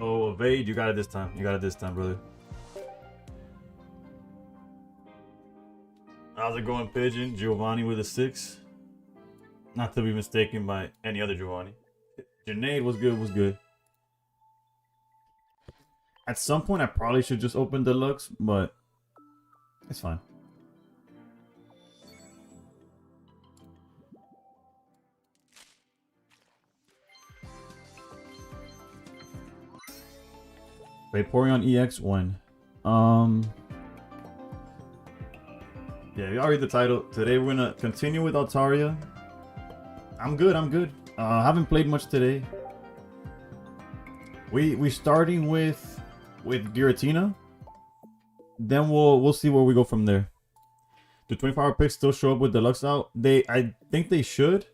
Oh, evade. You got it this time. You got it this time, brother. How's it going, Pigeon? Giovanni with a 6. Not to be mistaken by any other Giovanni. Junaid was good, was good. At some point, I probably should just open Deluxe, but it's fine. Vaporeon EX1. Yeah, you already read the title. Today we're gonna continue with Altaria. I'm good, I'm good. Haven't played much today. We starting with Giratina. Then we'll see where we go from there. Do 24-hour picks still show up with Deluxe out? I think they should.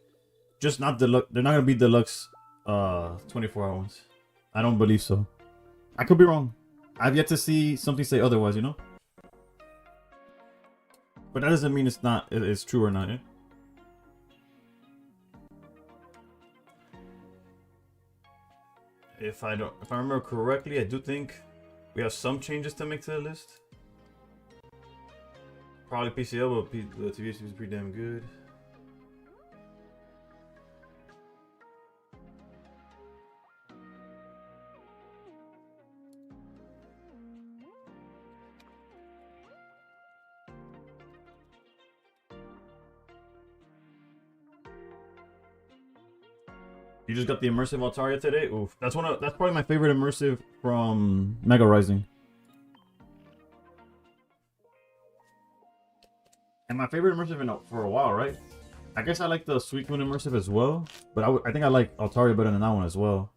Just not Deluxe. They're not gonna be Deluxe 24-hour ones. I don't believe so. I could be wrong. I've yet to see something say otherwise, you know? But that doesn't mean it's true or not, eh? If I remember correctly, I do think we have some changes to make to the list. Probably PCL, but the TVC is pretty damn good. You just got the immersive Altaria today? Oof. That's probably my favorite immersive from Mega Rising. And my favorite immersive for a while, right? I guess I like the Suicune immersive as well, but I think I like Altaria better than that one as well.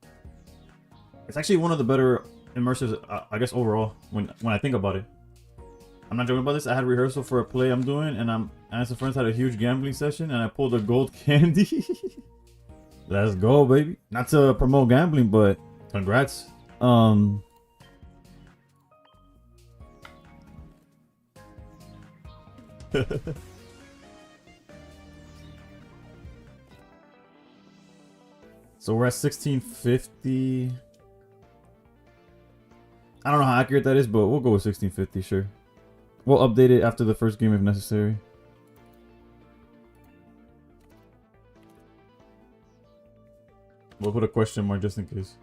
It's actually one of the better immersives, I guess, overall, when I think about it. I'm not joking about this. I had rehearsal for a play I'm doing, and some friends had a huge gambling session, and I pulled a gold candy. Let's go, baby. Not to promote gambling, but congrats. So we're at 1650. I don't know how accurate that is, but we'll go with 1650, sure. We'll update it after the first game if necessary. We'll put a question mark just in case.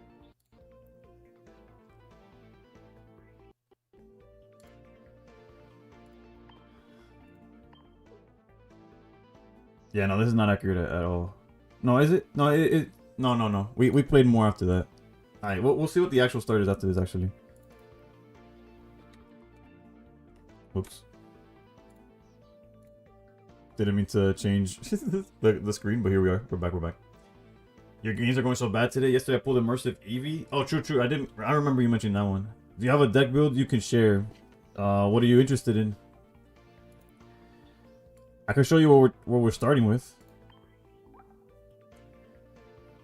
Yeah, no, this is not accurate at all. No, is it? No, no. We played more after that. Alright, we'll see what the actual start is after this, actually. Oops. Didn't mean to change the screen, but here we are. We're back. Your games are going so bad today. Yesterday I pulled immersive Eevee. Oh, true. I remember you mentioning that one. Do you have a deck build you can share? What are you interested in? I can show you what we're starting with.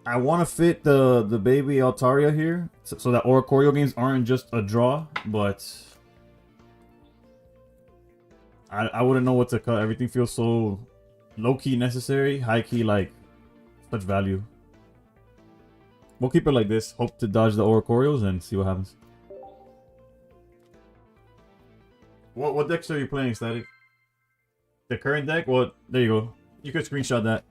I want to fit the baby Altaria here, so that Oricorio games aren't just a draw, but I wouldn't know what to cut. Everything feels so low-key necessary, high-key like such value. We'll keep it like this. Hope to dodge the Oricorios and see what happens. What decks are you playing, Static? The current deck? Well, there you go. You could screenshot that.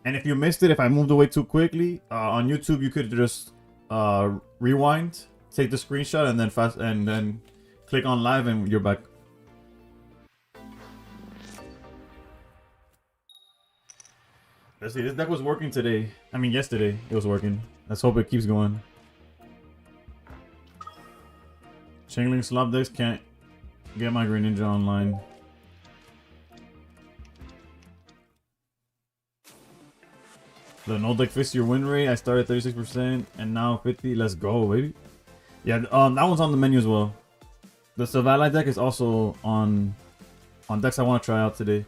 And if you missed it, if I moved away too quickly, on YouTube you could just rewind, take the screenshot, and then click on live, and you're back. Let's see. This deck was working today. I mean, yesterday it was working. Let's hope it keeps going. Changling slop decks can't get my Greninja online. The no deck fixed your win rate. I started 36% and now 50. Let's go, baby. Yeah, that one's on the menu as well. The Savali deck is also on decks I want to try out today.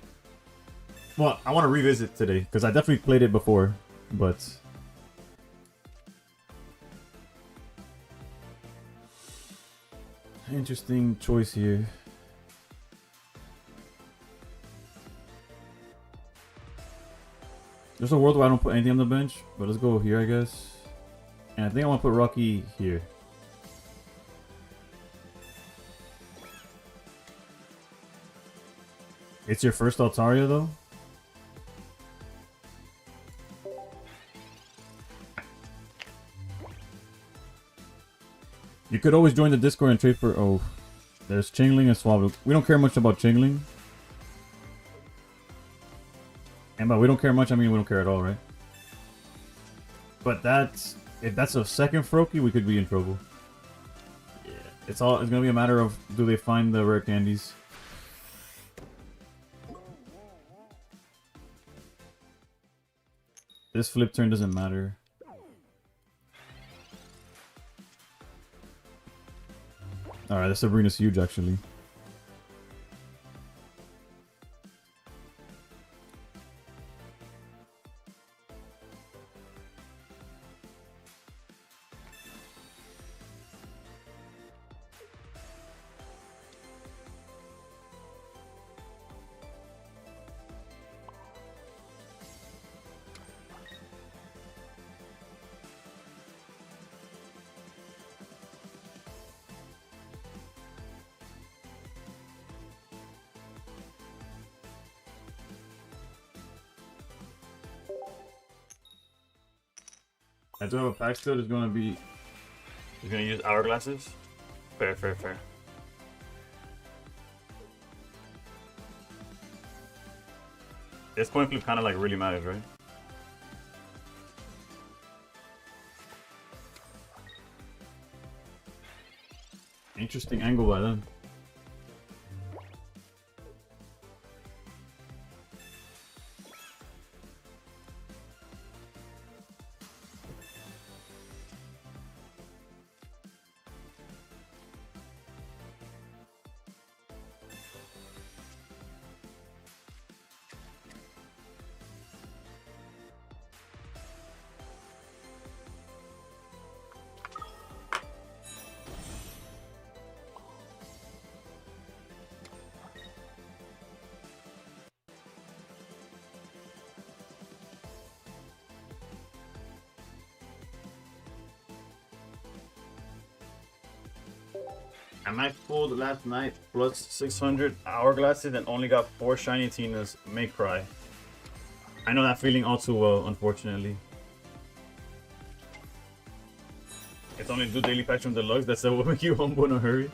Well, I want to revisit today because I definitely played it before, but interesting choice here. There's a world where I don't put anything on the bench, but let's go here, I guess. And I think I want to put Rocky here. It's your first Altaria, though? You could always join the Discord and trade for... Oh, there's Chingling and Swablu. We don't care much about Chingling. And by we don't care much, I mean we don't care at all, right? But that's... If that's a second Froakie, we could be in trouble. Yeah. It's gonna be a matter of, do they find the rare candies? This flip turn doesn't matter. Alright, this Sabrina's huge, actually. I do have a pack still. There's gonna be. He's gonna use hourglasses. Fair, fair, fair. This coin flip kind of like really matters, right? Interesting angle by them. I max pulled last night plus 600 hourglasses and only got 4 shiny Tinas. May cry. I know that feeling all too well, unfortunately. It's only 2 daily packs from Deluxe. That's what will make you humble in a hurry.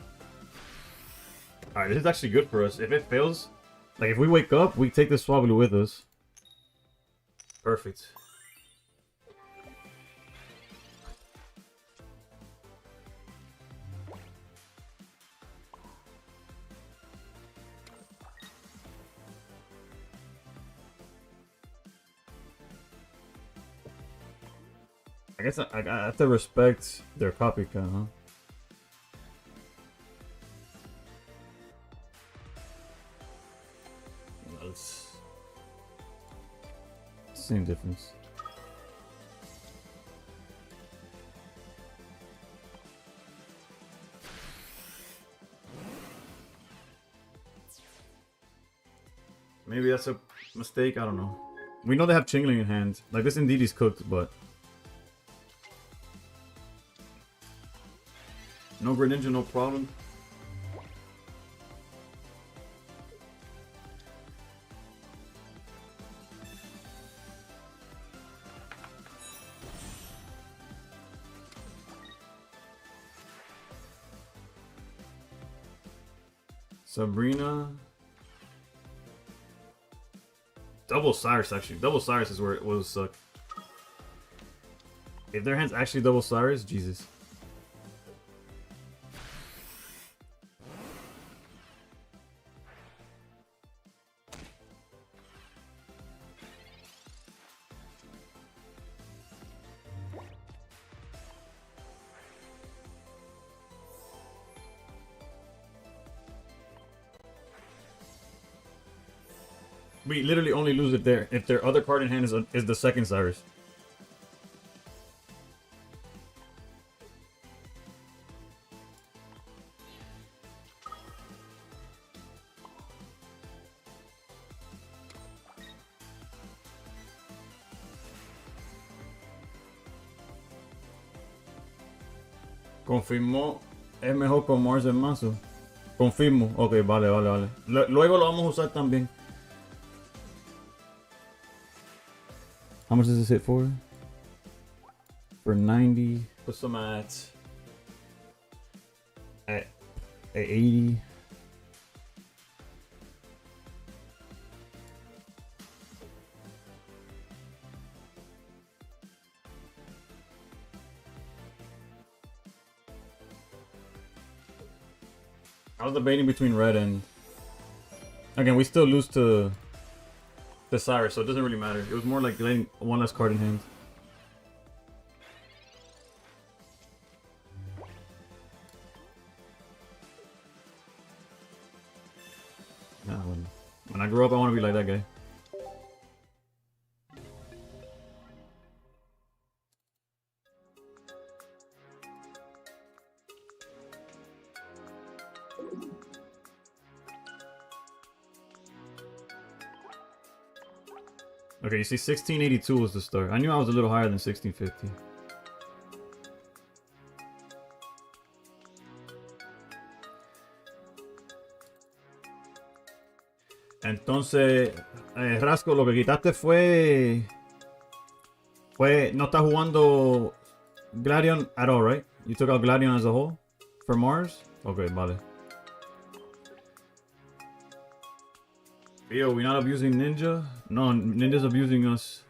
Alright, this is actually good for us. If it fails, like if we wake up, we take this Swablu with us. Perfect. I guess I have to respect their copycat, huh? No, it's same difference. Maybe that's a mistake, I don't know. We know they have Chingling in hand. Like, this indeed is cooked, but... No Greninja, no problem. Sabrina. Double Cyrus, actually. Double Cyrus is where it will suck. If their hand's actually double Cyrus, Jesus. We literally only lose it there if their other card in hand is the second Cyrus. Confirmó, es mejor con Mars en mazo. Confirmo. Ok, vale, vale, vale. Luego lo vamos a usar también. How much does this hit for? For 90. Put some at 80. I was debating between red and... Again, we still lose to Cyrus, so it doesn't really matter. It was more like letting one less card in hand. Nah, when I grow up, I want to be like that guy. Okay, you see 1682 was the start. I knew I was a little higher than 1650. Entonces, Rasco, lo que quitaste fue... No está jugando Gladion at all, right? You took out Gladion as a whole? For Mars? Okay, vale. Yo, we not abusing Ninja? No, Ninja's abusing us.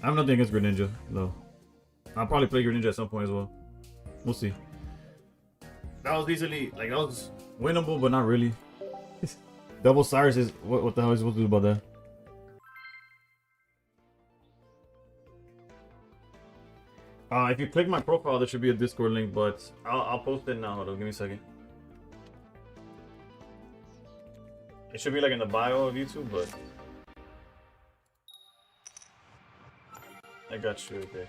I have nothing against Greninja, though. I'll probably play Greninja at some point as well. We'll see. That was easily, like, that was winnable, but not really. Double Cyrus is, what the hell is supposed to do about that? If you click my profile, there should be a Discord link, but I'll post it now. Hold on, give me a second. It should be like in the bio of YouTube, but I got you right there.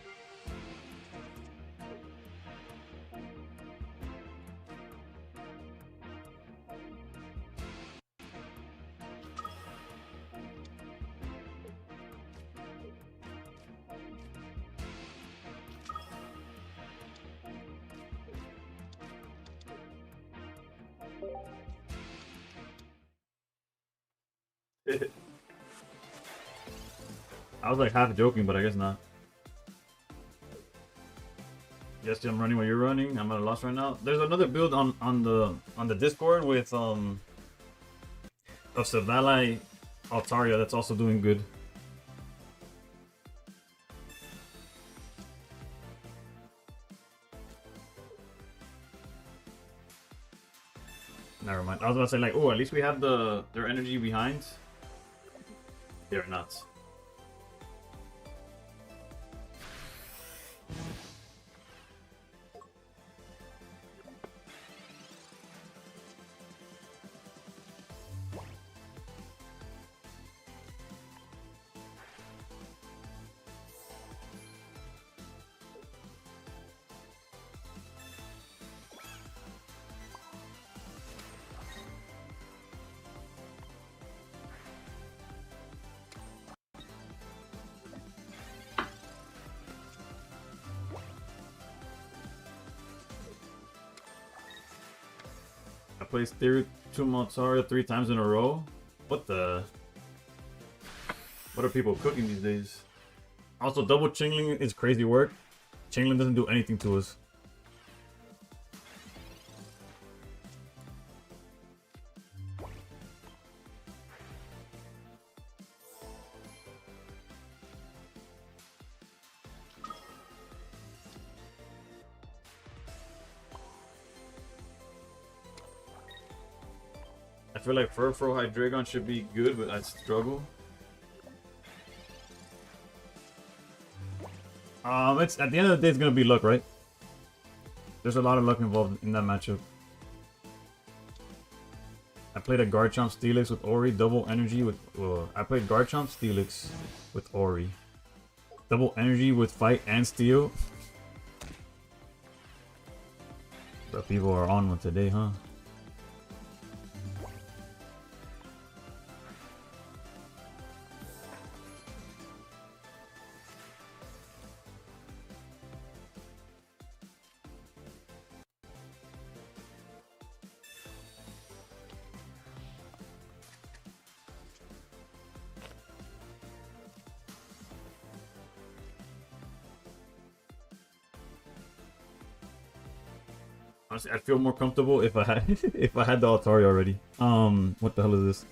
I was like half joking, but I guess not. Yes, I'm running while you're running. I'm at a loss right now. There's another build on the Discord with of Savali Altaria that's also doing good. Never mind. I was about to say like, oh, at least we have their energy behind. They're nuts. Placed Theory to Altaria 3 times in a row. What the? What are people cooking these days? Also, double Chingling is crazy work. Chingling doesn't do anything to us. I feel like Furfro Hydreigon should be good, but I struggle. It's at the end of the day, it's gonna be luck, right? There's a lot of luck involved in that matchup. I played a Garchomp Steelix with Ori, double energy with. I played Garchomp Steelix with Ori, double energy with Fight and Steel. But people are on one today, huh? Honestly, I'd feel more comfortable if I had if I had the Altaria already. What the hell is this?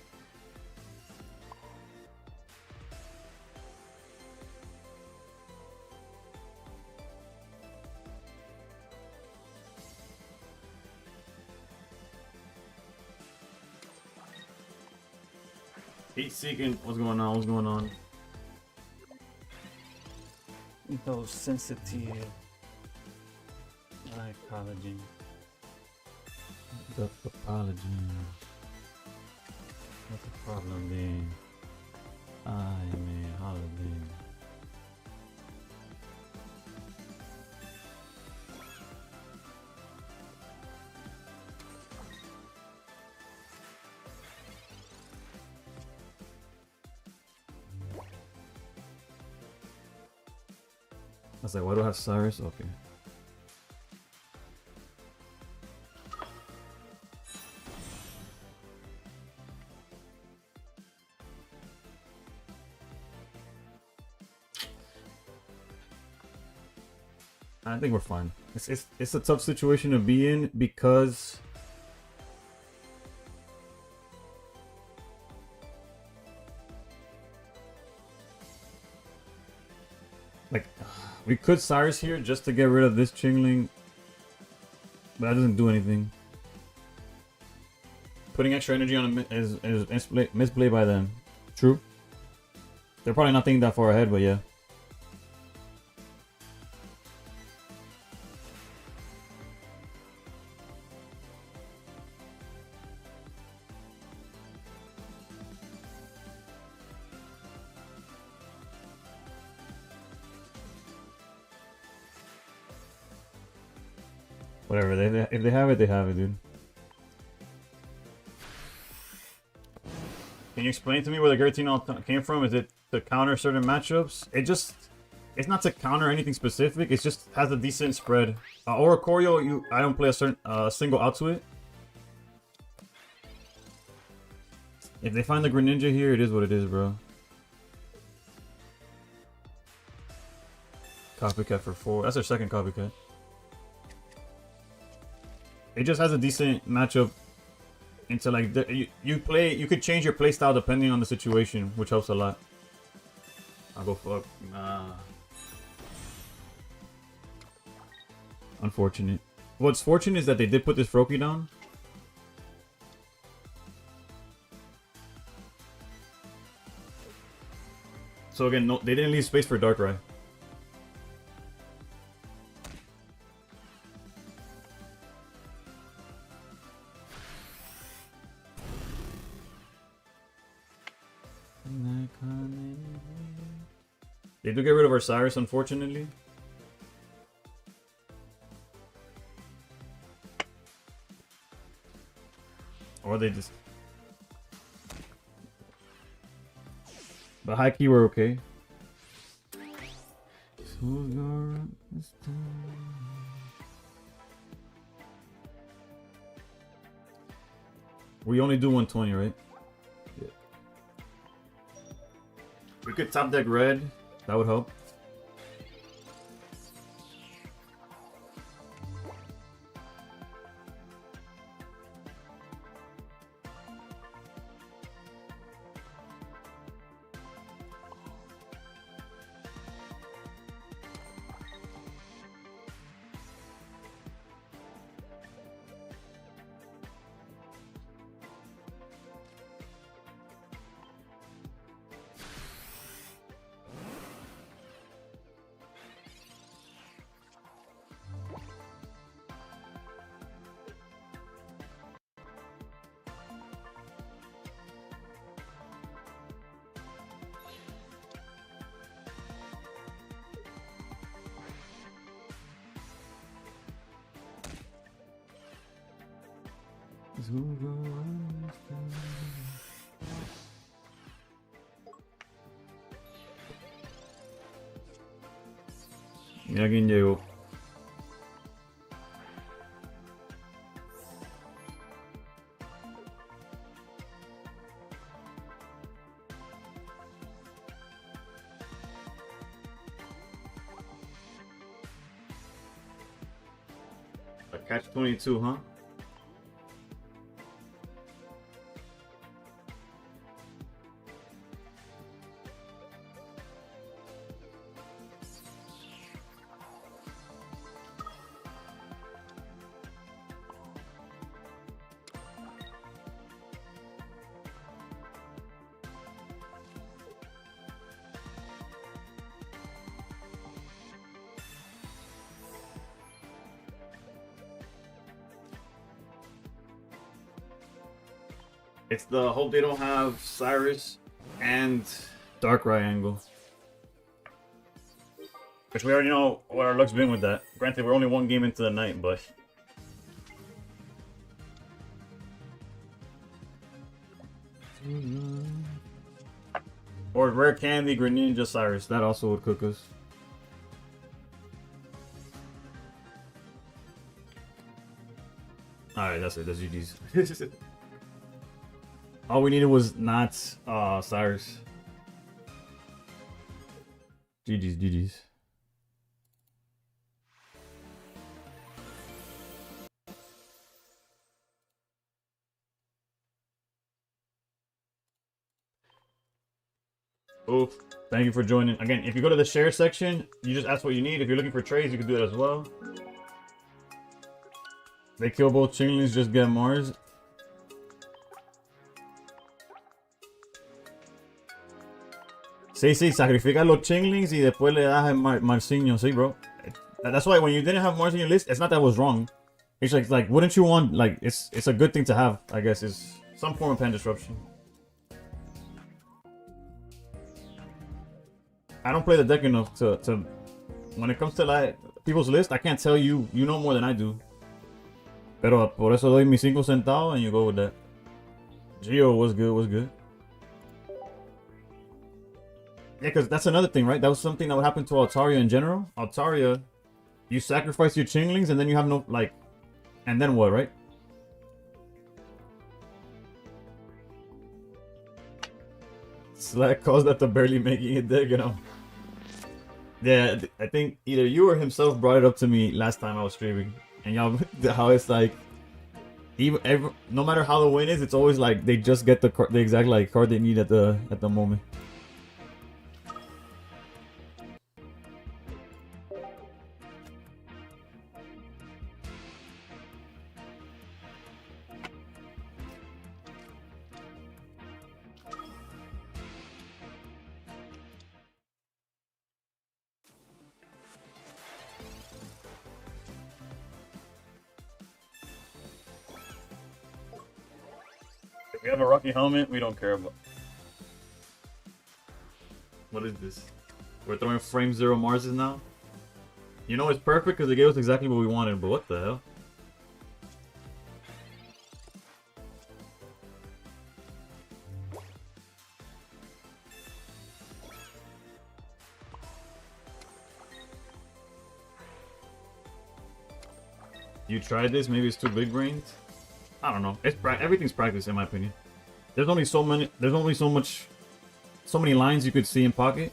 Heat seeking. What's going on? What's going on? Those sensitive like collagen. The collagen. What's the problem then? I mean, holiday. I was like, why do I have Cyrus? Okay. I think we're fine. It's a tough situation to be in because like we could Cyrus here just to get rid of this Chingling, but that doesn't do anything. Putting extra energy on him is misplay by them. True. They're probably not thinking that far ahead, but yeah. Whatever, if they have it, dude. Can you explain to me where the Giratina came from? Is it to counter certain matchups? It's not to counter anything specific. It just has a decent spread. Or Choreo, I don't play a certain single out to it. If they find the Greninja here, it is what it is, bro. Copycat for 4. That's their second copycat. It just has a decent matchup into like you could change your playstyle depending on the situation, which helps a lot. I'll go fuck. Nah. Unfortunate. What's fortunate is that they did put this Froakie down. So again, no, they didn't leave space for Darkrai. They do get rid of our Cyrus, unfortunately. Or they just... But high key, we're okay. We only do 120, right? Yeah. We could top deck red. That would help. Mira quién llegó. A catch-22, huh? It's the hope they don't have Cyrus and Darkrai angle. Which we already know what our luck's been with that. Granted, we're only one game into the night, but... Or Rare Candy, Greninja, Cyrus. That also would cook us. Alright, that's it. That's GG's. All we needed was not Cyrus. GG's. Oof. Thank you for joining. Again, if you go to the share section, you just ask what you need. If you're looking for trades, you can do it as well. They kill both Chinglings, just get Mars. Sí, sacrifica los Chinglings y después le das el Marcinho. Sí, bro. That's why when you didn't have Mars in your list, it's not that it was wrong. It's like wouldn't you want, like, it's a good thing to have, I guess. It's some form of hand disruption. I don't play the deck enough to when it comes to like people's list, I can't tell you, you know more than I do. Pero por eso doy mis 5 centavos and you go with that. Geo was good. Yeah, because that's another thing, right? That was something that would happen to Altaria in general. Altaria, you sacrifice your Chinglings and then you have no, like, and then what, right? Slack calls that the barely making it deck, you know. Yeah, I think either you or himself brought it up to me last time I was streaming. And y'all, how it's like, no matter how the win is, it's always like they just get the exact like card they need at the moment. If we have a Rocky helmet, we don't care about. What is this? We're throwing frame 0 Marses now? You know it's perfect because it gave us exactly what we wanted, but what the hell? You tried this? Maybe it's too big brained? I don't know. Everything's practice in my opinion. There's only so many lines you could see in pocket.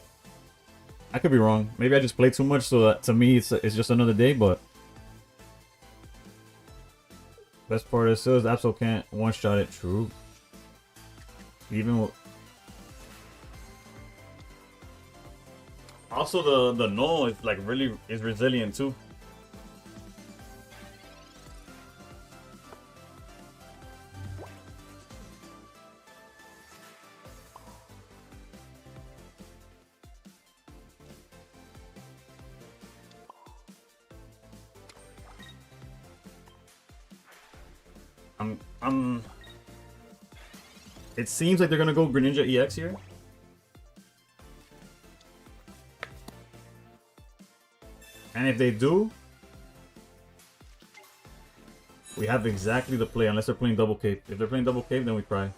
I could be wrong. Maybe I just play too much, so that to me it's just another day, but best part is Absol can't one-shot it. True. Even with... Also the null is like really resilient too. It seems like they're gonna go Greninja EX here. And if they do, we have exactly the play, unless they're playing double cape. If they're playing double cape, then we cry.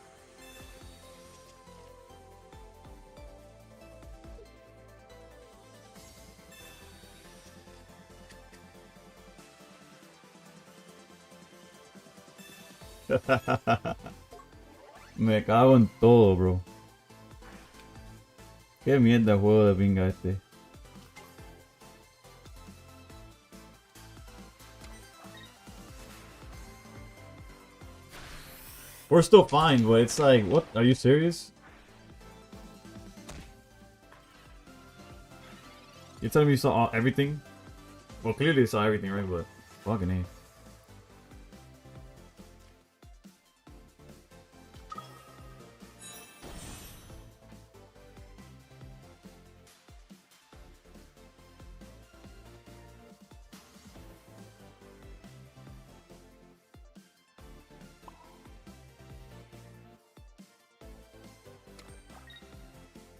Me cago en todo, bro. Qué mierda juego de pinga este. We're still fine, but it's like, what? Are you serious? You're telling me you saw everything? Well, clearly you saw everything, right? But fucking A.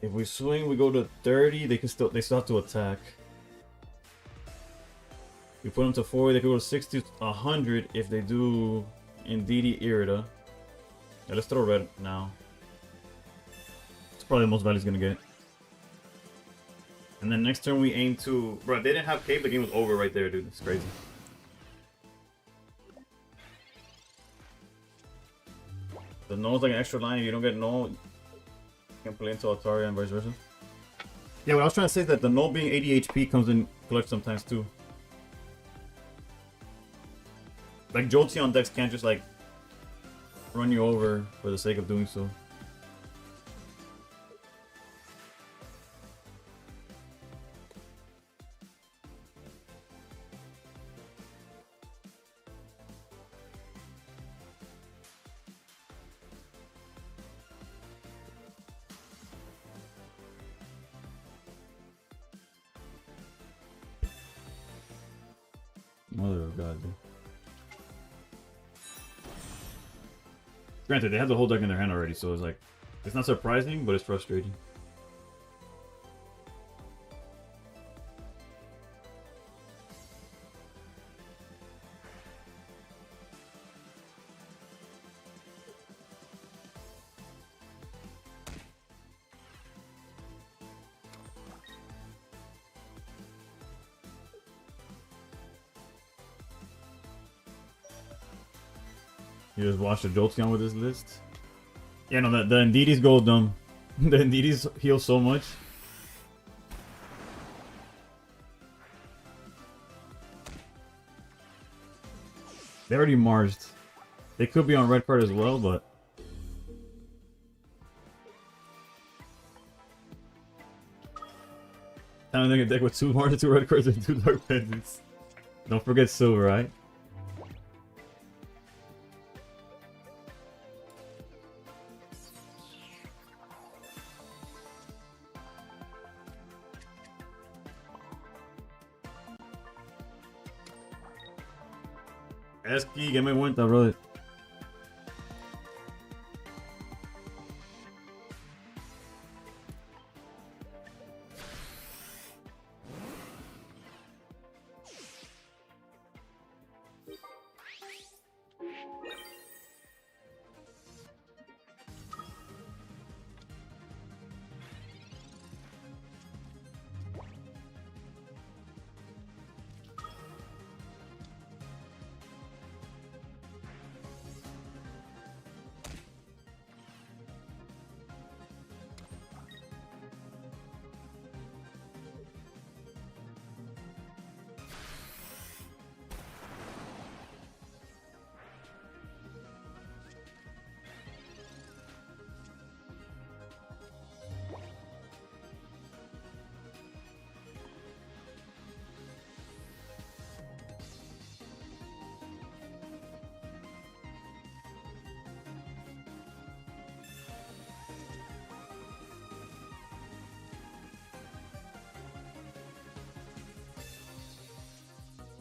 If we swing, we go to 30. They still have to attack. We put them to 40. They could go to 60, 100 if they do Indeedee Irida. Yeah, let's throw red now. It's probably the most value he's gonna get. And then next turn we aim to. Bro, if they didn't have cave, the game was over right there, dude. It's crazy. The null's like an extra line. If you don't get null, you can play into Altaria and vice versa. Yeah, what I was trying to say is that the null being 80 HP comes in clutch sometimes too. Like Jolteon decks can't just like run you over for the sake of doing so. Mother of God, dude. Granted, they have the whole deck in their hand already, so it's like, it's not surprising, but it's frustrating. You just watch the Jolteon with this list. Yeah, no, the Indeedees go dumb. The Indeedees heal so much. They already marched. They could be on red card as well, but time to think a deck with 2 Mars, 2 red cards, and 2 dark pendants. Don't forget silver, right? Esky, que me cuenta, brother.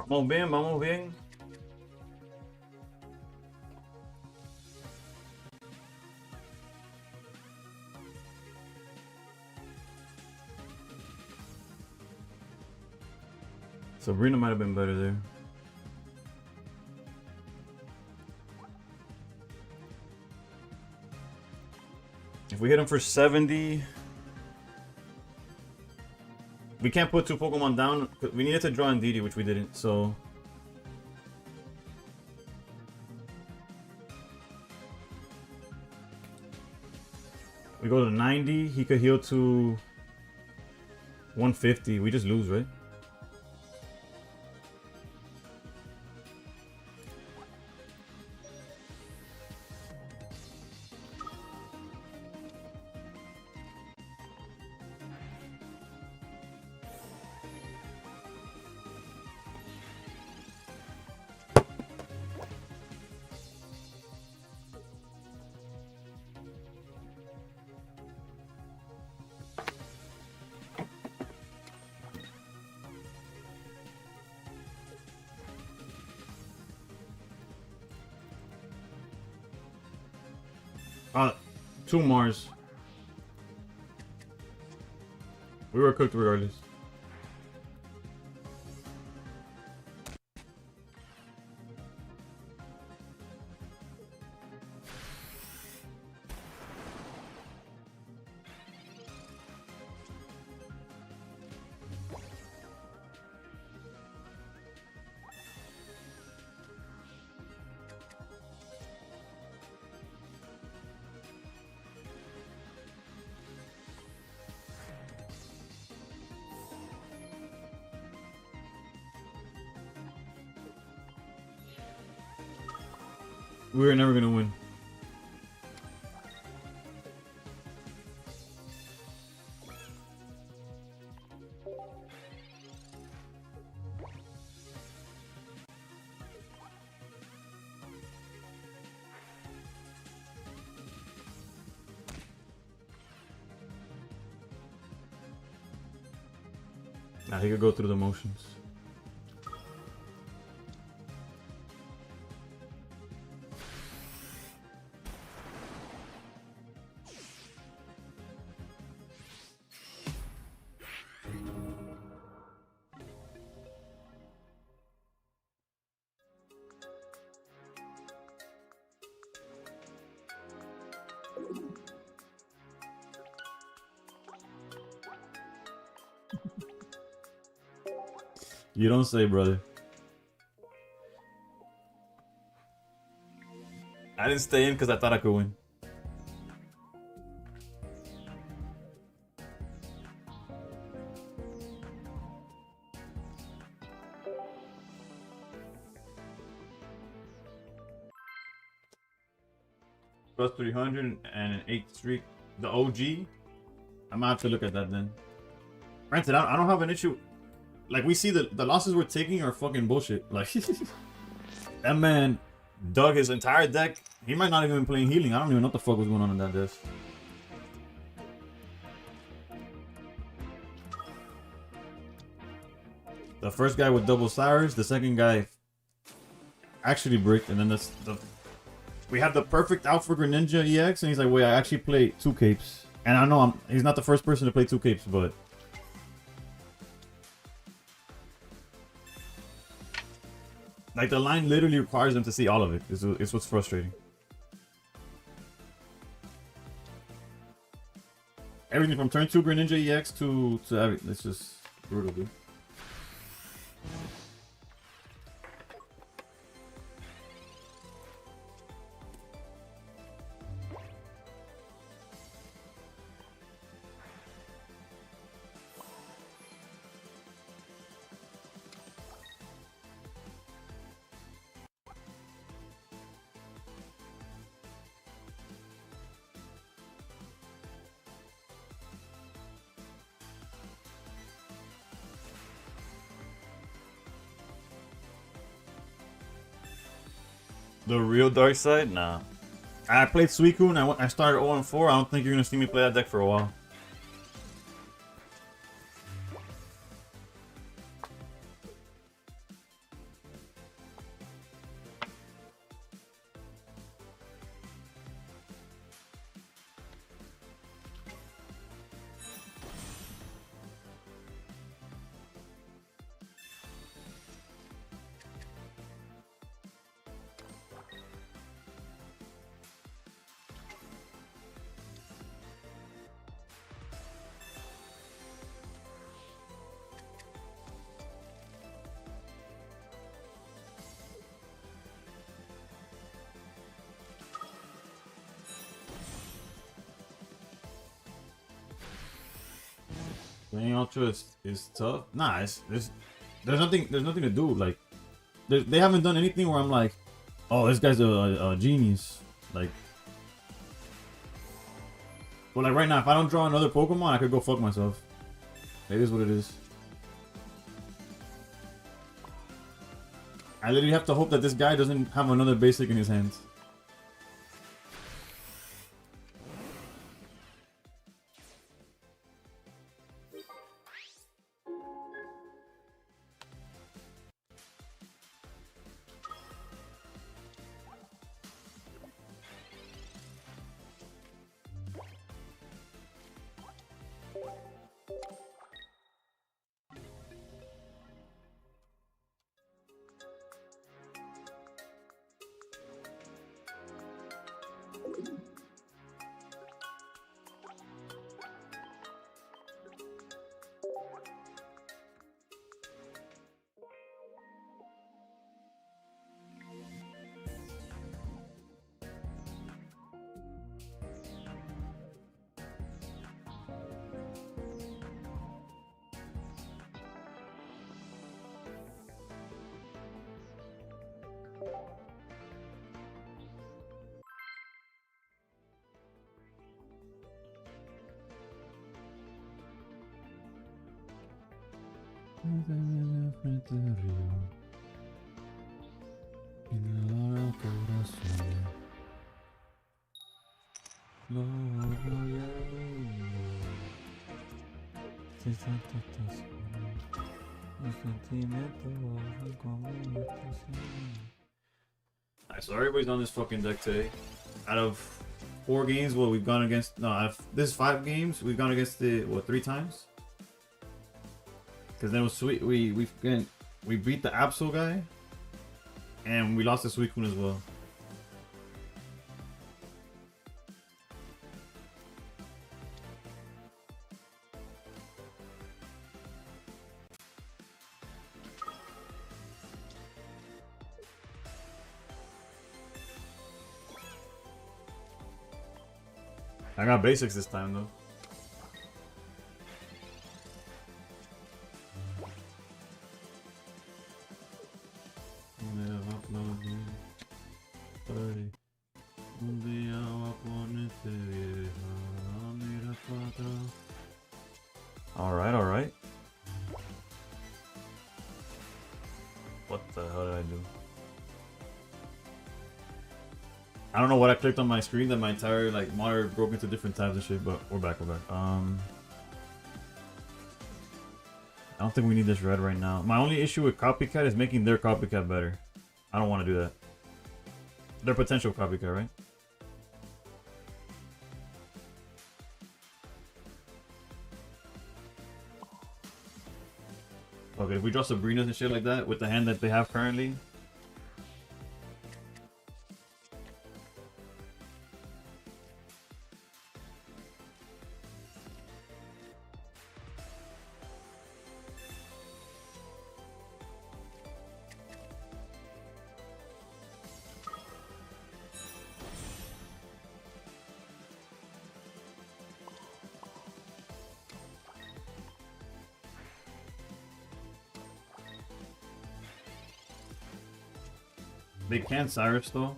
Vamos bien, vamos bien. Sabrina might have been better there. If we hit him for 70... We can't put 2 Pokemon down. We needed to draw Indeedee, which we didn't, so... We go to 90, he could heal to 150. We just lose, right? Uh, 2 Mars. We were cooked regardless. We were never gonna win. Nah, he could go through the motions. You don't say, brother. I didn't stay in because I thought I could win. Plus 300 and an 8 streak. The OG? I'm gonna have to look at that then. Granted, I don't have an issue. Like, we see the losses we're taking are fucking bullshit. Like, that man dug his entire deck. He might not even been playing healing. I don't even know what the fuck was going on in that desk. The first guy with double Cyrus, the second guy actually bricked, and then we have the perfect out for Greninja EX, and he's like, wait, I actually play 2 capes. And I know he's not the first person to play 2 capes, but like, the line literally requires them to see all of it. It's what's frustrating. Everything from turn 2 Greninja EX to everything. It's just brutal, dude. The real dark side? Nah. I played Suicune and I started 0-4. I don't think you're gonna see me play that deck for a while. Playing Ultra is tough. Nah, there's nothing to do. Like, they haven't done anything where I'm like, oh, this guy's a genius. Like, but like right now, if I don't draw another Pokemon, I could go fuck myself. It is what it is. I literally have to hope that this guy doesn't have another basic in his hands. Alright, so everybody's on this fucking deck today. Out of 4 games, well, we've gone against. No, out of this 5 games, we've gone against it, what, 3 times? Because then it was sweet. We beat the Absol guy, and we lost the Suicune as well. I got basics this time though. Alright, alright. What the hell did I do? I don't know what I clicked on my screen that my entire like monitor broke into different tabs and shit, but we're back, I don't think we need this red right now. My only issue with Copycat is making their Copycat better. I don't want to do that. Their potential Copycat, right? Okay, if we draw Sabrina's and shit like that with the hand that they have currently. They can Cyrus though.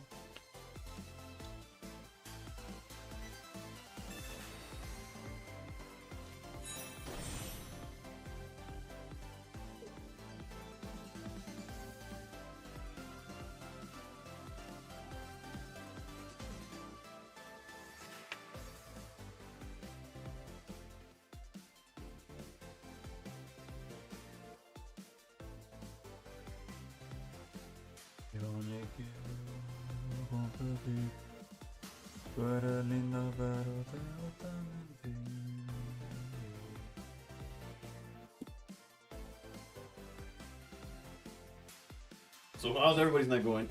So how's everybody's not going?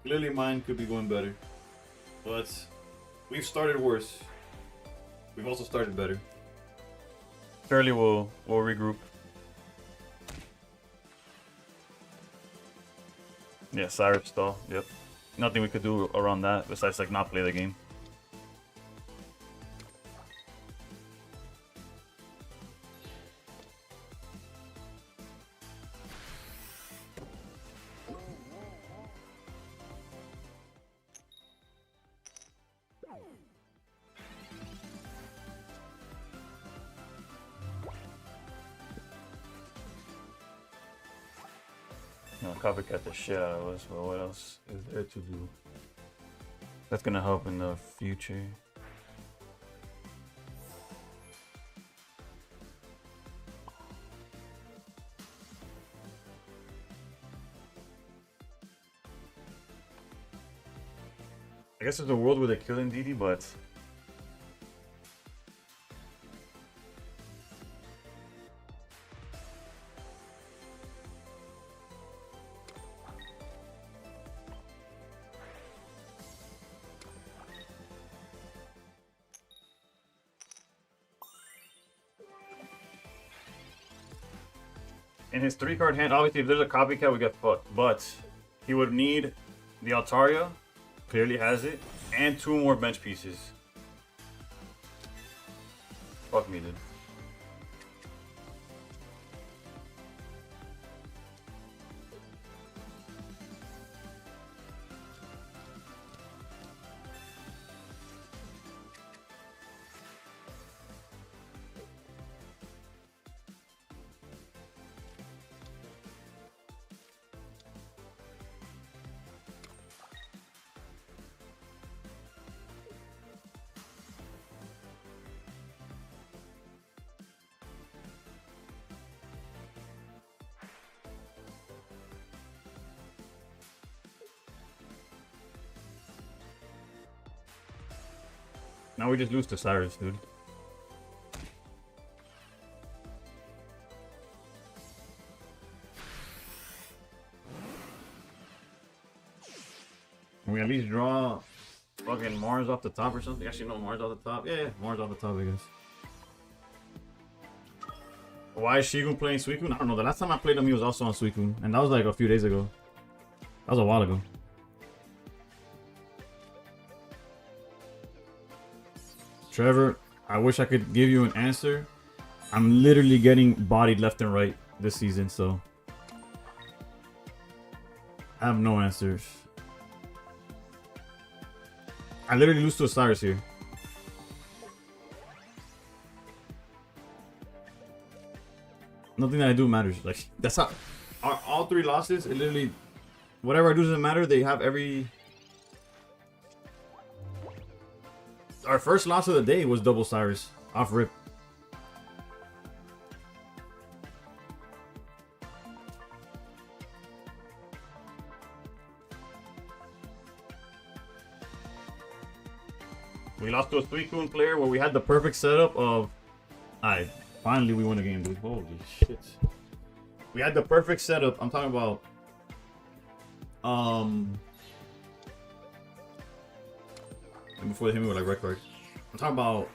Clearly mine could be going better. But we've started worse. We've also started better. Fairly we'll regroup. Yeah, Cyrus stall, yep. Nothing we could do around that besides like not play the game. Copycat the shit out of us, but what else is there to do? That's gonna help in the future. I guess there's a world where they're killing Didi, but in his 3-card hand, obviously if there's a Copycat we get fucked, but he would need the Altaria, clearly has it, and 2 more bench pieces. Fuck me, dude. Now we just lose to Cyrus, dude. Can we at least draw fucking Mars off the top or something? Actually, no, Mars off the top. Yeah, Mars off the top, I guess. Why is Shigun playing Suicune? I don't know. The last time I played him, he was also on Suicune. And that was like a few days ago. That was a while ago. Trevor, I wish I could give you an answer. I'm literally getting bodied left and right this season, so I have no answers. I literally lose to Osiris here. Nothing that I do matters. Like, that's how all 3 losses, it literally, whatever I do doesn't matter. They have every. Our first loss of the day was double Cyrus off rip. We lost to a Suicune player where we had the perfect setup of. Alright, finally we win the game, dude. Holy shit. We had the perfect setup. I'm talking about. Before they hit me with like red card. I'm talking about.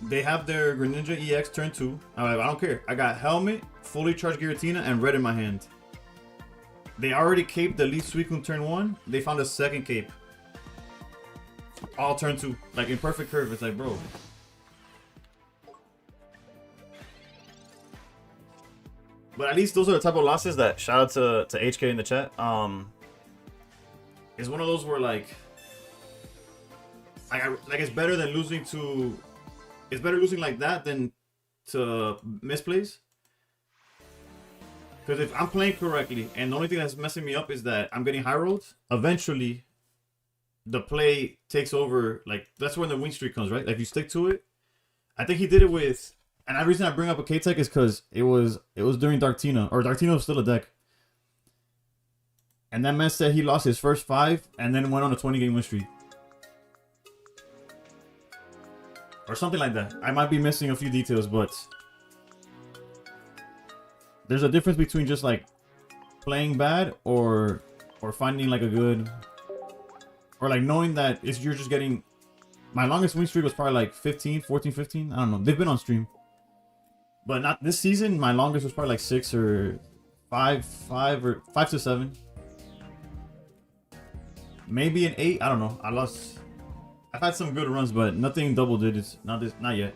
They have their Greninja EX turn 2. I don't care. I got helmet, fully charged Giratina, and red in my hand. They already caped the lead Suicune turn 1. They found a second cape. All turn 2. Like in perfect curve. It's like, bro. But at least those are the type of losses that, shout out to HK in the chat. It's one of those where like it's better than losing to. It's better losing like that than to misplays. Because if I'm playing correctly, and the only thing that's messing me up is that I'm getting high rolls, eventually the play takes over. Like, that's when the win streak comes, right? Like, if you stick to it. I think he did it with. And the reason I bring up a K-Tech is because it was during Darktina. Or Darktina was still a deck. And that man said he lost his first 5 and then went on a 20-game win streak. Or something like that. I might be missing a few details, but there's a difference between just like playing bad or finding like a good, or like knowing that you're just getting. My longest win streak was probably like 14, 15. I don't know. They've been on stream, but not this season. My longest was probably like 6 or 5 or 5 to 7. Maybe an 8. I don't know. I've had some good runs, but nothing double digits. Not yet.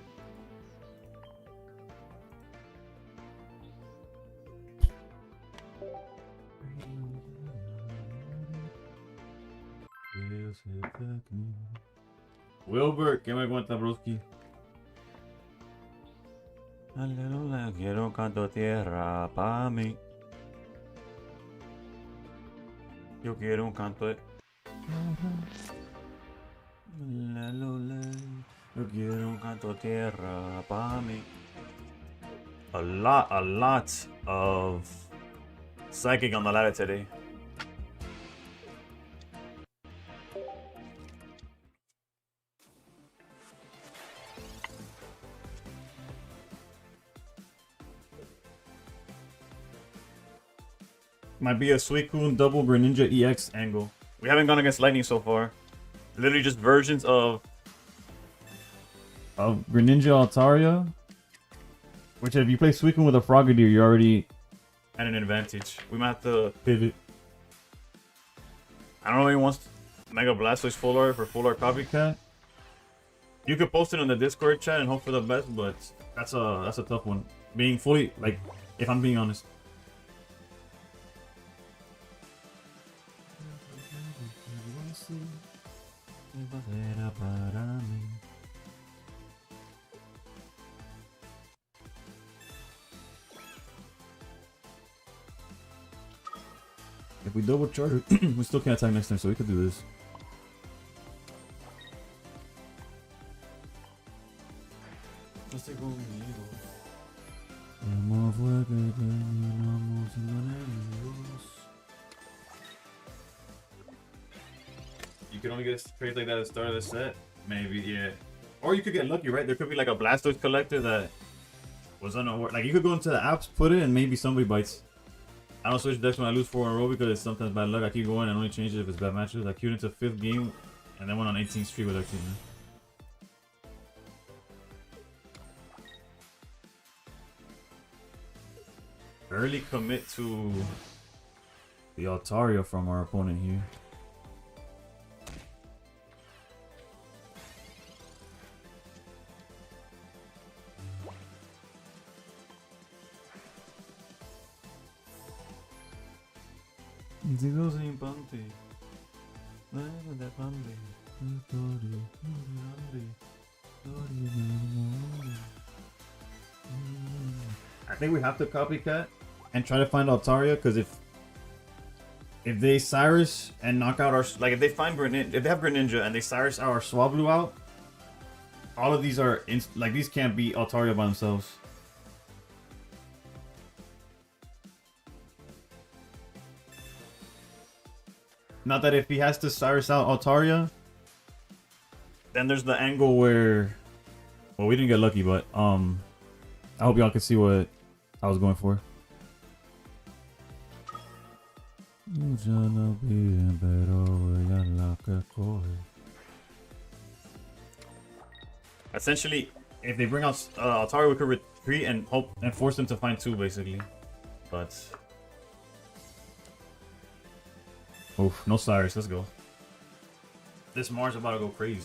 Wilbur, ¿qué me cuenta, broski? Aleluya, quiero un canto tierra pa' mí. Yo quiero un canto de. Aleluya, yo quiero un canto tierra pa' mí. A lot of psychic on the ladder today. Might be a Suicune double Greninja EX angle. We haven't gone against Lightning so far. Literally just versions of Greninja Altaria. Which if you play Suicune with a Frogadier, you're already at an advantage. We might have to pivot. I don't know if he wants Mega Blastoise full art for full art copycat. You could post it on the Discord chat and hope for the best, but that's a tough one. Being fully, like, if I'm being honest. If we double charge, we still can't attack next turn, so we could do this. You can only get a trade like that at the start of the set? Maybe, yeah. Or you could get lucky, right? There could be like a Blastoise collector that was unaware. Like you could go into the apps, put it, and maybe somebody bites. I don't switch decks when I lose 4 in a row because it's sometimes bad luck. I keep going and only change it if it's bad matches. I queued into 5th game and then went on 18th streak with that team. Early commit to the Altaria from our opponent here. I think we have to copycat and try to find Altaria because if they Cyrus and knock out our if they find Greninja, if they have Greninja and they Cyrus our Swablu out, all of these are these can't beat Altaria by themselves. Not that if he has to Cyrus out Altaria, then there's the angle where, well, we didn't get lucky, but I hope y'all can see what I was going for. Essentially, if they bring out Altaria, we could retreat and hope and force them to find 2, basically. But oof, no Cyrus. Let's go. This Mars about to go crazy.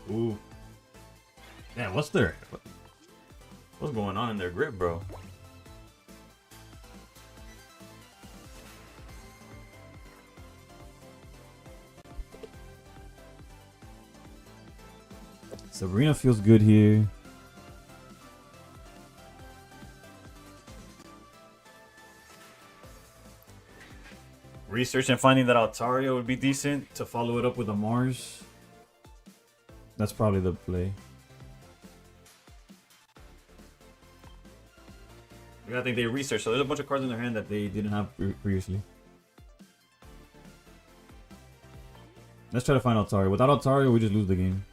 Ooh. Yeah, what's going on in their grip, bro? Sabrina feels good here. Research and finding that Altaria would be decent to follow it up with a Mars. That's probably the play. I think they researched, so there's a bunch of cards in their hand that they didn't have previously. Let's try to find Altaria. Without Altaria, we just lose the game.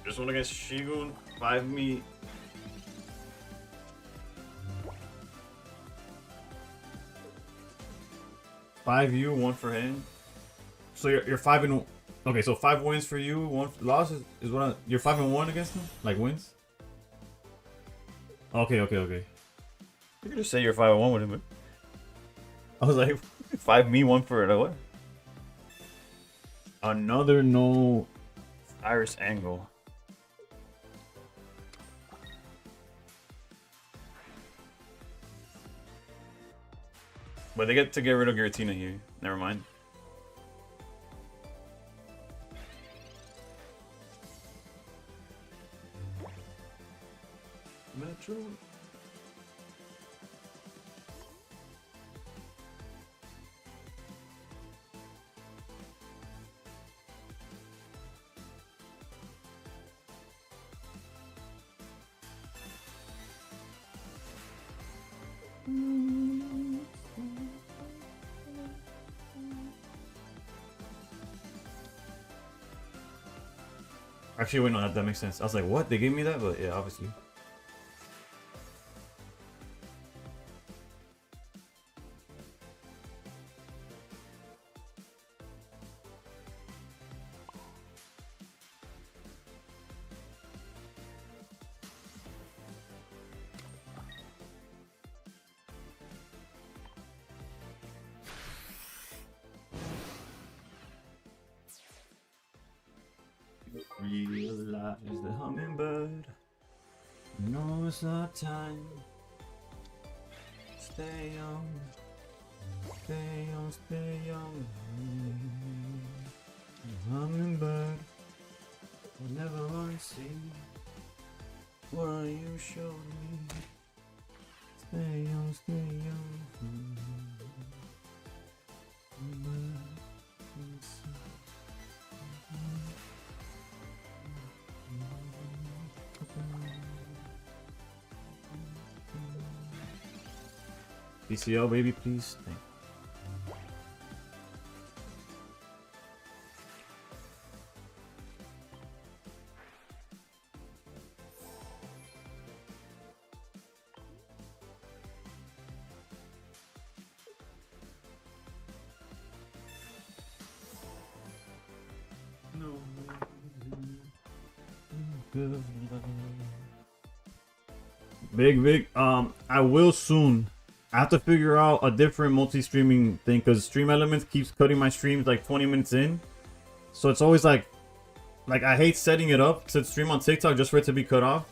This one against Shigun, 5 me. Five you, 1 for him. So you're 5 and okay. So 5 wins for you, 1 loss is what you're 5 and 1 against him, like wins. Okay. You could just say you're 5 and 1 with him. But I was like 5 me, 1 for what? Another no Iris angle. But they get to get rid of Giratina here. Never mind. Metro. Actually, wait, no, that makes sense. I was like, what? They gave me that? But yeah, obviously. Realize the hummingbird knows the time. stay young. Stay young, stay young. Hummingbird, whenever I see what you showed me. Stay young, stay young. PCL, baby, please. Thank you. Big. I will soon. I have to figure out a different multi-streaming thing because Stream Elements keeps cutting my streams like 20 minutes in. So it's always like I hate setting it up to stream on TikTok just for it to be cut off.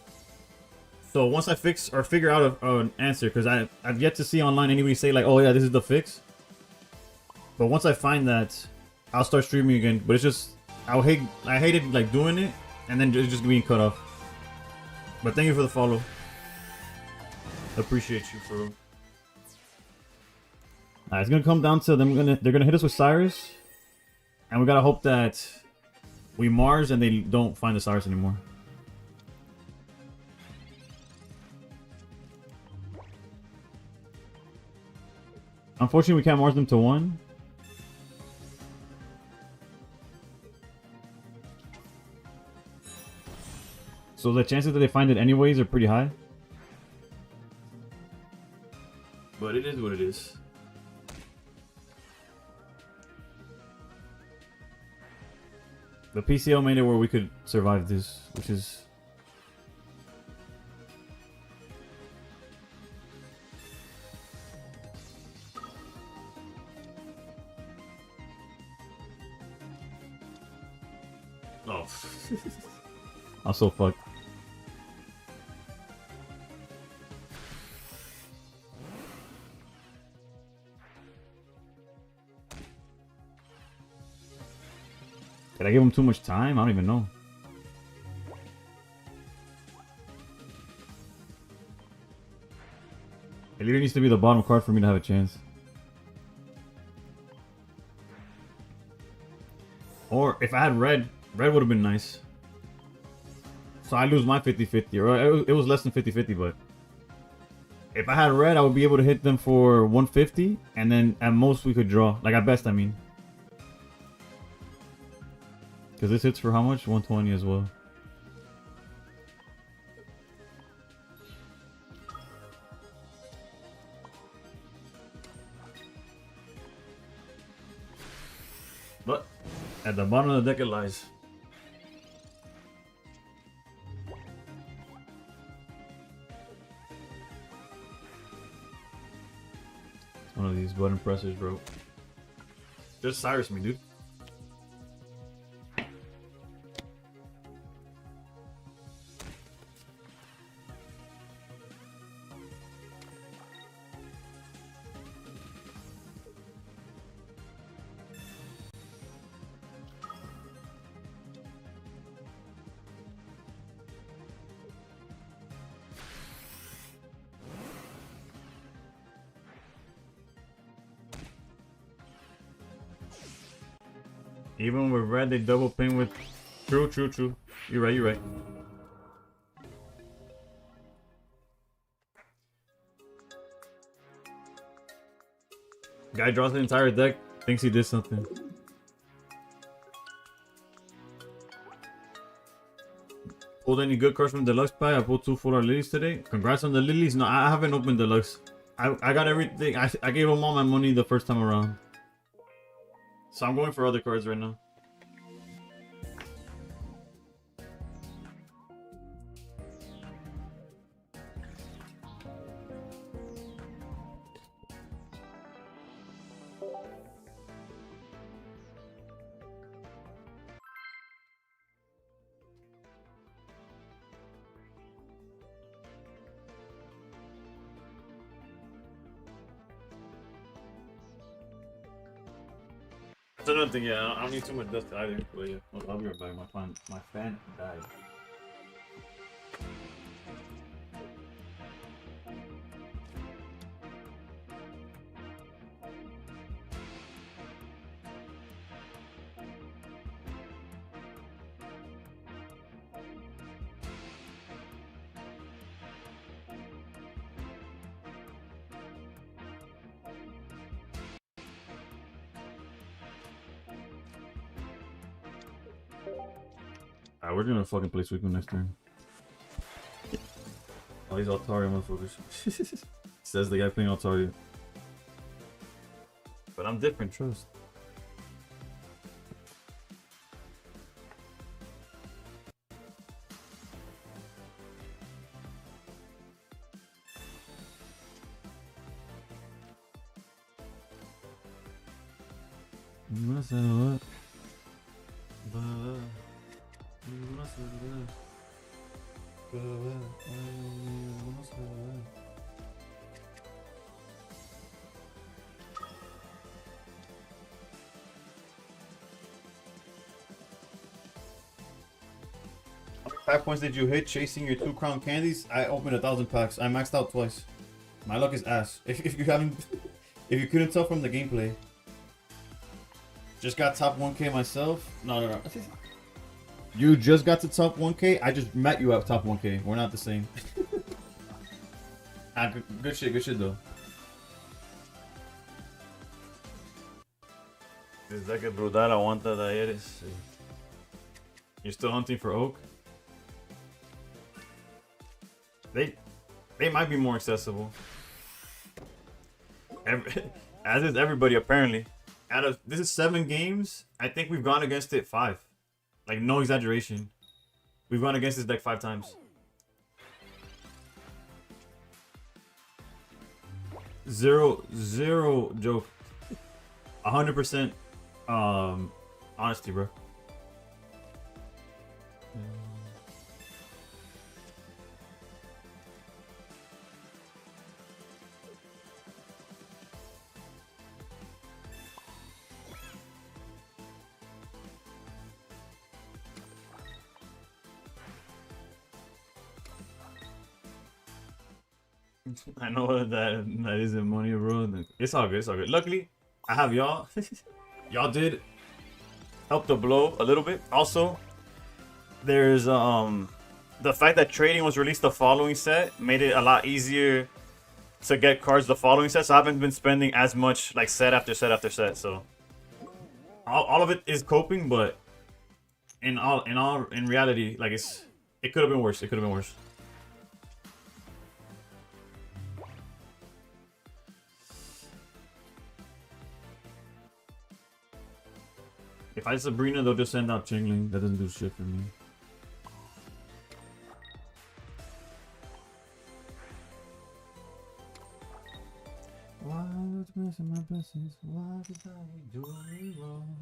So once I fix or figure out an answer, because I've yet to see online anybody say like, oh yeah, this is the fix. But once I find that, I'll start streaming again. But it's just I hated like doing it and then just being cut off. But thank you for the follow. Appreciate you for real. It's gonna come down to them. They're gonna hit us with Cyrus, and we gotta hope that we Mars and they don't find the Cyrus anymore. Unfortunately, we can't Mars them to 1. So the chances that they find it anyways are pretty high. But it is what it is. The PCL made it where we could survive this, which is... Oh. I'm so fucked. Did I give him too much time? I don't even know. It literally needs to be the bottom card for me to have a chance. Or if I had red would have been nice. So I lose my 50-50. Or it was less than 50-50, but... If I had red, I would be able to hit them for 150. And then at most we could draw. Like at best, I mean. Because this hits for how much? 120 as well. But at the bottom of the deck it lies. It's one of these button pressers, bro. Just Cyrus me, dude. Even with red, they double ping with... True. You're right. Guy draws the entire deck, thinks he did something. Pulled any good cards from Deluxe pack? I pulled 2 full art lilies today. Congrats on the lilies. No, I haven't opened Deluxe. I got everything. I gave them all my money the first time around. So I'm going for other cards right now. That's another thing. Yeah, I don't need too much dust either. But yeah, I'll be right back. My fan died. Alright, we're gonna fucking play Suicune next turn. Oh, these Altaria motherfuckers. Says the guy playing Altaria. But I'm different, trust. How many 5 points did you hit chasing your 2 crown candies? I opened 1,000 packs. I maxed out twice. My luck is ass. If you haven't, if you couldn't tell from the gameplay, just got top 1K myself. No. You just got to top 1K. I just met you at top 1K. We're not the same. Good shit though. Desde que brutal aguanta de ayeres. You're still hunting for oak? They might be more accessible. As is everybody apparently. This is 7 games. I think we've gone against it 5. Like no exaggeration. We've gone against this deck 5 times. Zero joke. 100% honesty, bro. I know that isn't money, bro. It's all good. It's all good. Luckily, I have y'all. Y'all did help the blow a little bit. Also, there's the fact that trading was released the following set made it a lot easier to get cards the following set. So I haven't been spending as much like set after set after set. So all of it is coping, but in reality, like it could have been worse. It could have been worse. If I Sabrina, they'll just send out Chingling. That doesn't do shit for me. Why was missing my blessings? Why did I do me wrong?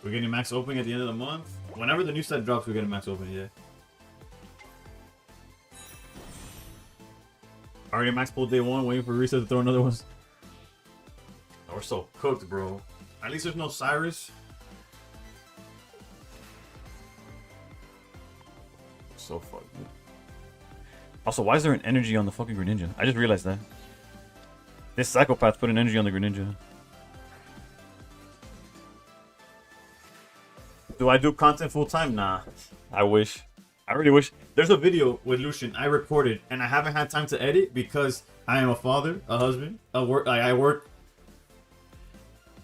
We're getting max opening at the end of the month. Whenever the new set drops, we're getting max opening, yeah. Already max pulled day 1, waiting for reset to throw another one. Oh, we're so cooked, bro. At least there's no Cyrus. So fucked. Also, why is there an energy on the fucking Greninja? I just realized that. This psychopath put an energy on the Greninja. Do I do content full time? Nah. I wish. I really wish. There's a video with Lucian I recorded and I haven't had time to edit because I am a father, a husband, I work.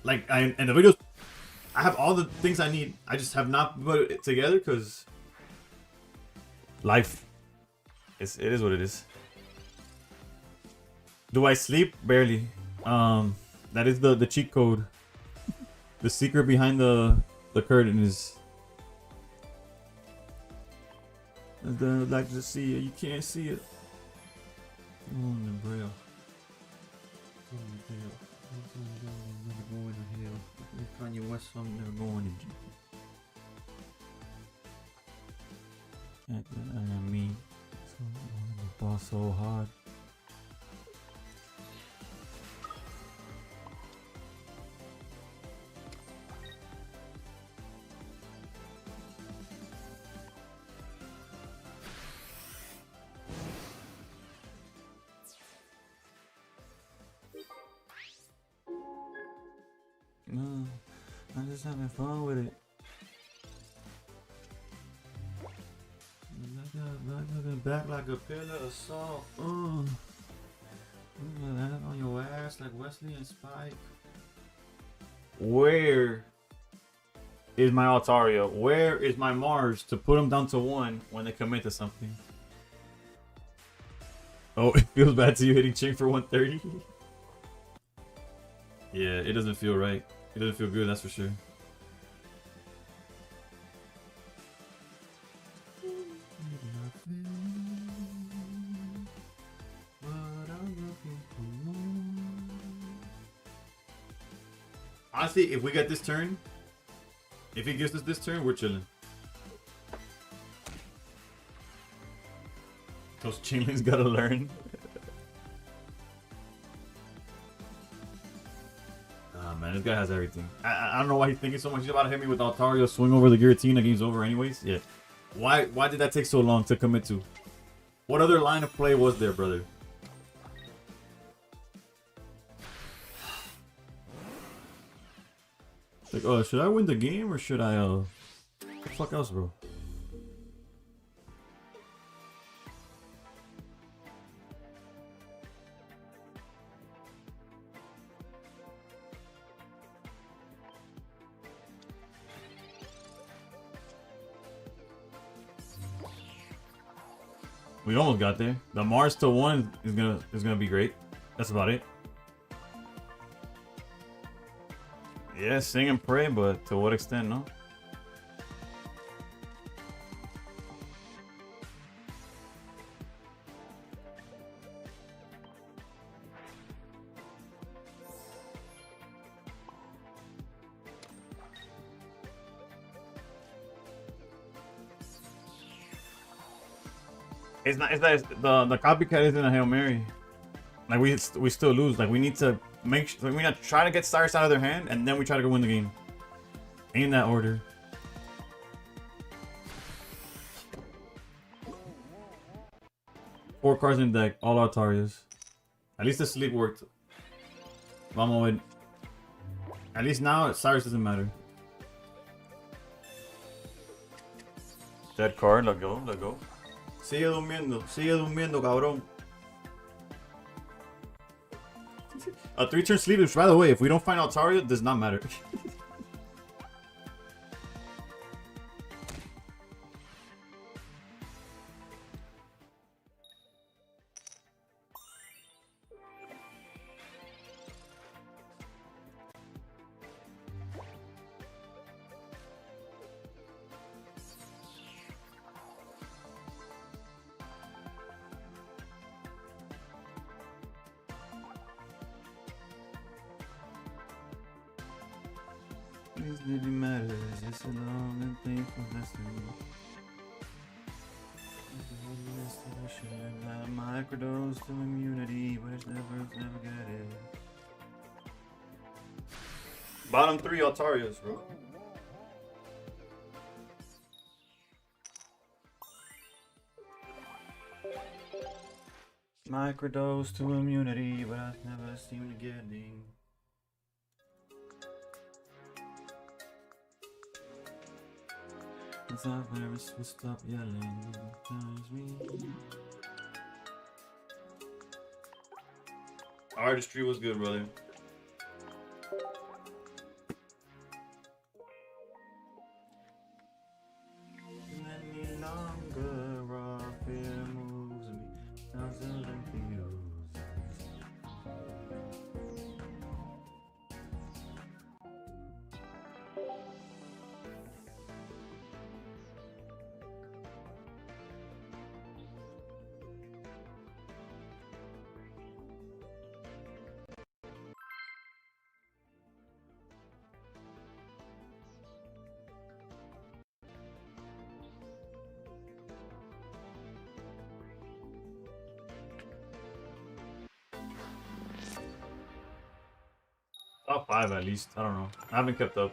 And the videos, I have all the things I need. I just have not put it together because life. It is what it is. Do I sleep? Barely. That is the cheat code. The secret behind the curtain is. I'd like to see it. You can't see it. Oh, the braille. Never going to hell. Kanye West song, never going to jail. I mean, the ball so hard. No, I'm just having fun with it. Back like a pillar of salt. Land on your ass like Wesley and Spike. Where is my Altaria? Where is my Mars to put them down to 1 when they commit to something? Oh, it feels bad to you hitting Ching for 130? Yeah, it doesn't feel right. It doesn't feel good, that's for sure. Honestly, if we get this turn, if he gives us this turn, we're chilling. Those Chinglings gotta learn. Ah man, this guy has everything. I don't know why he's thinking so much. He's about to hit me with Altaria, swing over the Giratina, game's over anyways. Yeah. Why did that take so long to commit to? What other line of play was there, brother? Like, oh, should I win the game or should I, what the fuck else, bro? We almost got there. The Mars to 1 is gonna be great. That's about it. Yeah, sing and pray, but to what extent, no? It's not. It's that the copycat isn't a Hail Mary. Like we still lose. Like we need to make sure. Like, we need to try to get Cyrus out of their hand, and then we try to go win the game. In that order. Four cards in deck, all Altarias. At least the sleep worked. Vamos win. At least now Cyrus doesn't matter. Dead card. Let go. Let go. Sigue durmiendo, cabrón. A 3-turn sleep, which, by the way, if we don't find Altaria, does not matter. It really matters. It's a long and painful destiny. Microdose to immunity, which never get it. Bottom 3 Altarias, bro. Microdose to immunity, but I never seem to get it. It's not virus, we stop yelling. Artistry was good, brother. Any longer, raw fear moves me. Now top 5 at least. I don't know. I haven't kept up.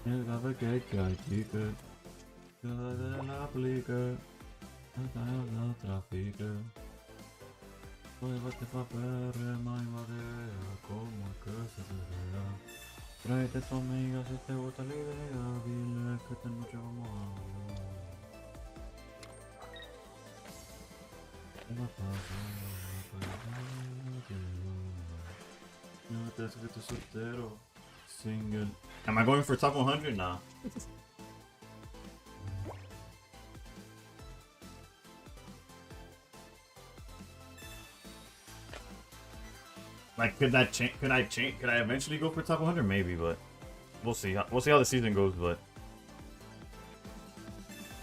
El café que hay ticket. Yo de la aplique. No trafique. Llévate papel, rema y marea. Como es que se vea. Tráete a tu amiga si te gusta la idea. Dile que esta noche vamos a hablar. No te hace que tú soltero. Single. Am I going for top 100? Nah. Like, could that change? Could I change? Could I eventually go for top 100? Maybe, but we'll see. We'll see how the season goes. But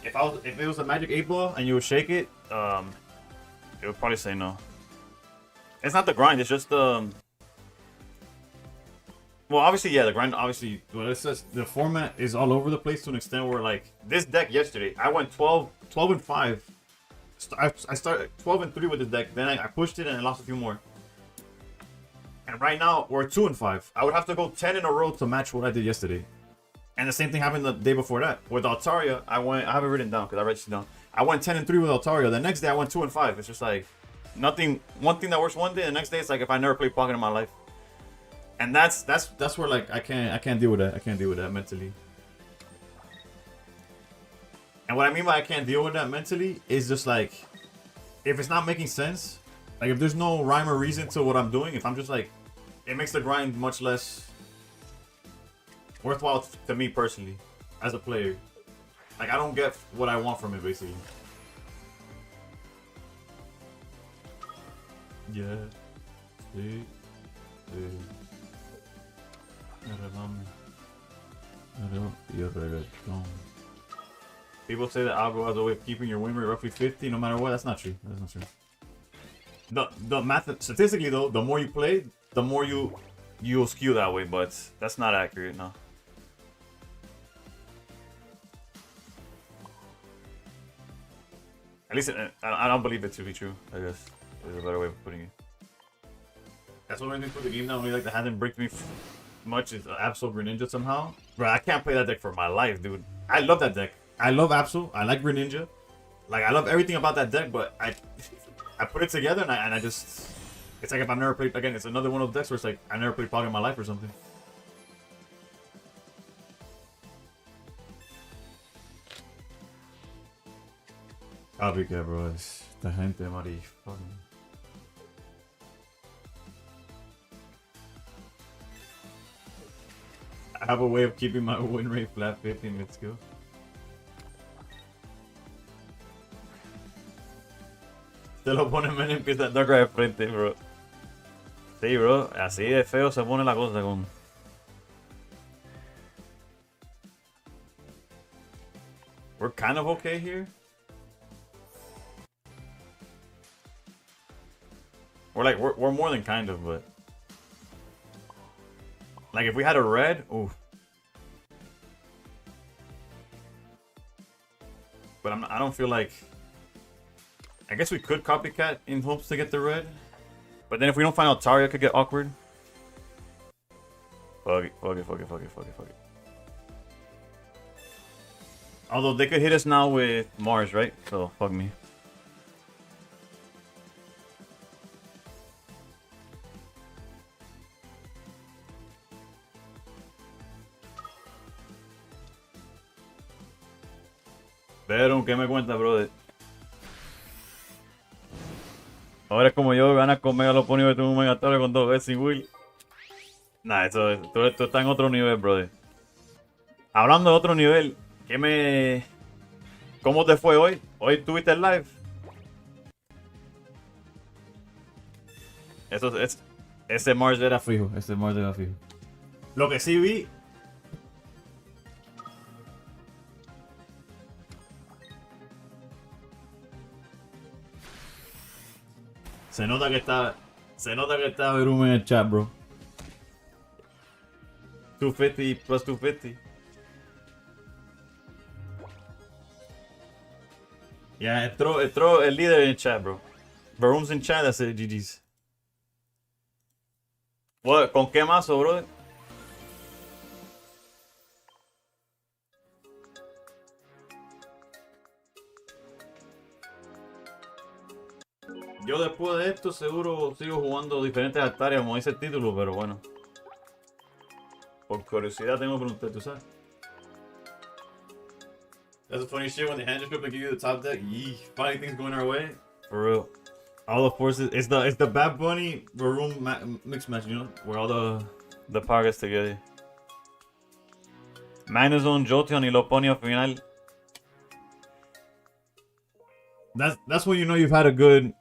if it was a Magic 8 Ball and you would shake it, it would probably say no. It's not the grind. It's just well, obviously, yeah, the grind. Obviously, well, it says the format is all over the place to an extent where, like, this deck yesterday, I went 12 and 5. I started 12 and 3 with the deck. Then I pushed it and I lost a few more. And right now, we're 2 and 5. I would have to go 10 in a row to match what I did yesterday. And the same thing happened the day before that. With Altaria, I have it written down because I wrote it down. I went 10 and 3 with Altaria. The next day, I went 2 and 5. It's just like nothing. One thing that works one day, the next day it's like if I never played pocket in my life. And that's where, like, I can't deal with that. I can't deal with that mentally. And what I mean by I can't deal with that mentally is just like, if it's not making sense. Like, if there's no rhyme or reason to what I'm doing, if I'm just like, it makes the grind much less worthwhile to me personally, as a player. Like, I don't get what I want from it, basically. Yeah. Sí. Sí. People say that algo has a way of keeping your win rate roughly 50 no matter what. That's not true. That's not true. The math statistically though, the more you play, the more you'll skew that way, but that's not accurate, no. At least I don't believe it to be true. I guess there's a better way of putting it. That's what made me put the game down. Only like that hasn't bricked me much is Absol Greninja somehow. Bro, I can't play that deck for my life, dude. I love that deck. I love Absol. I like Greninja. Like, I love everything about that deck, but I put it together and I just, it's like if I've never played, again, it's another one of those decks where it's like I never played Pocket in my life or something. Fábrica, bro, esta gente, Mari, fucking. I have a way of keeping my win rate flat 50 mid skill. Te lo ponen menos y empieza a tocar de frente, bro. Sí, bro. Así de feo se pone la cosa con... We're kind of okay here. We're more than kind of, but... Like, if we had a red, ooh. But I don't feel like... I guess we could copycat in hopes to get the red. But then if we don't find Altaria, it could get awkward. Fuck it. Although they could hit us now with Mars, right? So, fuck me. Pero, ¿qué me cuenta, brother? Ahora es como yo, ganas con Mega lo pongo y tengo un Megatorio con 2 veces sin Will. Nah, esto está en otro nivel, brother. Hablando de otro nivel, ¿cómo te fue hoy? ¿Hoy tuviste el live? Ese Mars era fijo, Lo que sí vi... Se nota que está Verum en el chat, bro. 250 plus 250. Ya, entró el líder en el chat, bro. Verum's en chat, hace GG's. ¿Con qué mazo, brother? Yo después de esto seguro sigo jugando diferentes Altaria como dice el título, pero bueno. Por curiosidad tengo que preguntar, ¿tú sabes? That's a funny shit when the hand descript and give you the top deck. Yee, funny things going our way. For real. All the forces. It's the Bad Bunny Maroon mix match, you know, where all the power gets together. Magnezone, Jolteon y lo pone al final. That's when you know you've had a good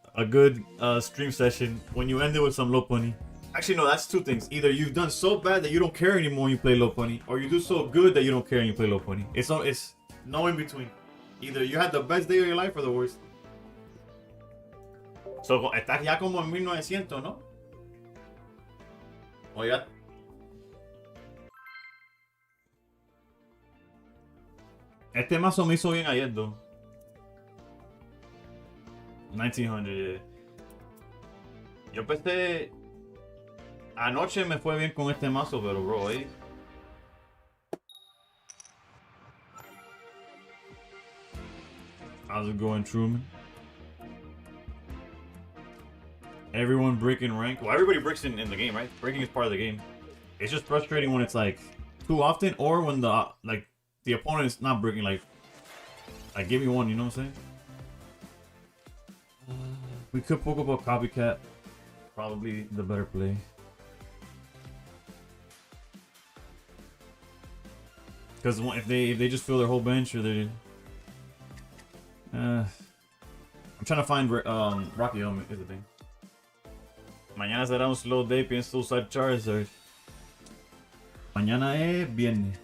stream session, when you end it with some low pony. Actually, no, that's two things. Either you've done so bad that you don't care anymore when you play low pony, or you do so good that you don't care when you play low pony. It's no in between. Either you had the best day of your life or the worst. So, estás ya como en 1900, ¿no? O ya. Este mazo me hizo bien ayer, though. 1900, yeah. Yo pensé... Anoche me fue bien con este mazo, pero bro, ahí... How's it going, Truman? Everyone breaking rank. Well, everybody breaks in the game, right? Breaking is part of the game. It's just frustrating when it's like too often, or when the opponent is not breaking. Like give me one. You know what I'm saying? We could poke up a copycat. Probably the better play. Because if they just fill their whole bench, or they I'm trying to find Rocky Helmet is the thing. Mañana será un slow day, pienso usar Charizard. Mañana es viernes.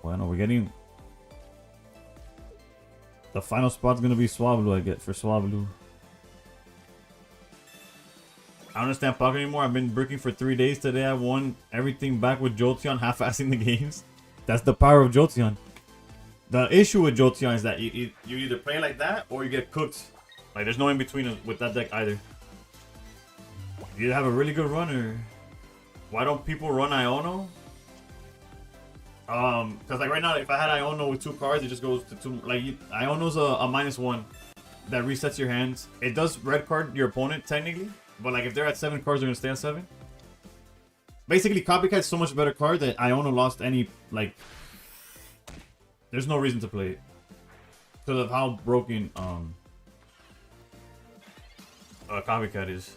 Bueno, we're getting... The final spot's gonna be Swablu, I get, for Swablu. I don't understand Pocket anymore. I've been breaking for 3 days today. I won everything back with Jolteon, half-assing the games. That's the power of Jolteon. The issue with Jolteon is that you either play like that or you get cooked. Like, there's no in between with that deck either. You either have a really good run or... Why don't people run Iono? Because like right now, if I had Iono with 2 cards, it just goes to 2. Like, Iono's a -1 that resets your hands. It does red card your opponent, technically. But like, if they're at 7 cards, they're going to stay at 7. Basically, Copycat's so much better card that Iono lost any, like... There's no reason to play it. Because of how broken, Copycat is.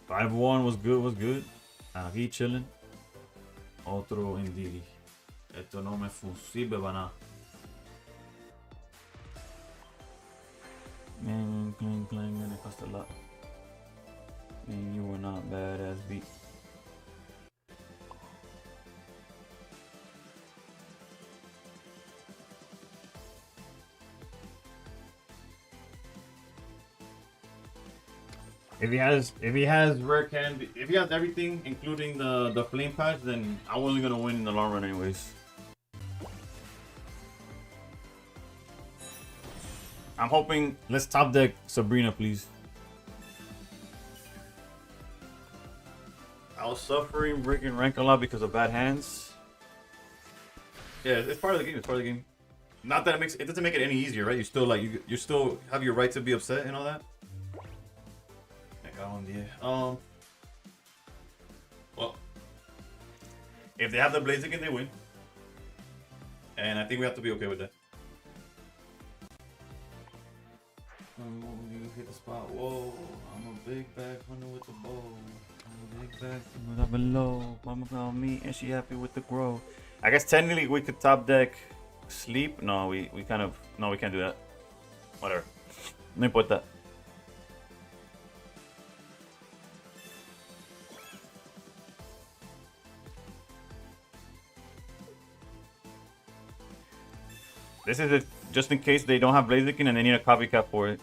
5-1 was good. Aquí chilling. Otro Indiri. Esto no me sirve para nada. Man, clang, and it cost a lot. Man, you were not badass beat. If he has rare candy, if he has everything, including the flame patch, then I'm only gonna win in the long run anyways. I'm hoping, let's top deck Sabrina, please. I was suffering breaking rank a lot because of bad hands. Yeah, it's part of the game. It's part of the game. Not that it doesn't make it any easier, right? You still you still have your right to be upset and all that. Well, if they have the Blaziken, they win, and I think we have to be okay with that. You hit the spot. Whoa! I'm a big bag hunter with the bow. I'm a big bag hunter below. Mama found me, and she happy with the grow. I guess technically we could top deck sleep. No, we can't do that. Whatever. Let me put that. This is it, just in case they don't have Blaziken and they need a copycat for it.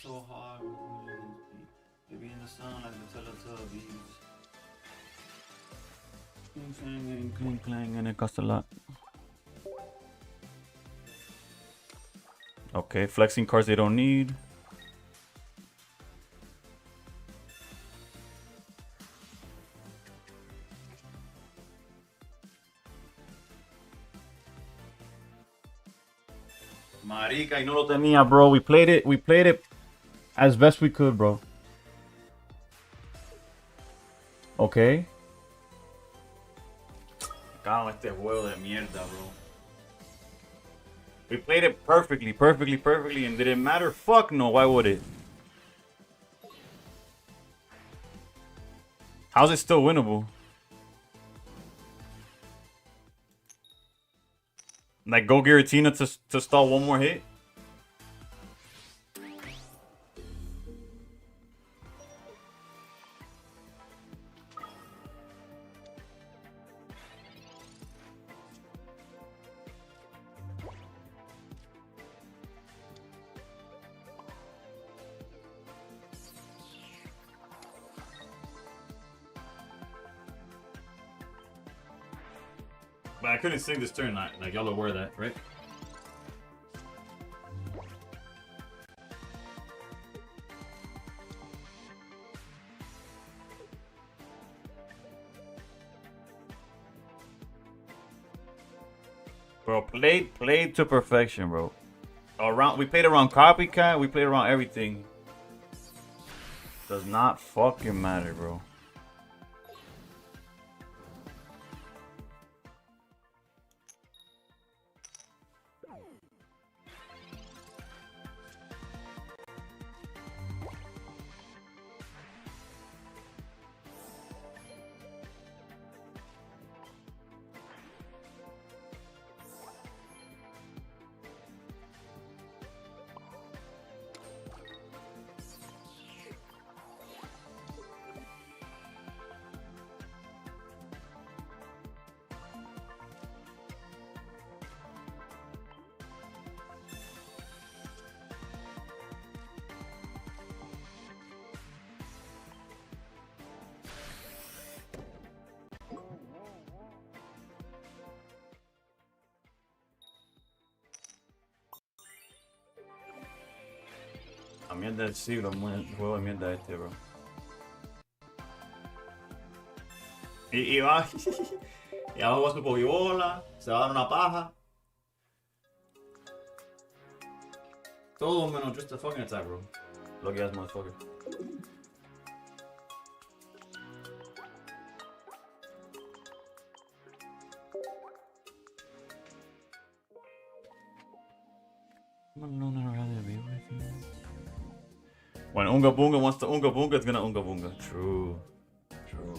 So hard, maybe in the sun like the Teletubbies. Clang, and it costs a lot. Okay, flexing cards they don't need. Marica, y no lo tenía, bro. We played it as best we could, bro. Okay. Cago en este juego de mierda, bro. We played it perfectly, and did it matter? Fuck no, why would it? How's it still winnable? Like, go Giratina to stall one more hit? But I couldn't sing this turn, like y'all aware of that, right? Bro, played to perfection, bro. We played around copycat, we played around everything. Does not fucking matter, bro. A mierda del siglo, juego de mierda este, bro. Y va. Y abajo va su pogibola, se va a dar una paja. Todo menos just a fucking attack, bro. Lucky ass motherfucker. When Unga Bunga wants to Unga Bunga, it's gonna Unga Bunga. True. True.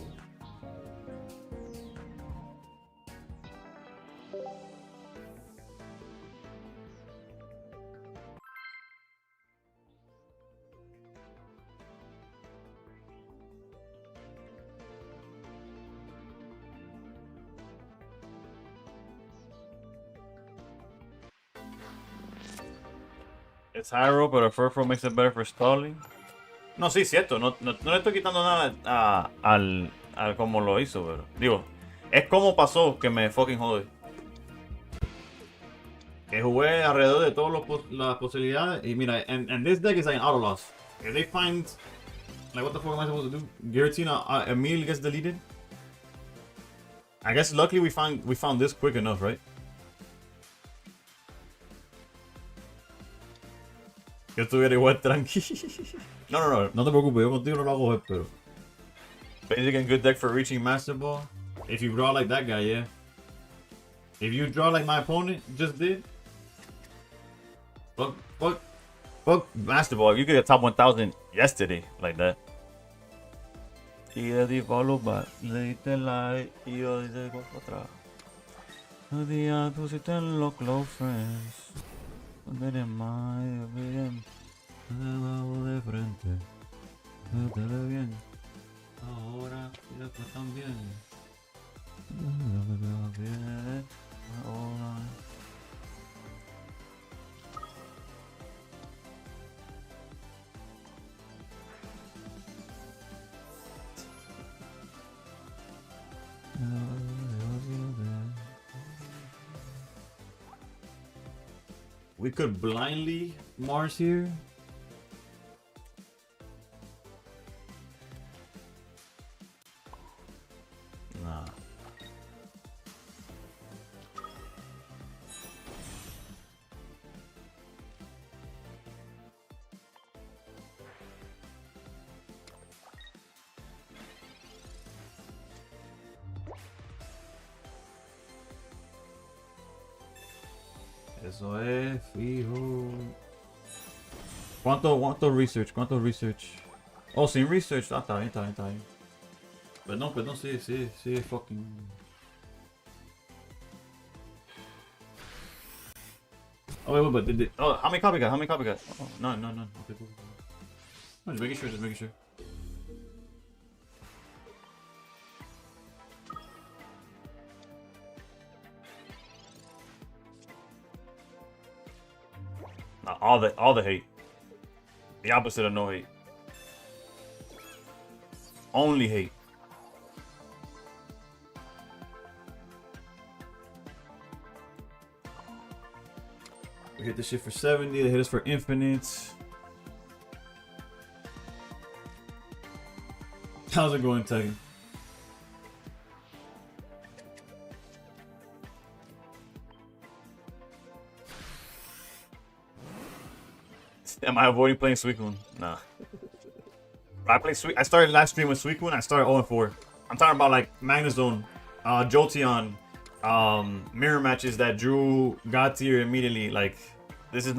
It's Hyro, but a Furfro makes it better for stalling. No, sí, cierto. No le estoy quitando nada al como lo hizo, pero digo, es como pasó que me fucking jode. Que jugué alrededor de todas las posibilidades y mira, and this deck is like an auto loss. If they find, like, what the fuck am I supposed to do? Giratina immediately gets deleted. I guess luckily we found this quick enough, right? Que estuviera igual tranqui. No te preocupes, yo contigo no lo hago, pero. Basic and good deck for reaching Master Ball. If you draw like that guy, yeah. If you draw like my opponent just did. Fuck Master Ball. You could get top 1000 yesterday like that. Y le di follow back, le diste like y yo dice para atrás. Un día tú hiciste en los close friends. Donde más bien, debajo de frente, no te ve bien. Ahora y después también. Ahora. We could blindly Mars here. Nah. Eso es fijo. ¿Cuánto research? ¿Cuánto research? Oh, sin research. Ah, está bien, está bien, está bien. Perdón, sí, fucking. Oh, wait, oh, how many copycat? How many copycat? Oh, no. Okay, cool. No, just making sure. Nah, all the hate. The opposite of no hate. Only hate. We hit this shit for 70, they hit us for infinite. How's it going, Tegan? Am I avoiding playing Suicune? Nah. I started last stream with Suicune, I started 0-4. I'm talking about like Magnezone, Jolteon, mirror matches that drew God tier immediately. Like, this is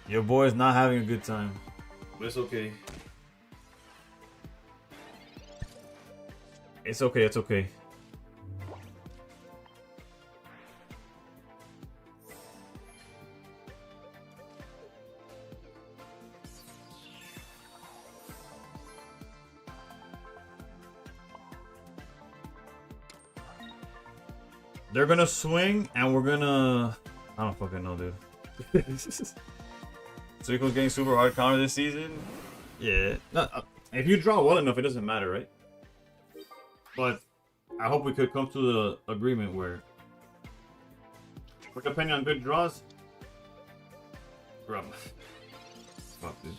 your boy is not having a good time. But it's okay. It's okay. They're gonna swing, and we're gonna... I don't fucking know, dude. Suicune's getting super hard counter this season? Yeah. No, if you draw well enough, it doesn't matter, right? But I hope we could come to the agreement where... But depending on good draws... Fuck, dude.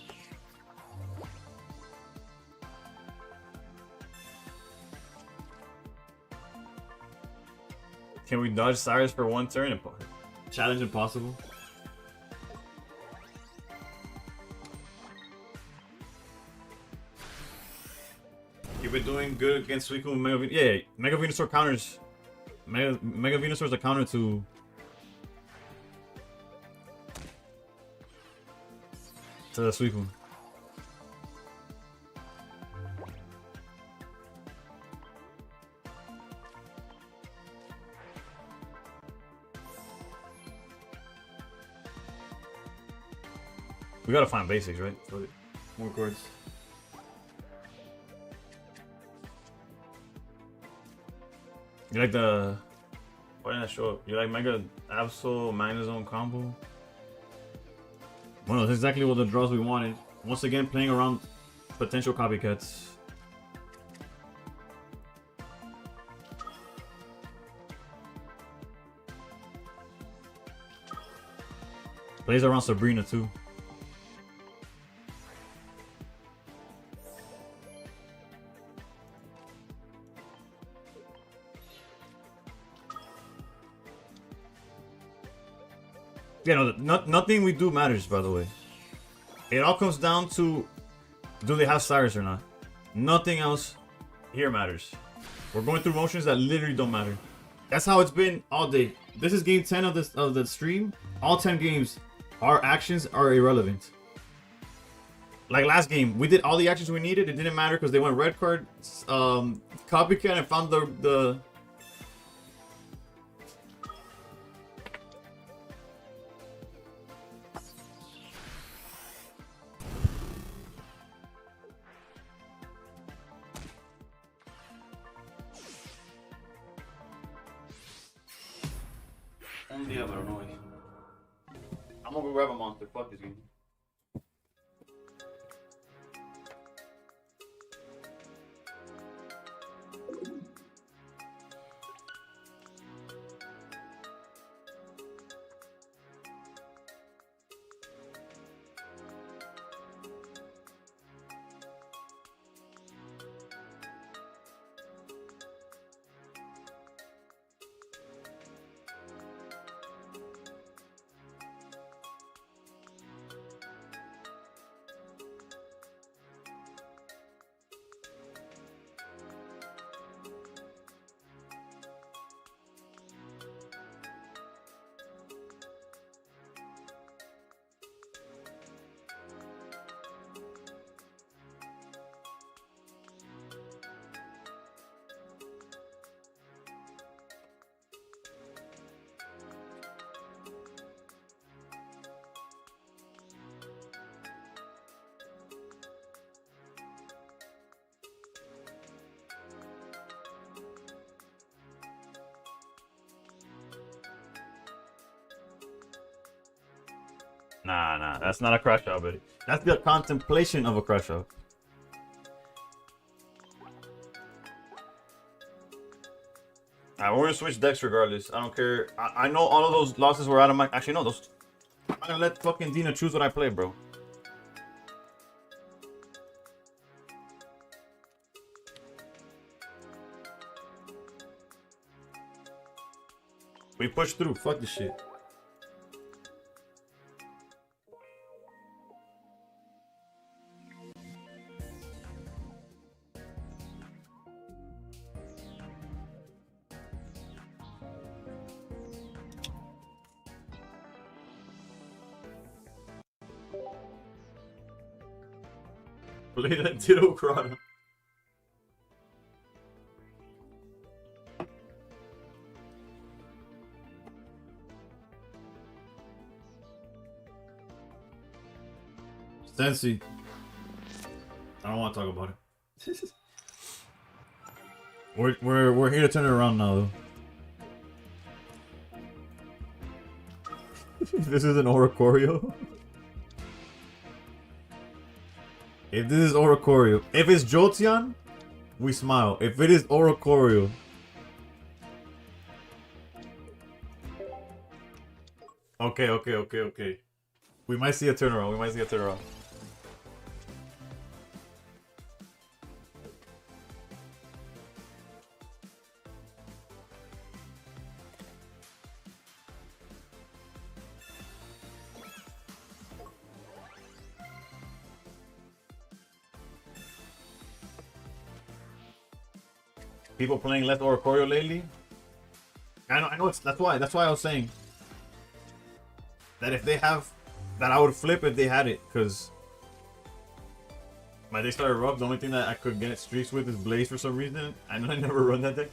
Can we dodge Cyrus for one turn? Challenge impossible. You've been doing good against Suicune Mega Venusaur. Yeah, Mega Venusaur counters. Mega Venusaur is a counter to the Suicune. We gotta find basics, right? More cards. You like the... Why didn't I show up? You like Mega Absol Magnezone combo? Well, that's exactly what the draws we wanted. Once again, playing around potential copycats. Plays around Sabrina too. Yeah, no, nothing we do matters, by the way. It all comes down to, do they have Cyrus or not? Nothing else here matters. We're going through motions that literally don't matter. That's how it's been all day. This is game 10 of the stream. All 10 games, our actions are irrelevant. Like last game, we did all the actions we needed. It didn't matter because they went red card, copycat, and found the Yeah, but no way. I'm gonna go grab a monster. Fuck this game. Nah, that's not a crush out, buddy. That's the contemplation of a crush out. Alright, we're gonna switch decks regardless. I don't care. I know all of those losses were out of my. Actually, no, those. I'm gonna let fucking Dina choose what I play, bro. We push through. Fuck this shit. Play that Ditto Crana. Sensi. I don't want to talk about it. we're here to turn it around now, though. This is an Oricorio. If this is Oricorio, if it's Jolteon, we smile. If it is Oricorio, okay. We might see a turnaround. People playing less Oricorio lately. I know that's why I was saying that if they have that, I would flip if they had it, because my deck started rough. The only thing that I could get streaks with is Blaze for some reason. I know I never run that deck.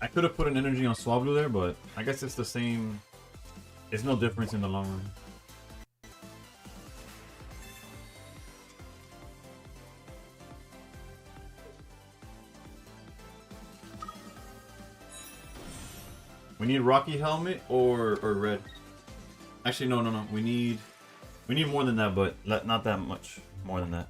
I could have put an energy on Swablu there, but I guess it's the same. It's no difference in the long run. We need Rocky Helmet or red. Actually, no. We need more than that, but not that much more than that.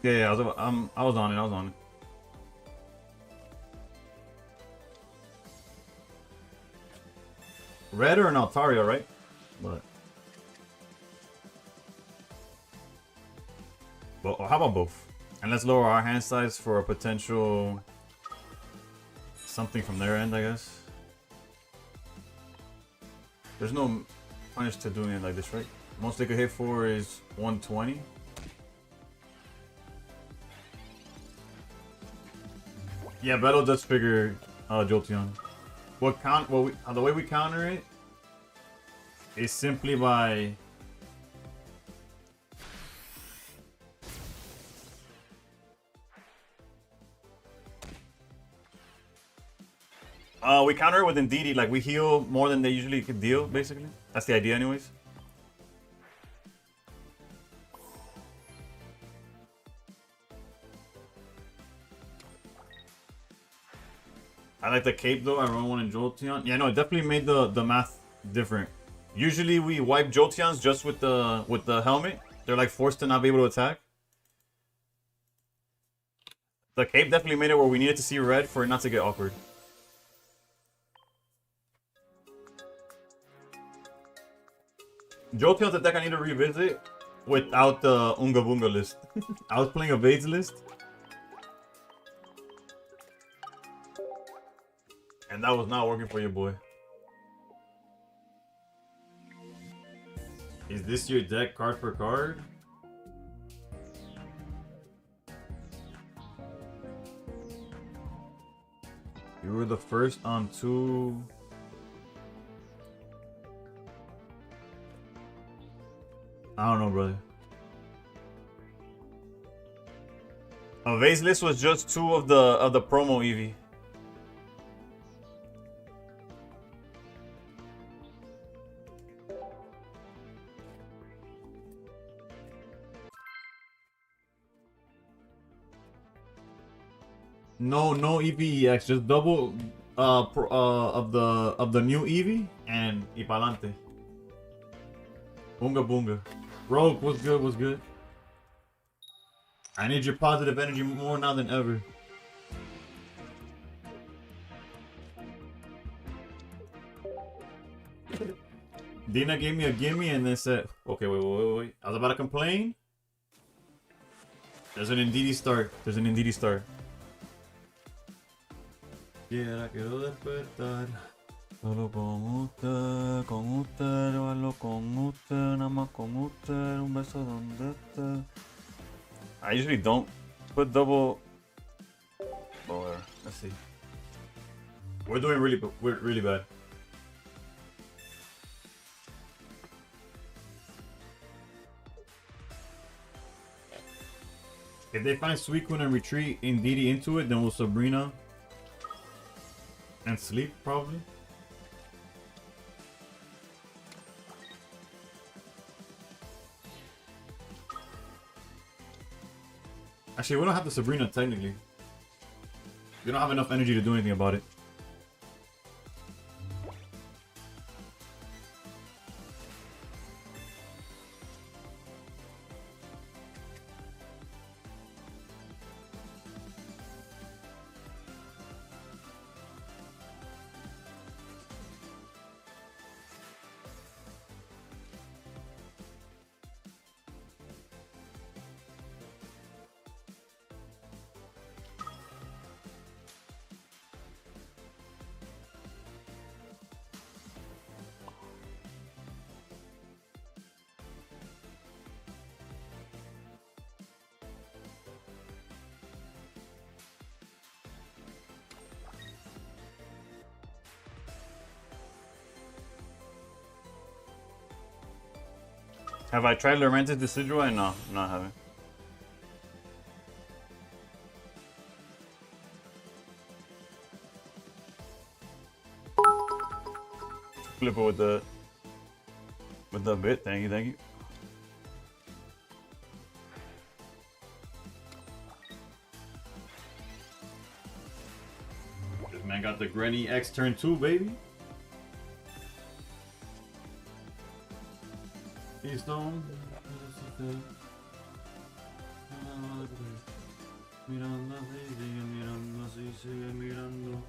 Yeah, I was on it. Red or an Altaria, right? But how about both? And let's lower our hand size for a potential something from their end, I guess. There's no punish to doing it like this, right? Most they could hit for is 120. Yeah, Battle does figure Jolteon. The way we counter it is simply by we counter it with Indeedee, like we heal more than they usually could deal, basically. That's the idea anyways. I like the cape though. I run one in Jolteon. Yeah, no, it definitely made the math different. Usually we wipe Jolteons just with the helmet. They're like forced to not be able to attack. The cape definitely made it where we needed to see red for it not to get awkward. Jolteon's a deck I need to revisit without the Unga Bunga list. I was playing a Vades list. And that was not working for you, boy. Is this your deck card for card? You We were the first on 2. I don't know, brother. A vase list was just 2 of the promo Eevee. No EVEX, just double of the new Eevee and Ipalante. Boonga boonga. Rogue, what's good, what's good? I need your positive energy more now than ever. Dina gave me a gimme and then said, okay, wait. I was about to complain. There's an Indeedee start. There's an Indeedee start. Quiera quiero despertar. Solo con usted, yo hablo con usted, nada más con usted, un beso donde esté. I usually don't put double. Or let's see. We're doing really bad. If they find Suicune and retreat Indeedee into it, then we'll Sabrina and sleep probably. Actually, we don't have the Sabrina technically. We don't have enough energy to do anything about it. Have I tried Lorenzo's Decidueye? No, I haven't. Flip it with the bit. Thank you. This man got the Granny X turn 2, baby. Stone. Mirando así, sigue mirando así, sigue mirando.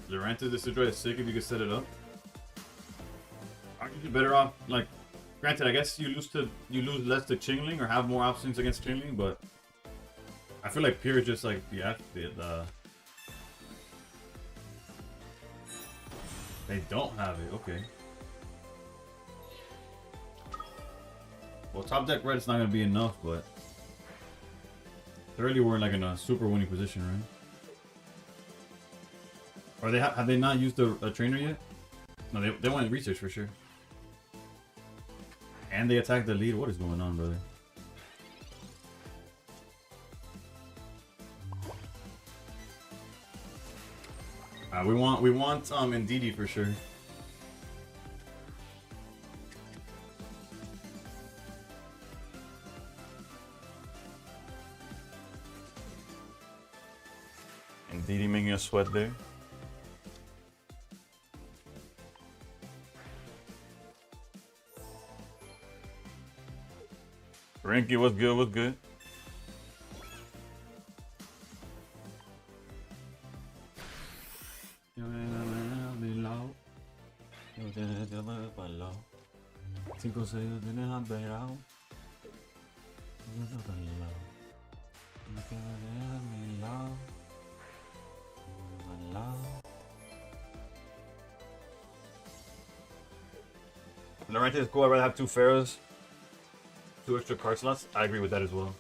Lorenzo's Decidueye is sick if you could set it up. Aren't you better off, like, granted, I guess you lose less to Chingling or have more options against Chingling, but I feel like Pure just like they don't have it, okay. Well, top deck red is not gonna be enough, but clearly we're like in a super winning position, right? Or have they not used a trainer yet? No, they went research for sure. And they attacked the lead. What is going on, brother? We want Indeedee for sure. Indeedee making a sweat there. Rinky, what's good? What's good? Laurentius is cool. I'd rather have 2 Pharaohs. 2 extra card slots, I agree with that as well.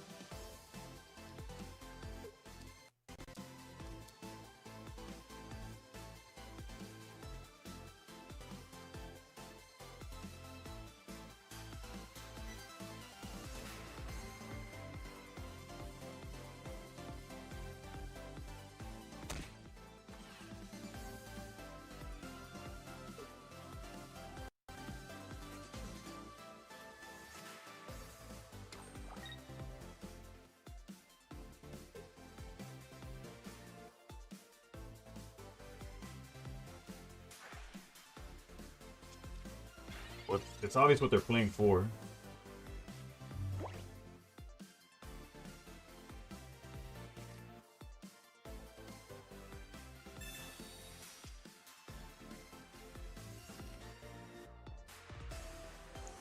But it's obvious what they're playing for.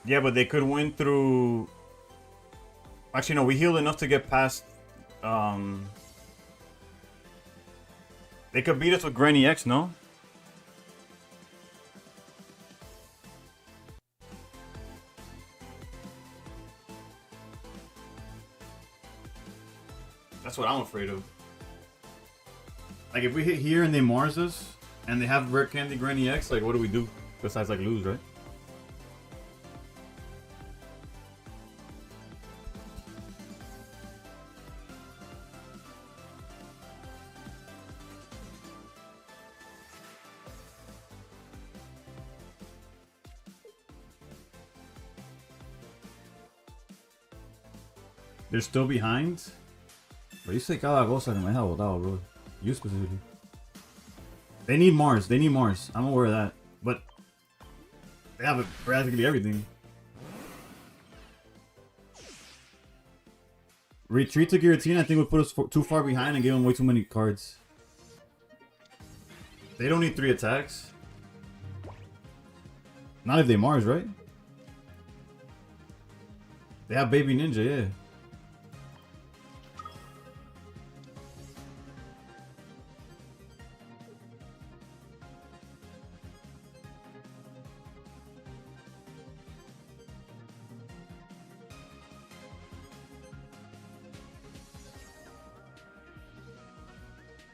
Yeah, but they could win through... Actually, no, we healed enough to get past... They could beat us with Granny X, no? That's what I'm afraid of. Like, if we hit here and they Mars us, and they have Rare Candy Granny X, like, what do we do? Besides, like, lose, right? They're still behind? Pero yo sé cada cosa que me deja botado, bro. You specifically. They need Mars. They need Mars. I'm aware of that. But they have practically everything. Retreat to Guillotine, I think, would put us too far behind and give them way too many cards. They don't need 3 attacks. Not if they Mars, right? They have Baby Ninja, yeah.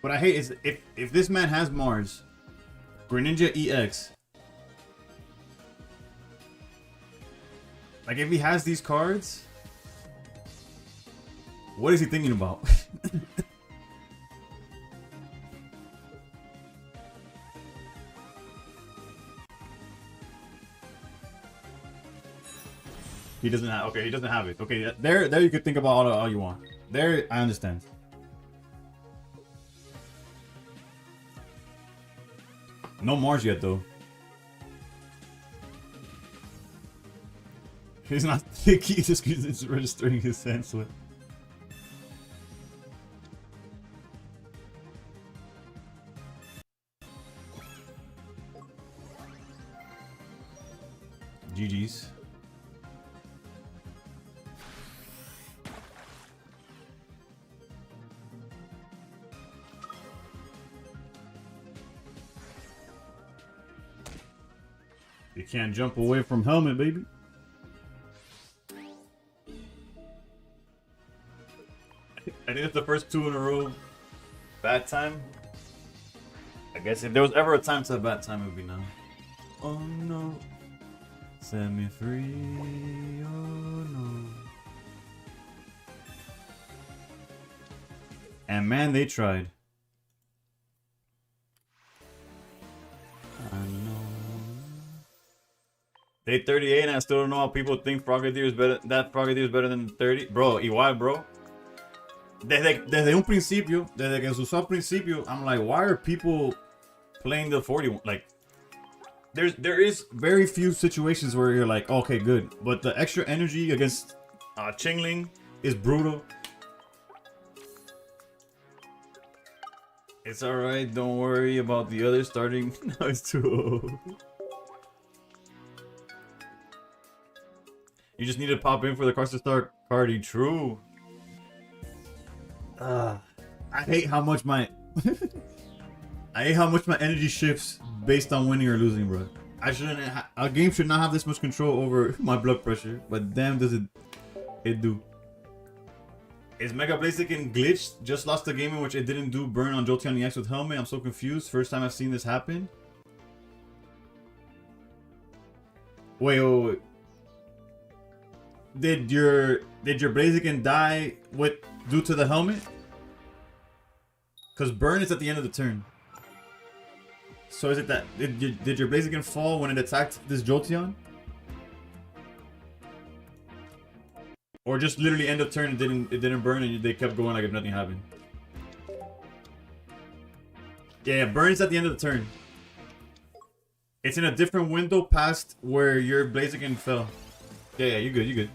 What I hate is if this man has Mars, Greninja EX. Like, if he has these cards, what is he thinking about? He doesn't have. Okay, he doesn't have it. Okay, there you could think about all you want. There, I understand. No Mars yet, though. He's not picky, just because it's registering his sense with. GG's. You can't jump away from helmet, baby. I think it's the first 2 in a row. Bad time. I guess if there was ever a time to have bad time, it would be now. Oh no. Set me free. Oh no. And man, they tried. I know. Day 38 and I still don't know how people think Frogadier is better. That Frogadier is better than 30. Bro, igual, bro. Desde un principio, desde que se usó al principio, I'm like, why are people playing the 41? Like, there is very few situations where you're like, okay, good. But the extra energy against Chingling is brutal. It's alright, don't worry about the others starting. Now it's too old. You just need to pop in for the cards to start carding. True. I hate how much my energy shifts based on winning or losing, bro. I shouldn't. A game should not have this much control over my blood pressure, but damn, does it It do. Is Mega Blaziken glitched? Just lost a game in which it didn't do burn on Jolteon EX with helmet. I'm so confused. First time I've seen this happen. Wait. Did your Blaziken die due to the helmet? Cause burn is at the end of the turn. So is it that did your Blaziken fall when it attacked this Jolteon? Or just literally end of turn it didn't burn and they kept going like if nothing happened. Yeah, burns at the end of the turn. It's in a different window past where your Blaziken fell. Yeah, you're good.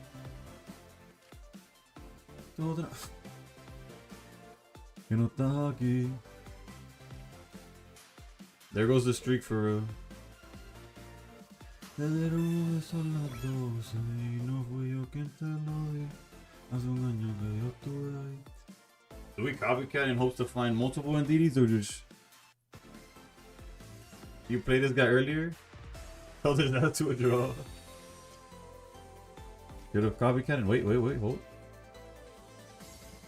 There goes the streak for real. Do we copycat in hopes to find multiple Indeedis or just... You played this guy earlier? Held his out to a draw. You're the copycat and wait, hold.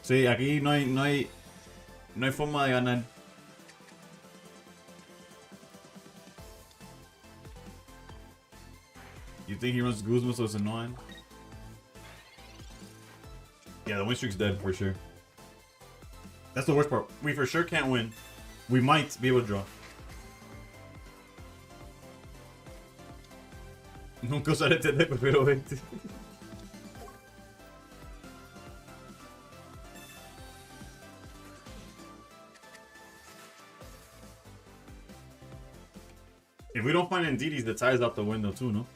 Sí, aquí no hay forma de ganar. You think he runs Guzma so it's annoying? Yeah, the win streak's dead for sure. That's the worst part. We for sure can't win. We might be able to draw. Nunca usaré TD, pero vente. If we don't find Indeedis, the tie's out the window too, no?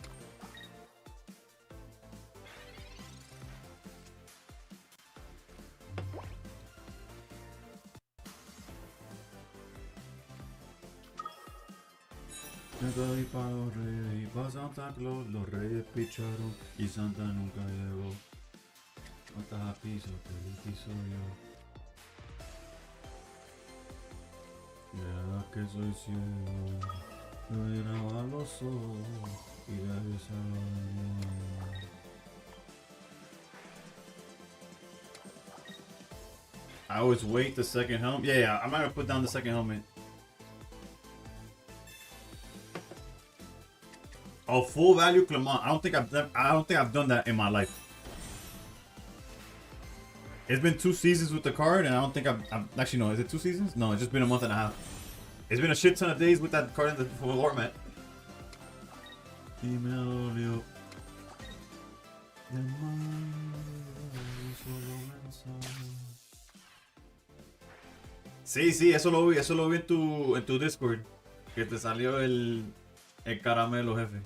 Y para los reyes, y para Santa Claus, los reyes picharon y Santa nunca llegó. No estás a piso, que piso yo. Ya que soy ciego, me llenaba los ojos y la besaba. I always wait the second helmet. Yeah, I'm not gonna put down the second helmet. Oh, full value Clement. I don't think I've done that in my life. It's been 2 seasons with the card, and I don't think I've actually no. Is it 2 seasons? No, it's just been a month and a half. It's been a shit ton of days with that card in the format. Sí, eso lo vi en tu Discord. Que te salió el caramelo, jefe.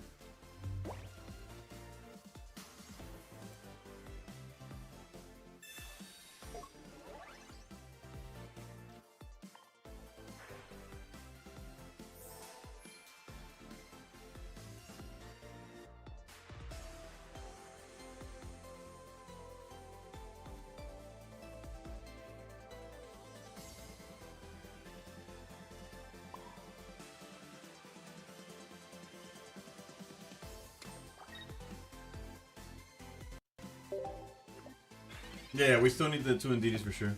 Yeah, we still need the 2 Indeedis for sure.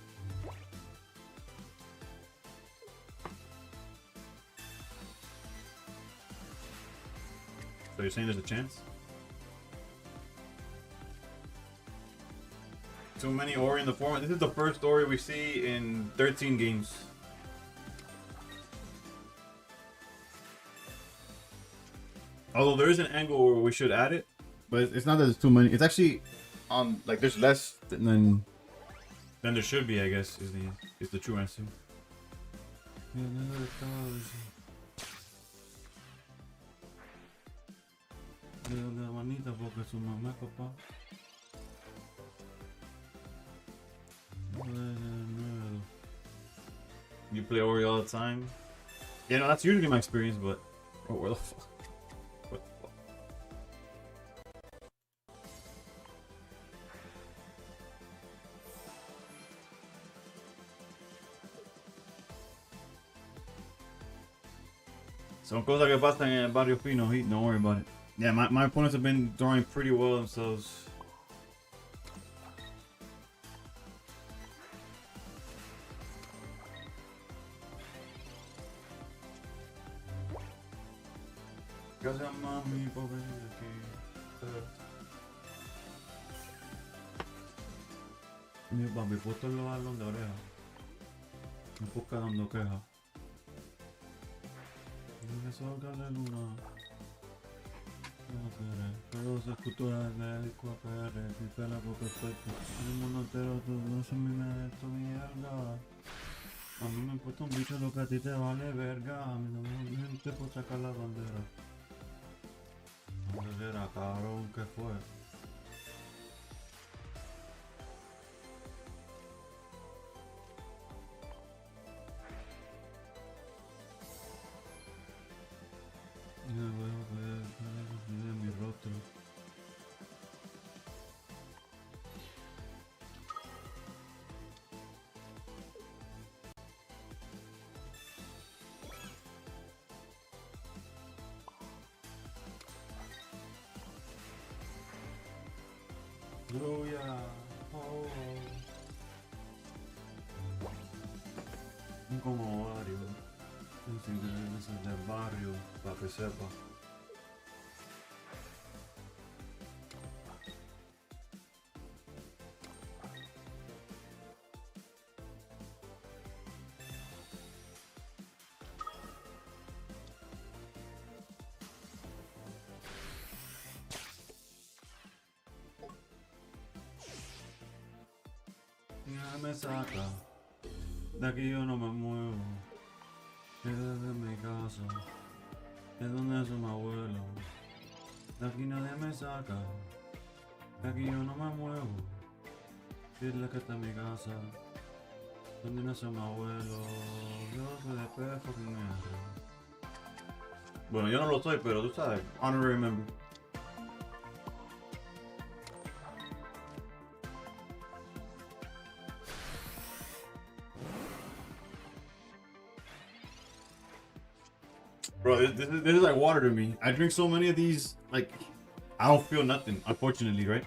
So you're saying there's a chance? Too many Ori in the format. This is the first Ori we see in 13 games. Although there is an angle where we should add it, but it's not that there's too many. It's actually like there's less than there should be, I guess, is the true answer. You play Ori all the time? Yeah, no, that's usually my experience, but where the fuck? Son cosas que pasan en el barrio fino, don't worry about it. Yeah, my opponents have been drawing pretty well themselves. Gracias, mami, por venir aquí. Mi papi, puesto los jalón de oreja. Me busca dando queja. No me salga la luna. No seré. Pero se escultura de disco a PR. Mi pela por perfecto. El mundo entero, todo se me da esto mierda. A mí me importa un bicho lo que a ti te vale verga. A mí no me gente por sacar la bandera. Bandera, cabrón, ¿qué fue? Ya veo que de mi rostro. Aleluya. Oh. Como varios. Sin tener del barrio, para que sepa. Ya me saca, de aquí yo no me muevo, es desde mi casa, es donde es mi abuelo, de aquí nadie me saca, de aquí yo no me muevo, dile que está en mi casa, donde nació mi abuelo, yo soy de P fucking R. Bueno, yo no lo soy, pero tú sabes, honorary member. Bro, this is like water to me. I drink so many of these, like, I don't feel nothing, unfortunately, right?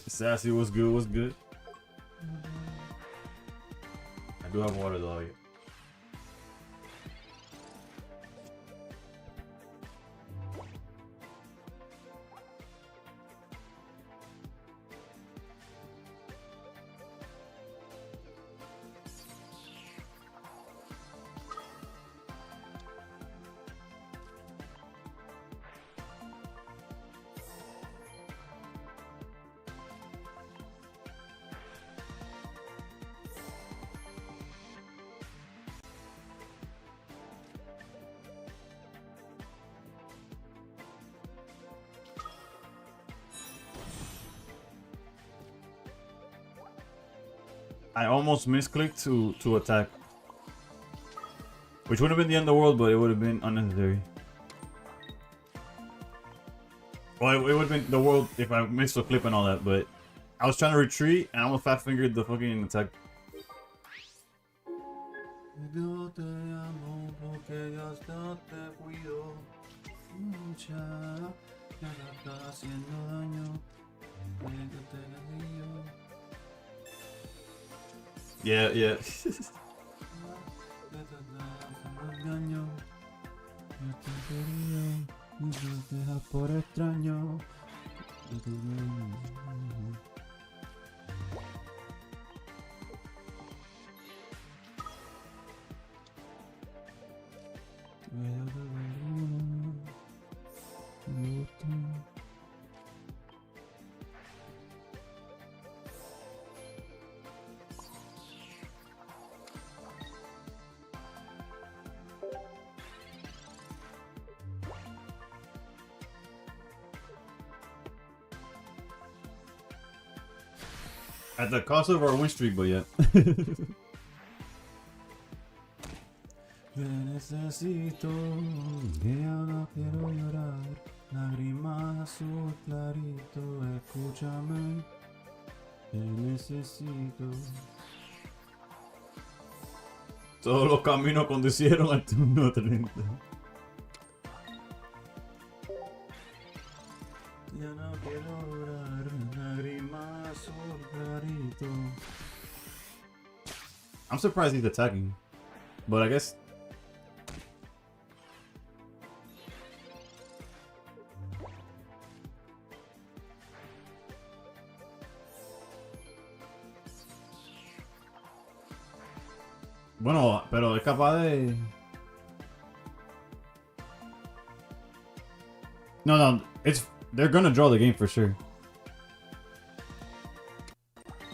Sassy, what's good, what's good? I do have water though, yeah. I almost misclicked to attack. Which would have been the end of the world, but it would have been unnecessary. Well, it would have been the world if I missed the clip and all that, but I was trying to retreat and I almost fat fingered the fucking attack. Yo te amo porque ya hasta te cuido. Mucha, ya la está haciendo daño. Yo te digo. Yeah, yeah. Por extraño. At the cost of our win streak, but yeah. Te necesito, que ahora quiero llorar. Lágrimas azul clarito, escúchame. Te necesito. Todos los caminos conducieron al turno 30. I'm surprised he's attacking, but I guess. Bueno, pero es capaz de. No, they're gonna draw the game for sure.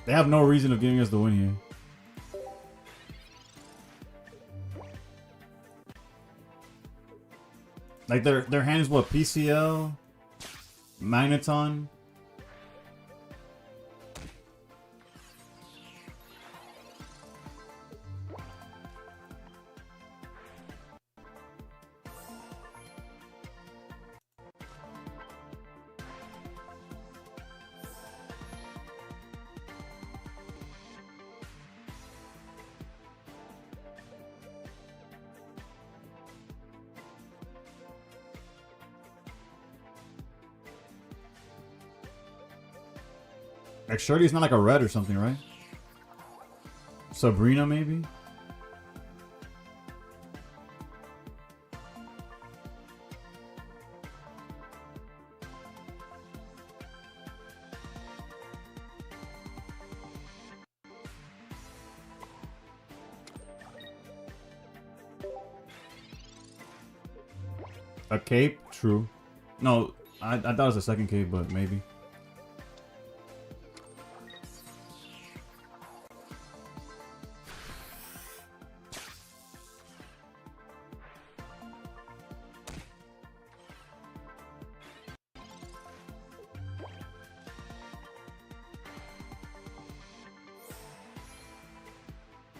They have no reason of giving us the win here. Like their hand is what, PCL, Magneton. Like Shirley's not like a red or something, right? Sabrina maybe? A cape? True. No, I thought it was a second cape, but maybe.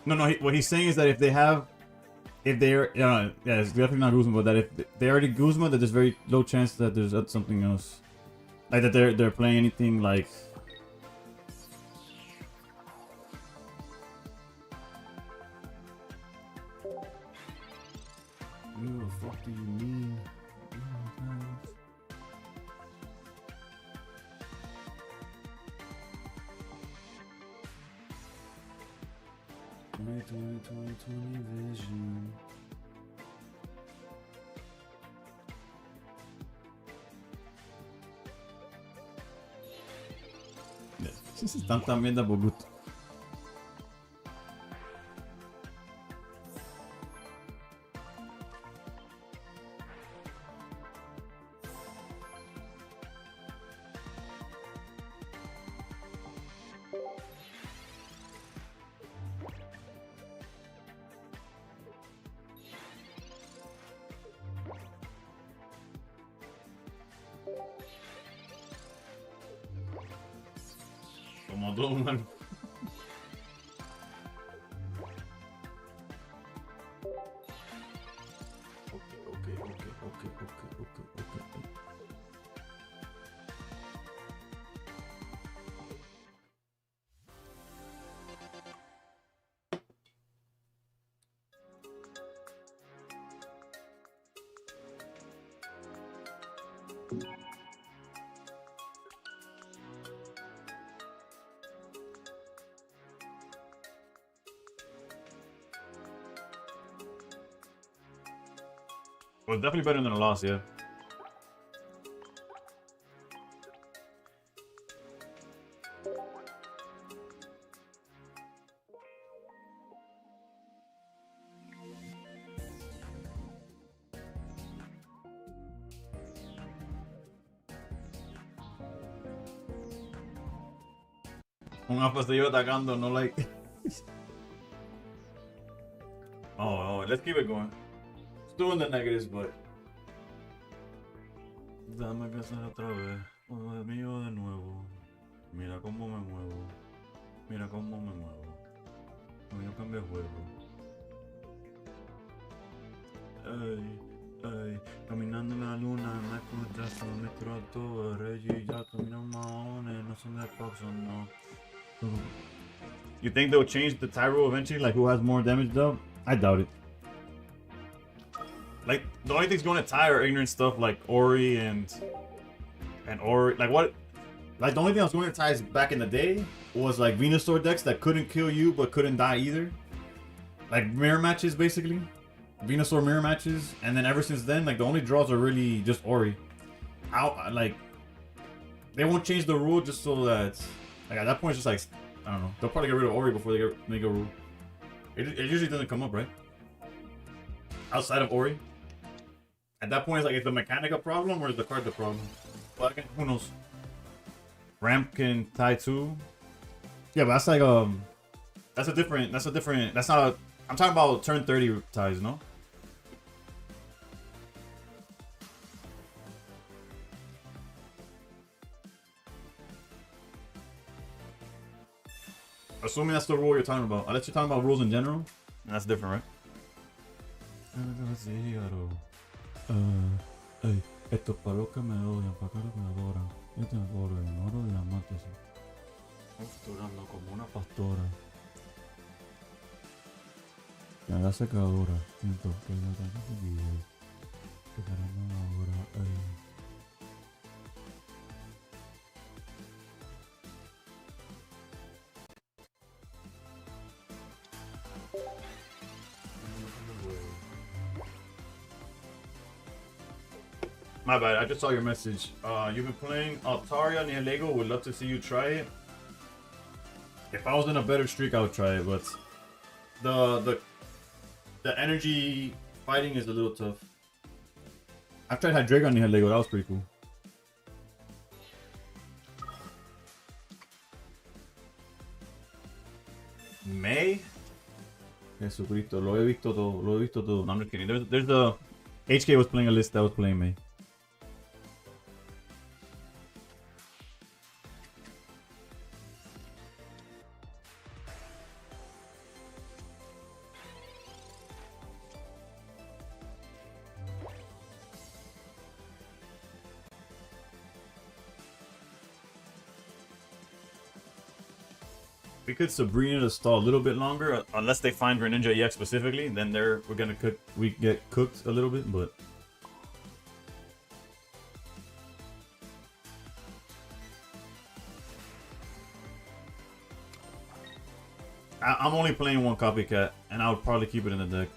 No, what he's saying is that if they're, yeah, it's definitely not Guzma, but that if they already Guzma, that there's very low chance that there's something else, like that they're playing anything like. What the fuck do you mean? Twenty vision. Sí, se están también de Bogut. Como todo humano. Okay. Well, definitely better than a loss, yeah. Un Alpha se iba atacando, no like. Oh, let's keep it going. Still in the negatives, but. Dame que sea otra vez. Joder mío de nuevo. Mira cómo me muevo. Mira cómo me muevo. Yo cambio el juego. Ay, caminando en la luna, me escuchaste, me troto, Reggie, ya mira maones, no son de Poxon, no. You think they'll change the Tyro eventually, like who has more damage though? I doubt it. Like, the only thing's going to tie are ignorant stuff like Ori and Ori. Like, what? Like the only thing I was going to ties back in the day was like Venusaur decks that couldn't kill you but couldn't die either. Like mirror matches basically. Venusaur mirror matches, and then ever since then, like the only draws are really just Ori. Like they won't change the rule just so that like at that point it's just like I don't know. They'll probably get rid of Ori before they make a rule. It usually doesn't come up, right? Outside of Ori. At that point, it's like, is the mechanic a problem or is the card the problem? But again, who knows? Ramp can tie too. Yeah, but that's like that's not a. I'm talking about turn 30 ties, no? Assuming that's the rule you're talking about. Unless you're talking about rules in general, that's different, right? Esto para los que me odian, para los que me adoran. Yo te adoro en oro y diamantes. Facturando como una pastora. Que haga secadora. Siento que yo tengo que vivir. Que tenemos ahora. My bad, I just saw your message. You've been playing Altaria near Lego. Would love to see you try it. If I was in a better streak, I would try it, but the energy fighting is a little tough. I've tried Hydreigon near Lego. That was pretty cool. May? Jesucristo, lo he visto todo. No, I'm just kidding. There's the HK was playing a list that was playing May. We could Sabrina to stall a little bit longer, unless they find Greninja EX specifically. Then we get cooked a little bit, but I'm only playing one copycat, and I would probably keep it in the deck.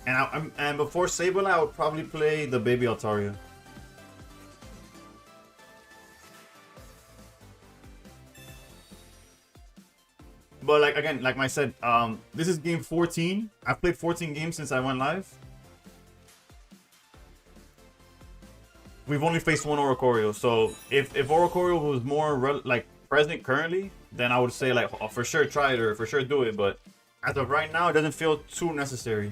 And before Sableye, I would probably play the baby Altaria. But like again, like I said, this is game 14. I've played 14 games since I went live. We've only faced one Oricorio, so if Oricorio was more like present currently, then I would say like oh, for sure try it or for sure do it. But as of right now, it doesn't feel too necessary.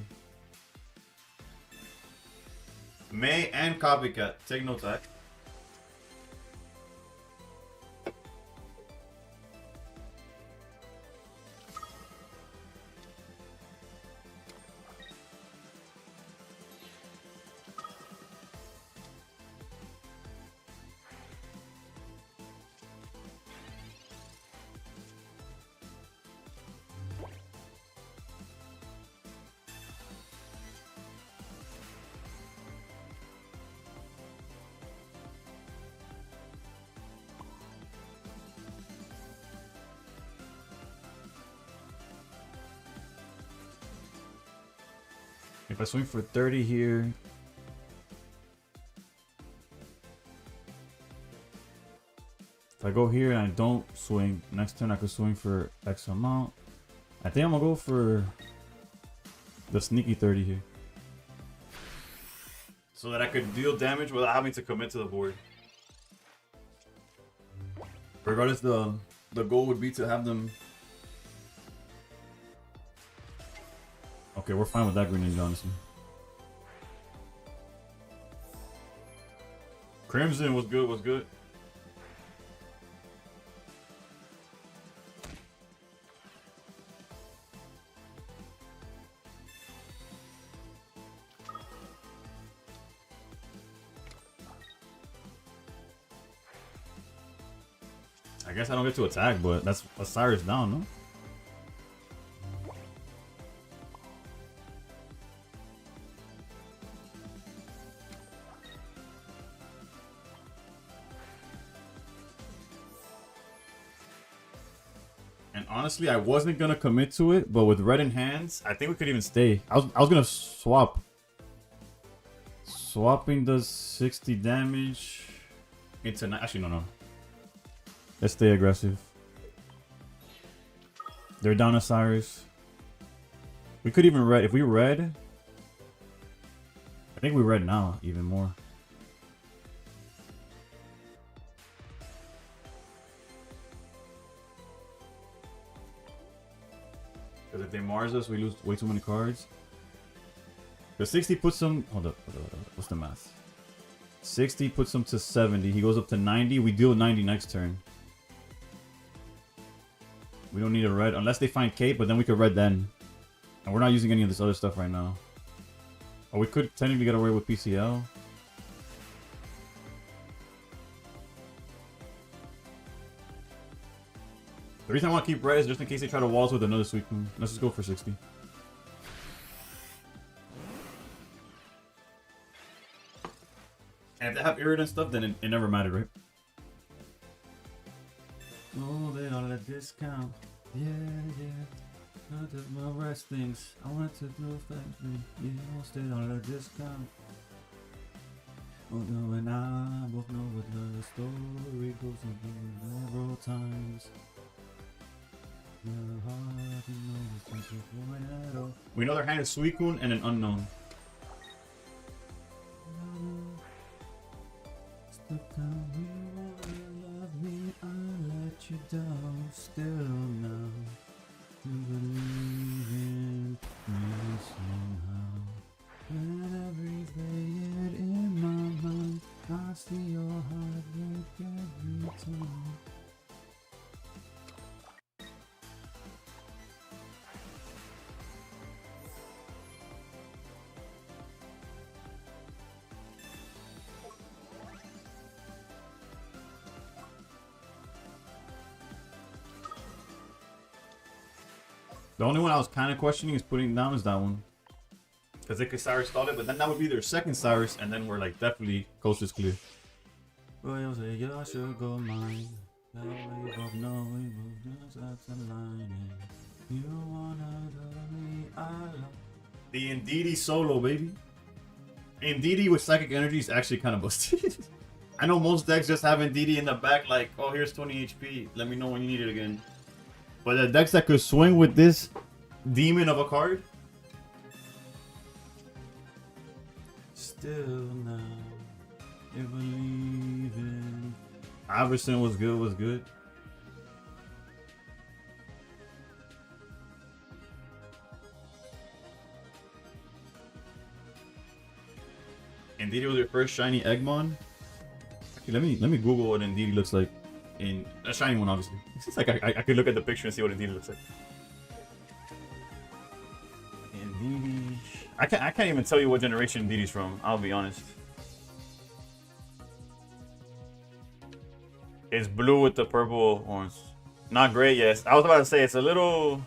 May and Copycat, take notes, Zach. If I swing for 30 here, if I go here and I don't swing, next turn I could swing for X amount. I think I'm gonna go for the sneaky 30 here, so that I could deal damage without having to commit to the board. Regardless, the goal would be to have them. Okay, we're fine with that Greninja, honestly. Crimson was good. I guess I don't get to attack, but that's Osiris down, no? And honestly, I wasn't gonna commit to it, but with red in hands, I think we could even stay. I was gonna swap. Swapping does 60 damage. Actually, no. Let's stay aggressive. They're down to Cyrus. We could even red. If we red, I think we red now even more. Because if they Mars us, we lose way too many cards. The 60 puts them. Hold up. What's the math? 60 puts him to 70. He goes up to 90. We deal 90 next turn. We don't need a red unless they find Cape, but then we could red then. And we're not using any of this other stuff right now. Or we could technically get away with PCL. The reason I want to keep red is just in case they try to walls with another sweep. Let's just go for 60. And if they have Irid and stuff, then it never mattered, right? Oh, they all at discount. Yeah. Not that my rest things. I wanted to do factory. Yeah, stay on a discount. Oh, no, and I both know what the story goes in several times. We know their hand is Suicune and an unknown. Love me, I let you down. Still now, you believe in me somehow. And every day in my mind, I see your heart break every time. The only one I was kind of questioning is putting down is that one. Because they could Cyrus stalled it, but then that would be their second Cyrus, and then we're like definitely coast is clear. Well, say you should go mine. That way you both know we both just that's a line. You wanna love me, I love. The Indeedee solo, baby. Indeedee with psychic energy is actually kind of busted. I know most decks just have Indeedee in the back, like, oh, here's 20 HP. Let me know when you need it again. But the decks that could swing with this demon of a card. Still now, you believe in. Iverson was good. Indeedee was your first shiny Eggmon. Actually, let me Google what Indeedee looks like. In a shiny one, obviously. It's like I could look at the picture and see what Indeedee looks like. Indeedee. I can't even tell you what generation Indeedee's from. I'll be honest. It's blue with the purple horns. Not great, yes. I was about to say it's a little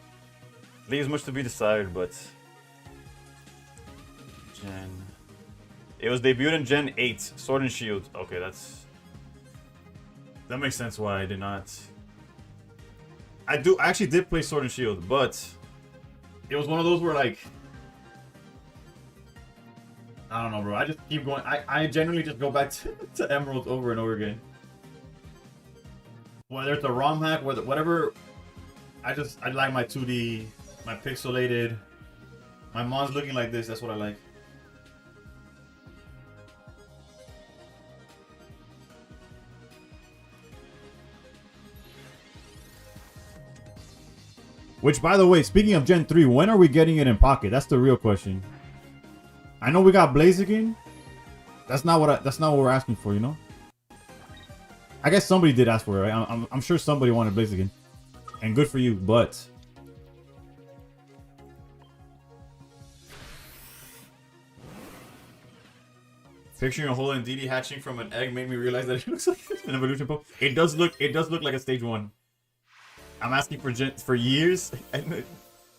leaves much to be desired, but Gen. It was debuted in Gen 8, Sword and Shield. Okay, that makes sense why I did not. I actually did play Sword and Shield, but it was one of those where like I don't know, bro. I just keep going. I genuinely just go back to Emeralds over and over again. Whether it's a ROM hack, whatever. I like my 2D, my pixelated. My mom's looking like this. That's what I like. Which, by the way, speaking of Gen 3, when are we getting it in pocket? That's the real question. I know we got Blaziken. That's not what we're asking for, you know. I guess somebody did ask for it, right? I'm sure somebody wanted Blaziken, and good for you. But picturing a whole Indeedee hatching from an egg made me realize that it looks like an evolution Poke. It does look like a stage 1. I'm asking for years.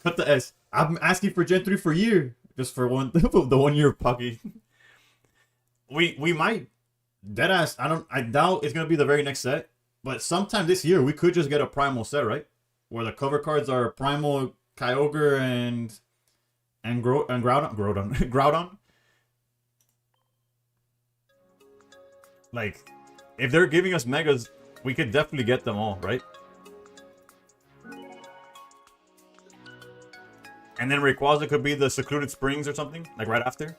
Cut the S. I'm asking for Gen 3 for year. Just for the 1 year Pocky. We might deadass. I doubt it's gonna be the very next set. But sometime this year we could just get a primal set, right? where the cover cards are Primal, Kyogre, and Groudon. Groudon. Like, if they're giving us megas, we could definitely get them all, right? And then Rayquaza could be the Secluded Springs or something, like right after.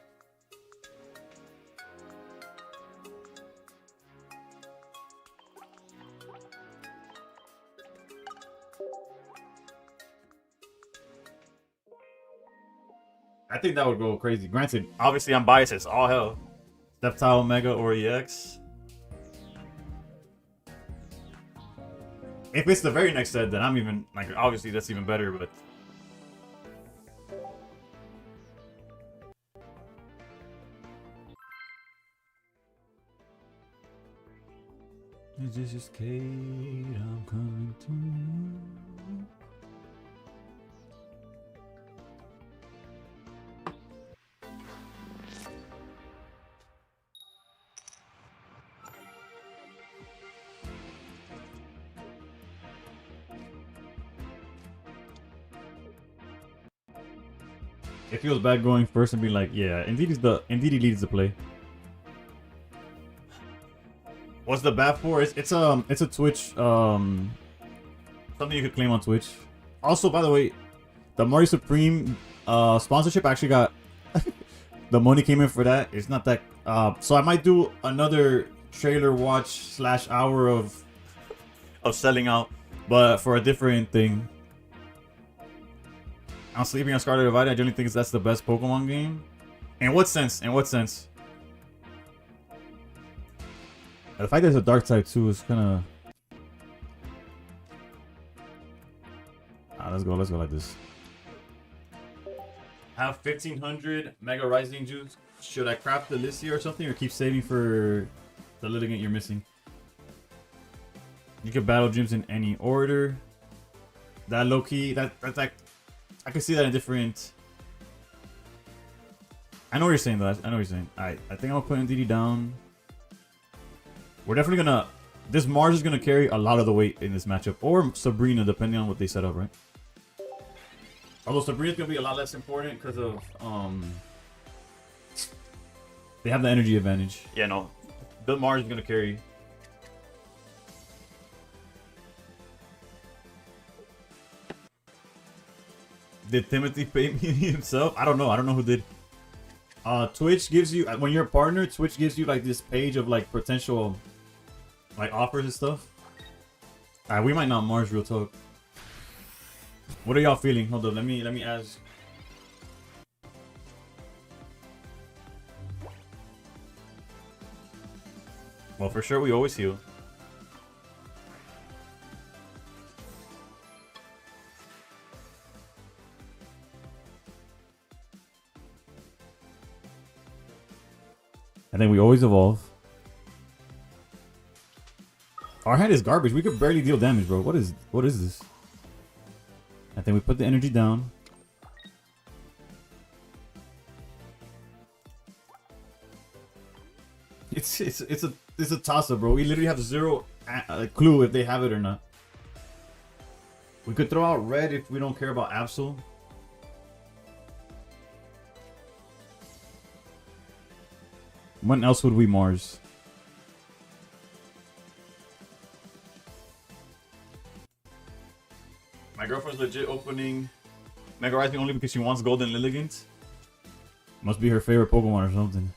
I think that would go crazy. Granted, obviously I'm biased as all hell. Sceptile, Mega, or EX. If it's the very next set, then I'm even, like, obviously that's even better, but... This is Kate, I'm coming to you. It feels bad going first and being like, yeah, indeed he leads the play. What's the bad for? It's a Twitch something you could claim on Twitch. Also, by the way, the Mario Supreme sponsorship actually got the money came in for that. It's not that so I might do another trailer watch / hour of selling out, but for a different thing. I'm sleeping on Scarlet Divided. I generally think that's the best Pokemon game. In what sense? In what sense? The fact there's a dark type too is kind of. Let's go like this. Have 1500 Mega Rising Juice. Should I craft the list here or something, or keep saving for the Litigant you're missing? You can battle gyms in any order. That low key, that's like. I can see that in different. I know what you're saying, though. I know what you're saying. Alright, I think I'm gonna put NDD down. We're definitely gonna. This Mars is gonna carry a lot of the weight in this matchup, or Sabrina, depending on what they set up, right? Although Sabrina's gonna be a lot less important because of they have the energy advantage. Yeah, no, the Mars is gonna carry. Did Timothy pay me himself? I don't know. I don't know who did. Twitch gives you, when you're a partner, Twitch gives you like this page of like potential like offers and stuff. Alright, we might not Mars real talk. What are y'all feeling? Hold on, let me ask. Well, for sure we always heal. And then we always evolve. Our hand is garbage. We could barely deal damage, bro. What is this? I think we put the energy down. It's a toss-up, bro. We literally have zero clue if they have it or not. We could throw out red if we don't care about Absol. When else would we Mars? My girlfriend's legit opening Mega Rising only because she wants Golden Lilligant. Must be her favorite Pokemon or something.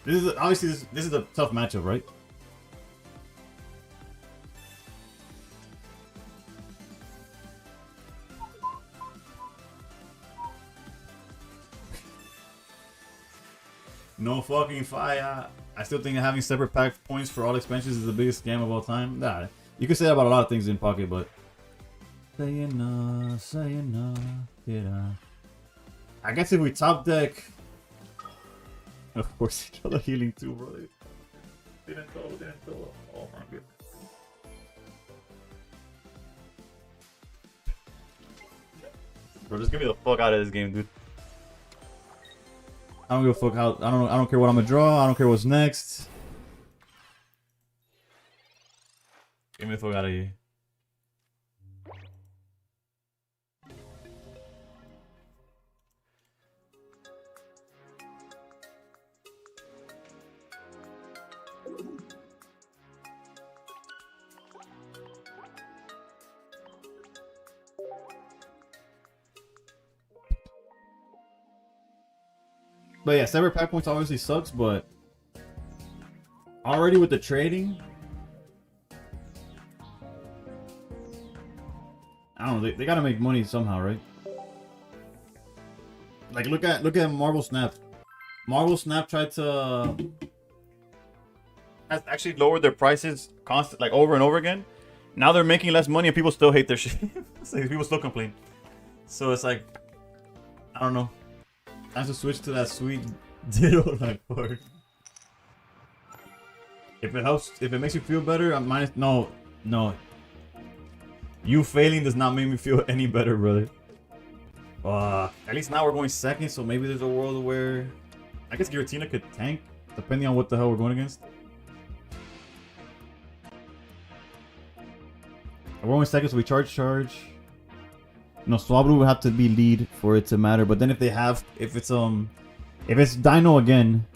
This is obviously this is a tough matchup, right? No fucking fire. I still think having separate pack points for all expansions is the biggest scam of all time. Nah, you could say that about a lot of things in Pocket, but saying no, yeah. I guess if we top deck, of course, each other healing too, bro. Didn't go. Oh my god. Bro, just get me the fuck out of this game, dude. I don't give a fuck how. I don't care what I'm gonna draw. I don't care what's next. Que me fogar ahí. But yeah, separate pack points obviously sucks, but already with the trading, I don't know. They gotta make money somehow, right? Like look at Marvel Snap. Marvel Snap tried to Has actually lowered their prices like over and over again. Now they're making less money and people still hate their shit. So people still complain. So it's like, I don't know. I have to switch to that sweet Ditto like part. If it helps, if it makes you feel better, I'm minus. No. You failing does not make me feel any better, brother. At least now we're going second, so maybe there's a world where I guess Giratina could tank, depending on what the hell we're going against. We're going second, so we charge. No, Swablu would have to be lead for it to matter. But then if it's Dino again.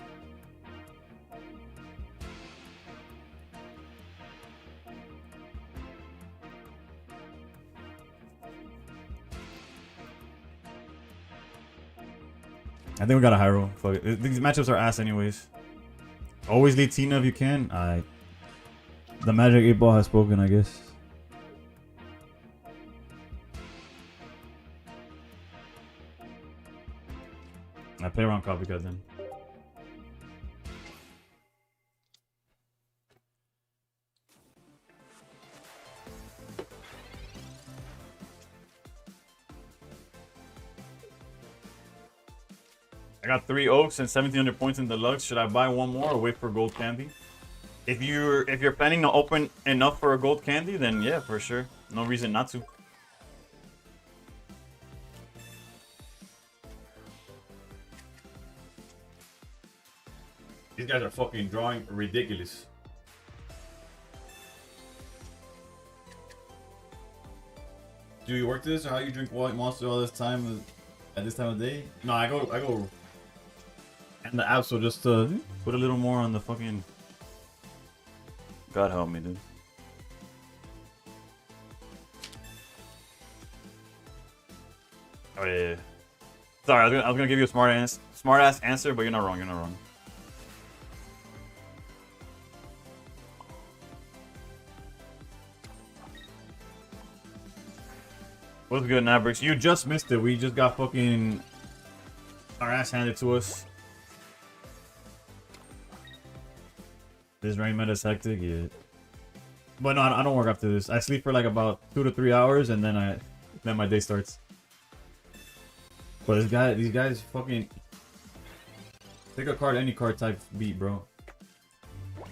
I think we got a high roll. Fuck it. These matchups are ass anyways. Always lead Tina if you can. The Magic 8 Ball has spoken, I guess. I play around copycat then. I got 3 Oaks and 1700 points in Deluxe. Should I buy one more or wait for Gold Candy? If you're planning to open enough for a Gold Candy, then yeah, for sure. No reason not to. These guys are fucking drawing ridiculous. Do you work this or how you drink White Monster all this time at this time of day? No, I go and the app, so just Put a little more on the fucking... God help me, dude. Oh yeah. Sorry, I was gonna give you a smart ass answer, but you're not wrong. You're not wrong. What's good, Nabrix? You just missed it. We just got fucking our ass handed to us. This rain meta is hectic, yeah. But no, I don't work after this. I sleep for like about 2 to 3 hours, and then my day starts. But these guys fucking pick a card, any card type beat, bro.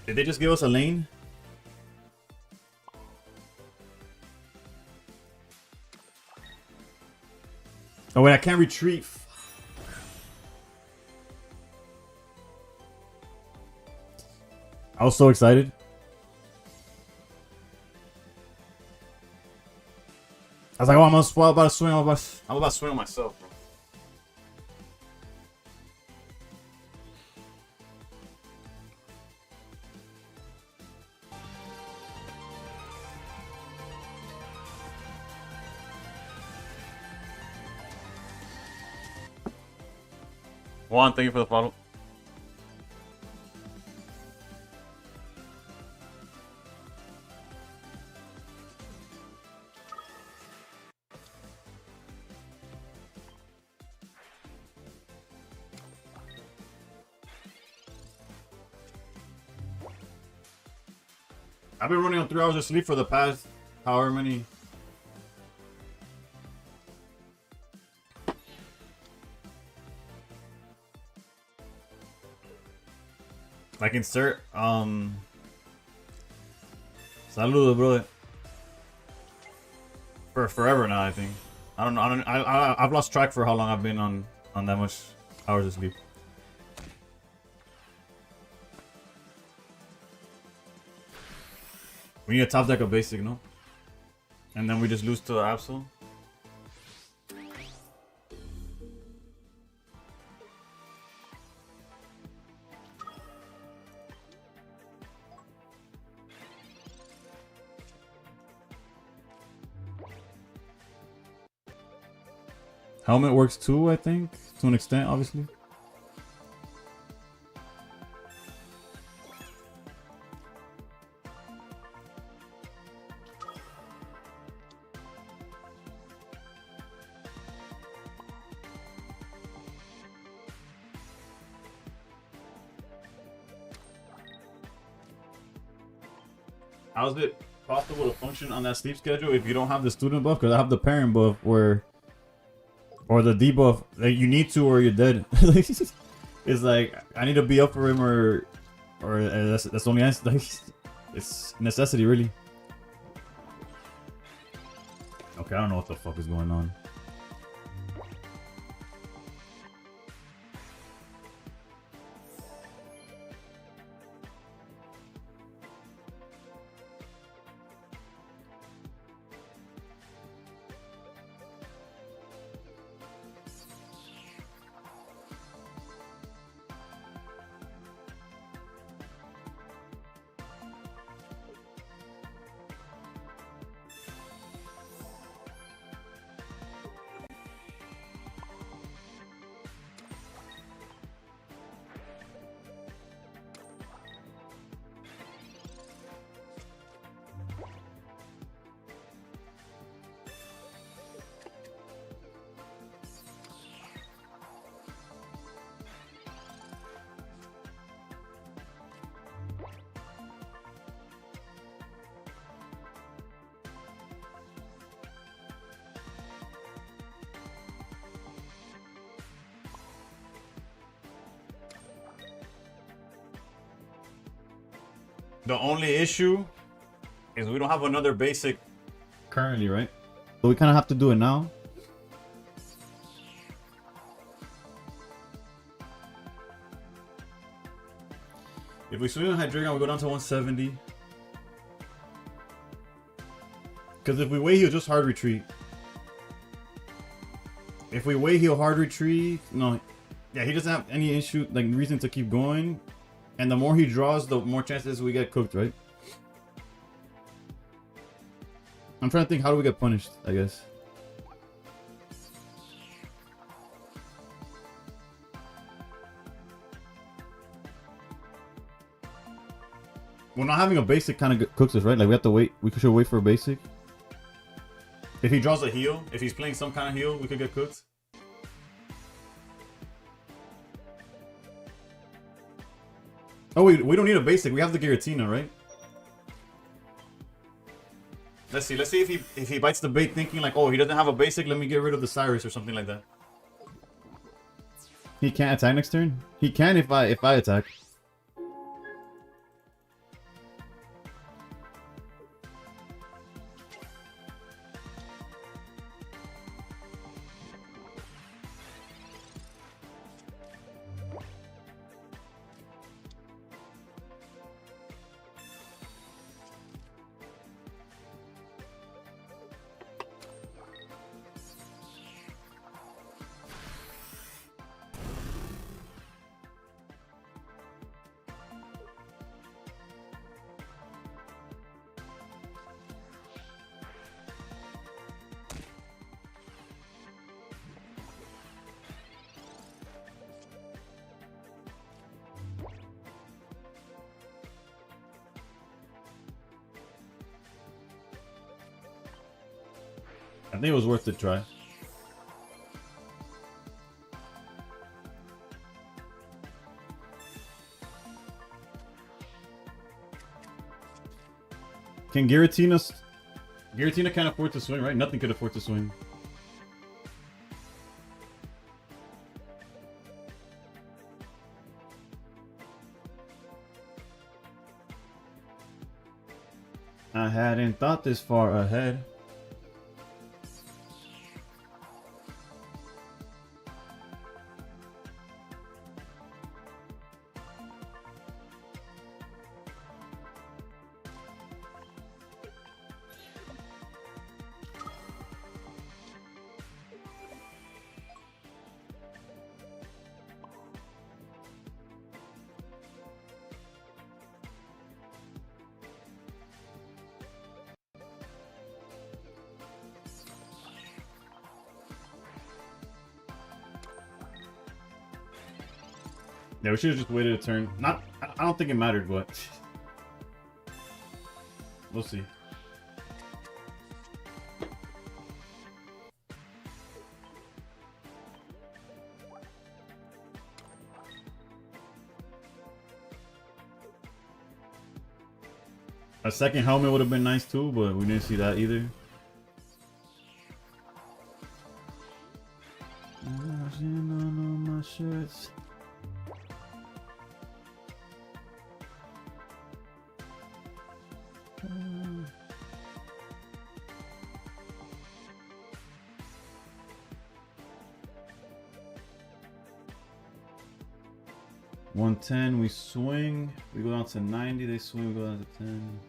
Did they just give us a lane? Oh wait, I can't retreat. I was so excited. I was like, oh, I'm about to swing. I'm about to swing on myself, bro. Juan, thank you for the follow. I've been running on 3 hours of sleep for the past however many. Like insert Saludo, brother. For forever now, I think. I don't know. I've lost track for how long I've been on that much hours of sleep. We need a top deck of basic, no? And then we just lose to Absol. Helmet works too, I think, to an extent, obviously. How's it possible to function on that sleep schedule if you don't have the student buff? Because I have the parent buff where, or the debuff, like you need to or you're dead. It's like I need to be up for him or that's the only answer. Like, it's necessity really. Okay, I don't know what the fuck is going on. The only issue is we don't have another basic currently, right? So we kind of have to do it now. If we swing on Hydreigon, we go down to 170. Because if we wait, he'll just hard retreat. If we wait, he'll hard retreat. No, yeah, he doesn't have any issue, like reason to keep going. And the more he draws, the more chances we get cooked, right? I'm trying to think, how do we get punished, I guess. Well, not having a basic kind of cooks us, right? Like we have to wait. We should wait for a basic. If he draws a heal, if he's playing some kind of heal, we could get cooked. Oh, we don't need a basic. We have the Giratina, right? Let's see. Let's see if he bites the bait, thinking like, oh, he doesn't have a basic. Let me get rid of the Cyrus or something like that. He can't attack next turn. He can if I attack. I think it was worth the try. Can Giratina... Giratina can't afford to swing, right? Nothing could afford to swing. I hadn't thought this far ahead. Yeah, we should have just waited a turn. Not, I don't think it mattered, but we'll see. A second helmet would have been nice too, but we didn't see that either. On my shirts. $110, we swing, we go down to 90, they swing, we go down to 10.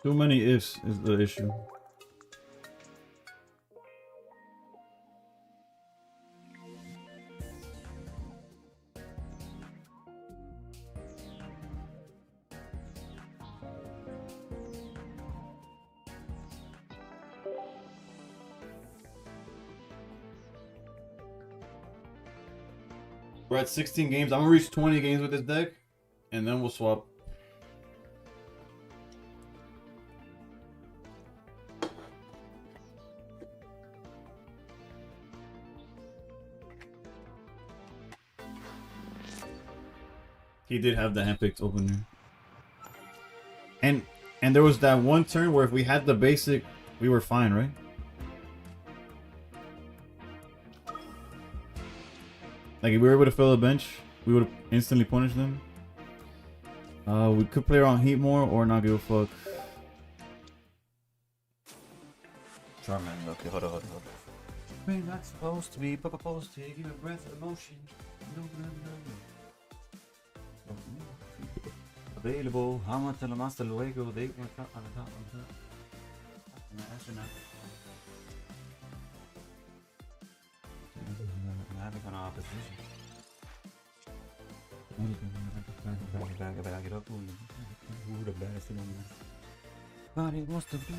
Too many ifs is the issue. We're at 16 games. I'm gonna reach 20 games with this deck, and then we'll swap. He did have the handpicked opener. And there was that one turn where if we had the basic, we were fine, right? Like if we were able to fill a bench, we would have instantly punished them. We could play around heat more or not give a fuck. Charmander, okay, hold on. We're not supposed to be supposed to give a breath of emotion. No. Available, how much the master luego they were cut on the top of the having an opposition. Back it up. Who the best in the but it was to be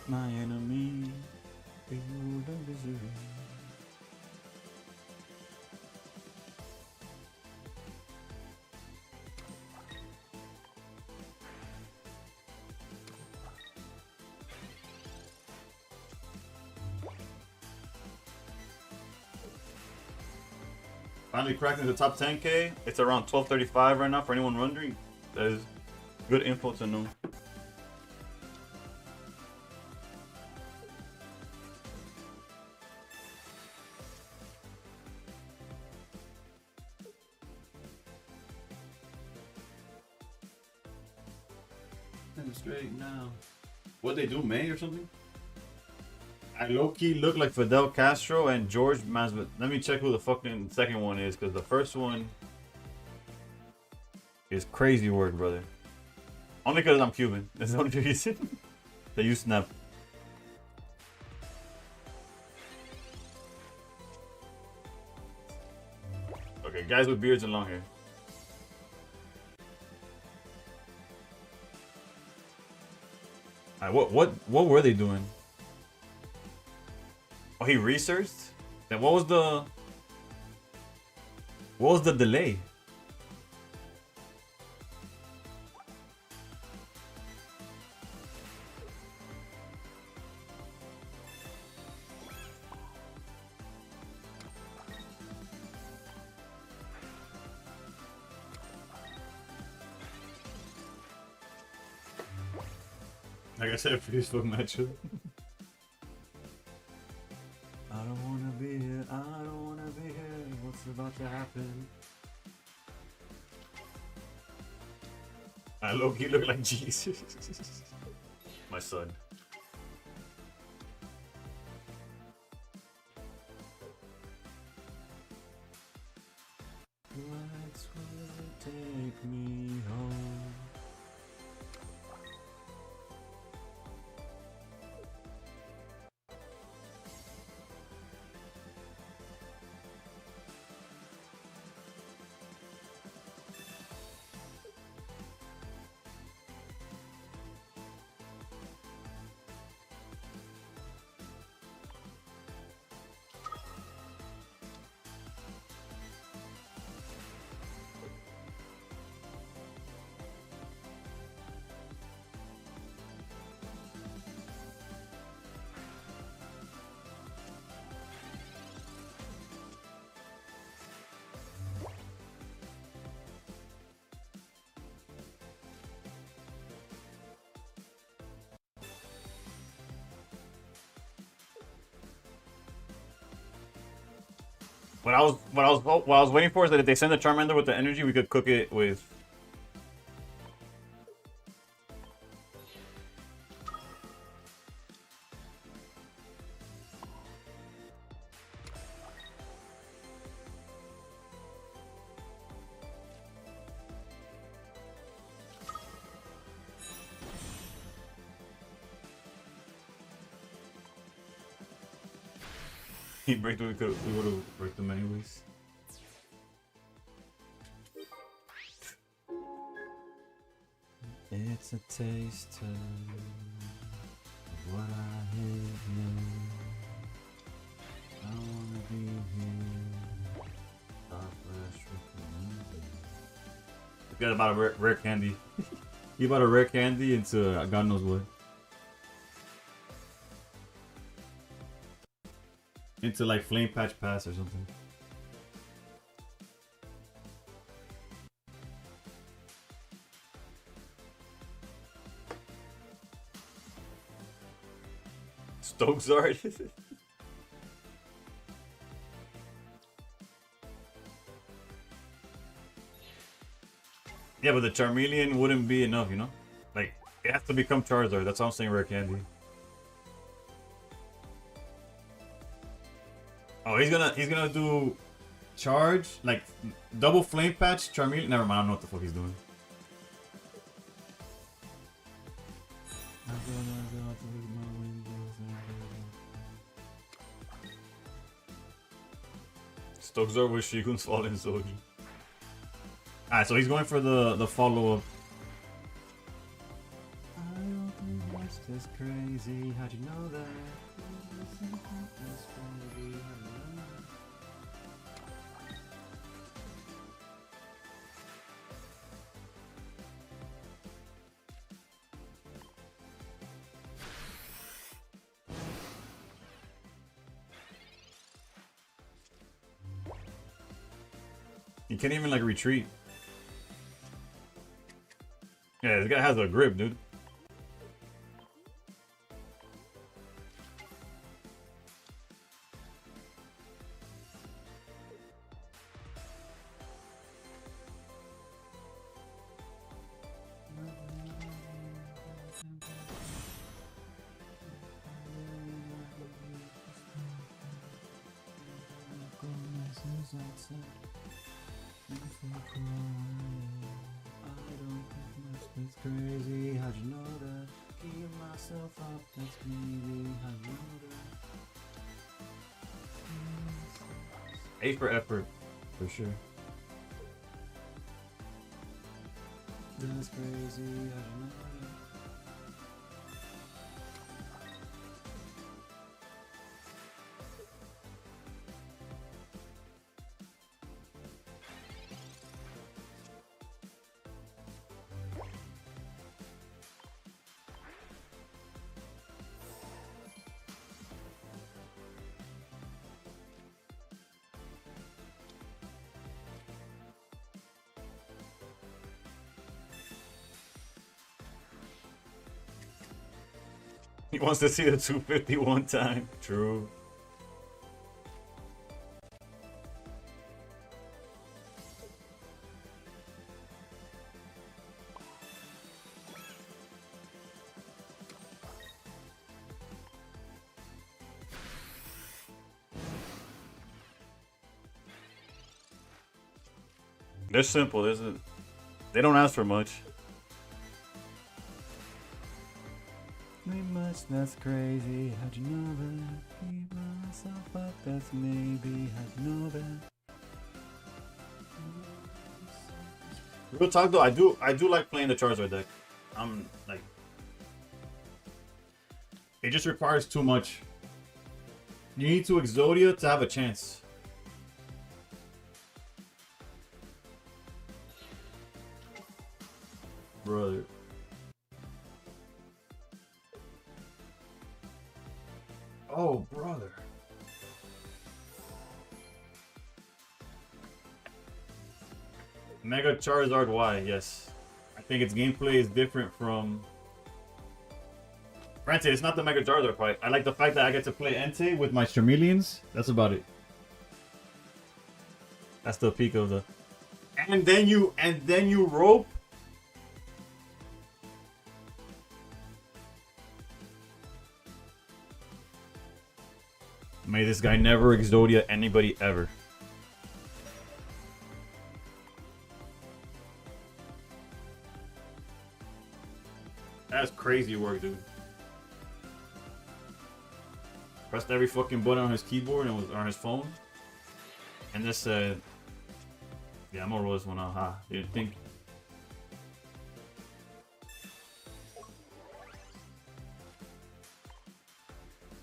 my enemy. You don't deserve it. Finally cracked into the top 10K. It's around 1235 right now for anyone wondering. That is good info to know. Straight now. What they do, May or something? I low-key look like Fidel Castro and George Masvidal. Let me check who the fucking second one is, because the first one is crazy word, brother. Only because I'm Cuban. That's the only reason. They use Snap. Okay, guys with beards and long hair. What were they doing? Oh, he researched? Then what was the delay? Like I said, Facebook matchup. I don't wanna be here. I don't wanna be here. What's about to happen? I low-key look like Jesus. My son. Lights will take me home. What I was waiting for is that if they send the Charmander with the energy, we could cook it with. He break we would have break them anyways. It's a taste of what I hate now. I wanna be here. Forget about a rare candy. You bought a rare candy into God knows what. Into like Flame Patch Pass or something. Stokesard. Yeah, but the Charmeleon wouldn't be enough, you know? Like, it has to become Charizard. That's all I'm saying, rare candy. Oh, he's gonna do charge, like double flame patch, Charmeleon. Never mind, I don't know what the fuck he's doing. Stokesard with Shigun's Fallen Soldier. Alright, so he's going for the follow-up. I don't think that's just crazy. How'd you know that? You can't even like retreat. Yeah, this guy has a grip, dude. That's crazy, how'd you know that? Keep myself up, that's crazy, how'd you know that? A for effort, for sure. That's crazy, how'd you know that? He wants to see the 250 one time. True. They're simple. They don't ask for much. That's crazy. How'd you know that? Keep myself up. That's maybe. How'd you know that? Real talk though, I do like playing the Charizard deck. I'm like, it just requires too much. You need to Exodia to have a chance. Brother. Oh, brother. Mega Charizard Y, yes. I think its gameplay is different from... Granted, it's not the Mega Charizard fight. I like the fact that I get to play Entei with my Charmeleons. That's about it. That's the peak of the... And then you rope. May this guy never Exodia anybody ever. That's crazy work, dude. Pressed every fucking button on his keyboard and was on his phone. And this said, yeah, I'm gonna roll this one out. Ha, didn't think.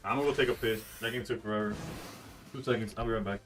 I'm gonna go take a piss. That game took forever. 2 seconds. I'll be right back.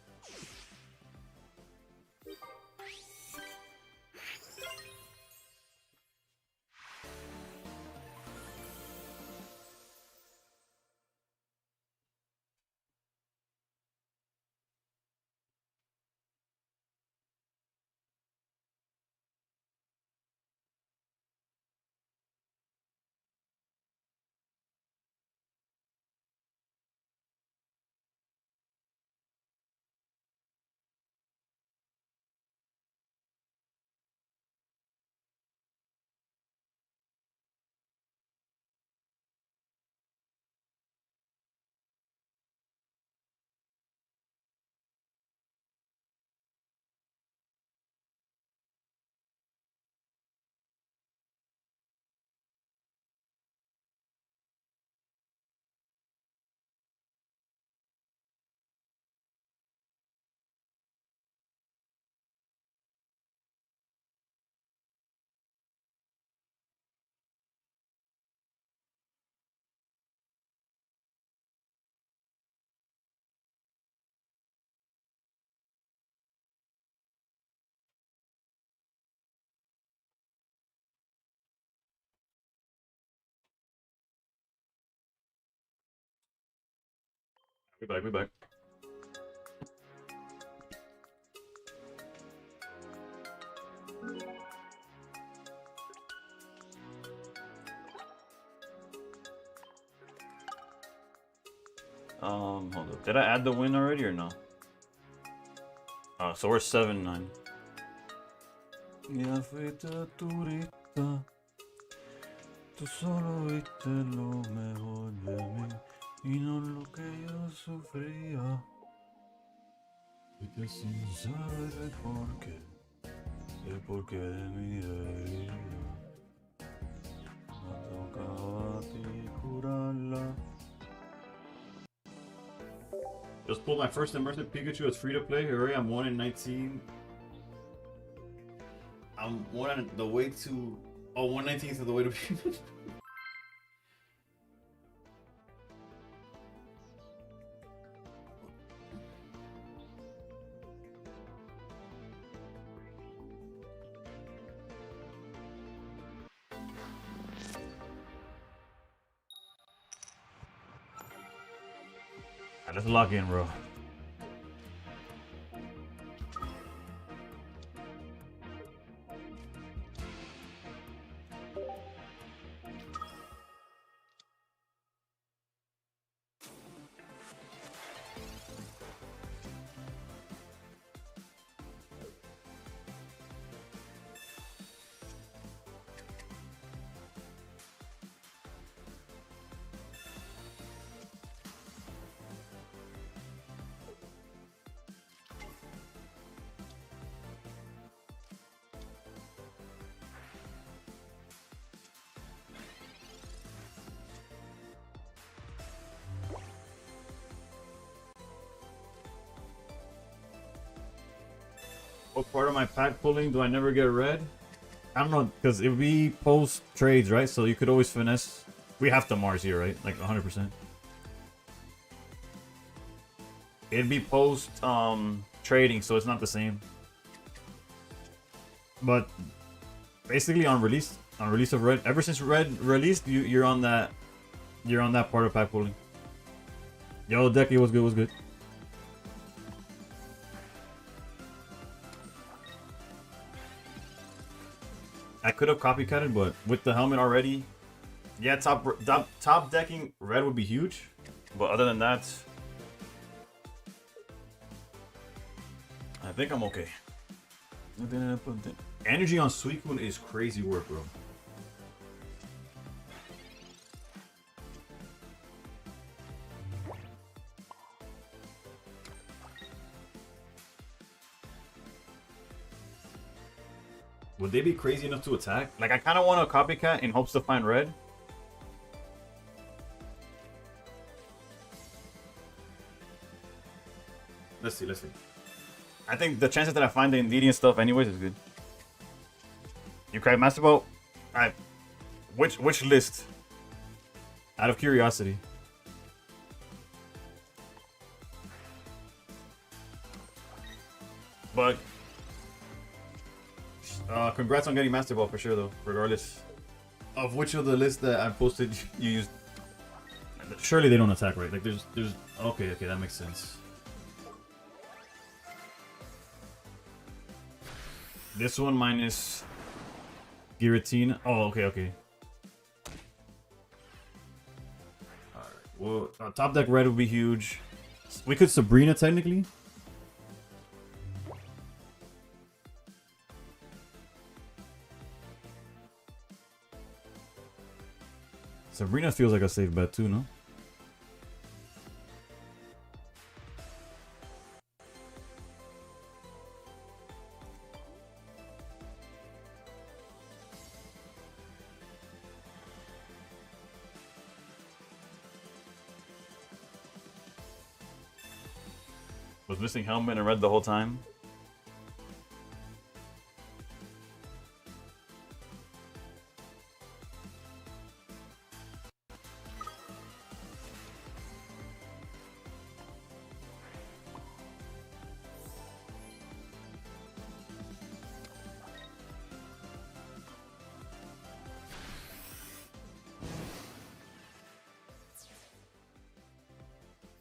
We back. We back. Hold up. Did I add the win already or no? So we're 7-9. Ya fuiste turista, tú solo viste lo mejor de mí y no lo que yo sufría. Y sin saber el porqué de mi herida, me tocaba a ti curarla. Just pulled my first immersive Pikachu as free to play. Hooray, I'm 1 in 19. I'm 1 on the way to. Oh, 1/19th of the way to. Let's lock in, bro. What part of my pack pulling do I never get red? I don't know, because it would be post trades, right? So you could always finesse. We have to Mars here, right? Like 100%. It'd be post trading, so it's not the same. But basically on release of red, ever since red released, you're on that part of pack pulling. Yo, Decky, what's good? What's good? I could have copycatted, but with the helmet already, yeah, top decking red would be huge. But other than that, I think I'm okay. Energy on Suicune is crazy work, bro. Would they be crazy enough to attack? Like, I kind of want a copycat in hopes to find red. Let's see. I think the chances that I find the Indeedee and stuff anyways is good. You crack Master Ball? Alright. Which list? Out of curiosity. But congrats on getting Master Ball for sure though, regardless of which of the lists that I posted you used. Surely they don't attack, right? Like there's okay, that makes sense. This one minus Giratina. Oh, okay. Alright, well, top deck red would be huge. We could Sabrina technically. Sabrina feels like a safe bet too, no? Was missing helmet and red the whole time.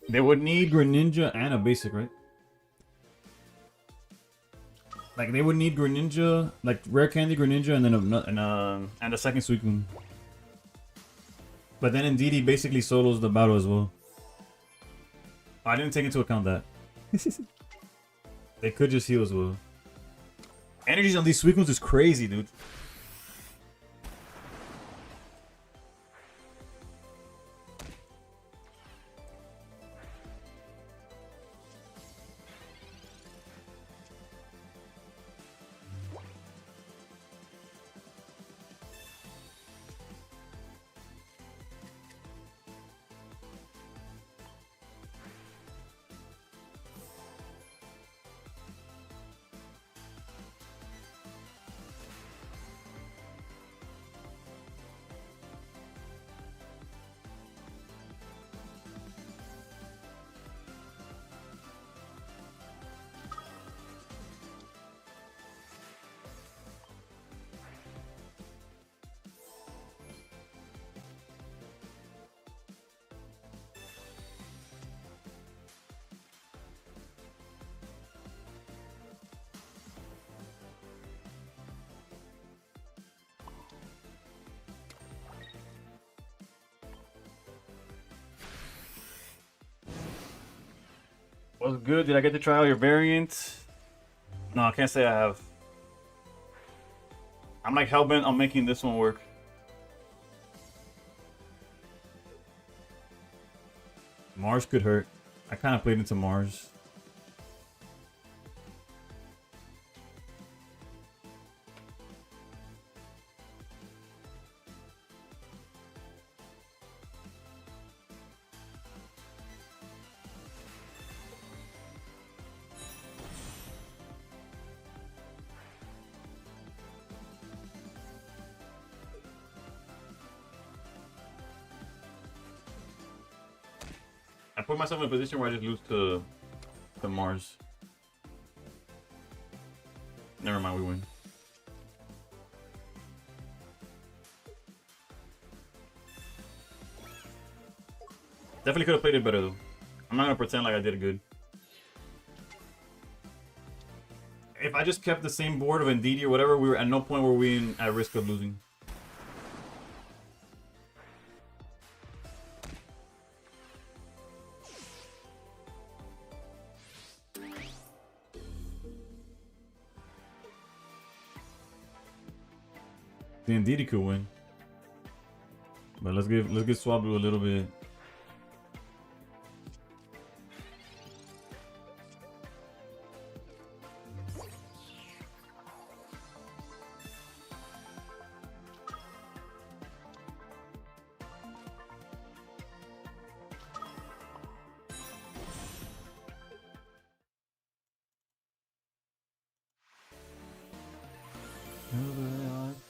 They would need Greninja and a basic, right? Like they would need Greninja, like rare candy Greninja, and then and a second Suicune. But then Indeedee basically solos the battle as well. I didn't take into account that. They could just heal as well. Energies on these Suicunes is crazy, dude. What's good? Did I get to try out your variant? No, I can't say I have. I'm like hellbent on making this one work. Mars could hurt. I kind of played into Mars. I put myself in a position where I just lose to Mars. Never mind, we win. Definitely could have played it better though. I'm not gonna pretend like I did it good. If I just kept the same board of Ndidi or whatever, we were at no point were we at risk of losing. The Ndidi could win. But let's give Swablu a little bit.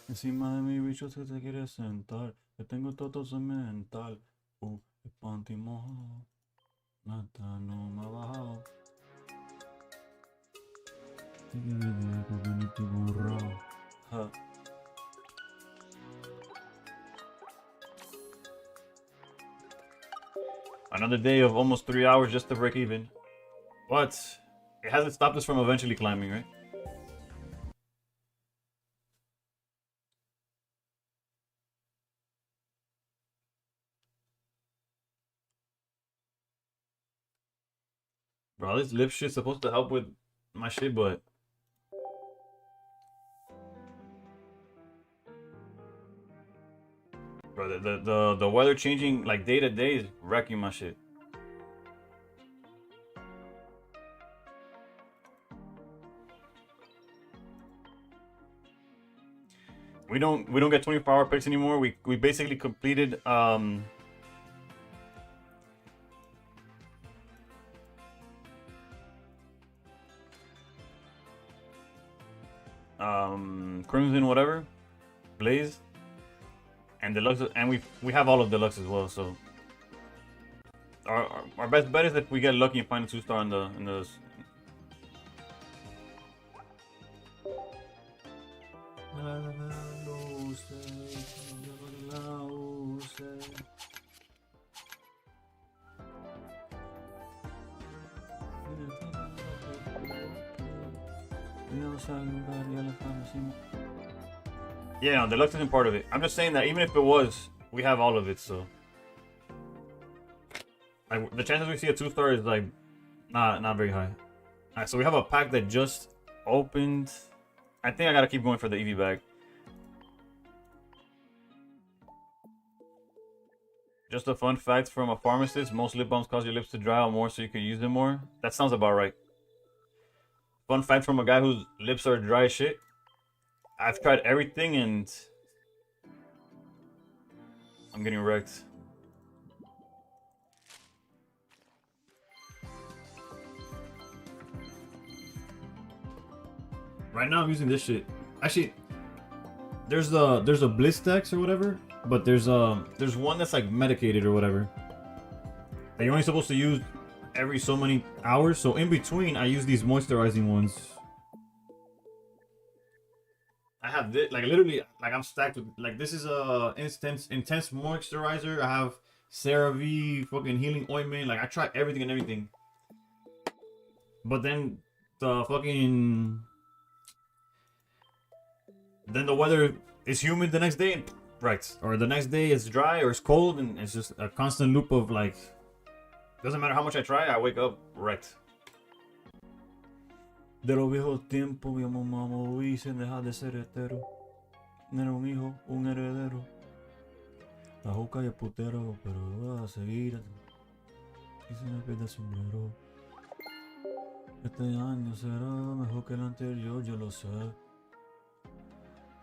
Encima de mi bicho se te quiere sentar. Que tengo todo mental. El panty mojado. Nada no me ha bajado. Ja. Another day of almost 3 hours just to break even. But it hasn't stopped us from eventually climbing, right? Bro, this lip shit's supposed to help with my shit, but bro, the weather changing like day to day is wrecking my shit. We don't get 24-hour picks anymore. We basically completed Crimson whatever, Blaze, and Deluxe, and we have all of Deluxe as well. So our best bet is that we get lucky and find a 2-star in the. Yeah, no, Deluxe isn't part of it. I'm just saying that even if it was, we have all of it, so like the chances we see a 2-star is like not very high. Alright, so we have a pack that just opened. I think I gotta keep going for the EV bag. Just a fun fact from a pharmacist: most lip balms cause your lips to dry out more, so you can use them more. That sounds about right. Fun fact from a guy whose lips are dry as shit. I've tried everything and I'm getting wrecked. Right now I'm using this shit. Actually, there's a Blistex or whatever, but there's one that's like medicated or whatever that you're only supposed to use every so many hours. So in between, I use these moisturizing ones. I have this, like literally, like I'm stacked with, like this is a intense moisturizer. I have CeraVe fucking healing ointment. Like I tried everything and everything. But then the fucking, then the weather is humid the next day, and right, or the next day it's dry or it's cold, and it's just a constant loop of like, doesn't matter how much I try, I wake up wrecked. De los viejos tiempos, mi mamá moví sin dejar de ser hetero. No era un hijo, un heredero. La juca y el putero, pero voy a seguir. Y se me pierde el sombrero. Este año será mejor que el anterior, yo lo sé.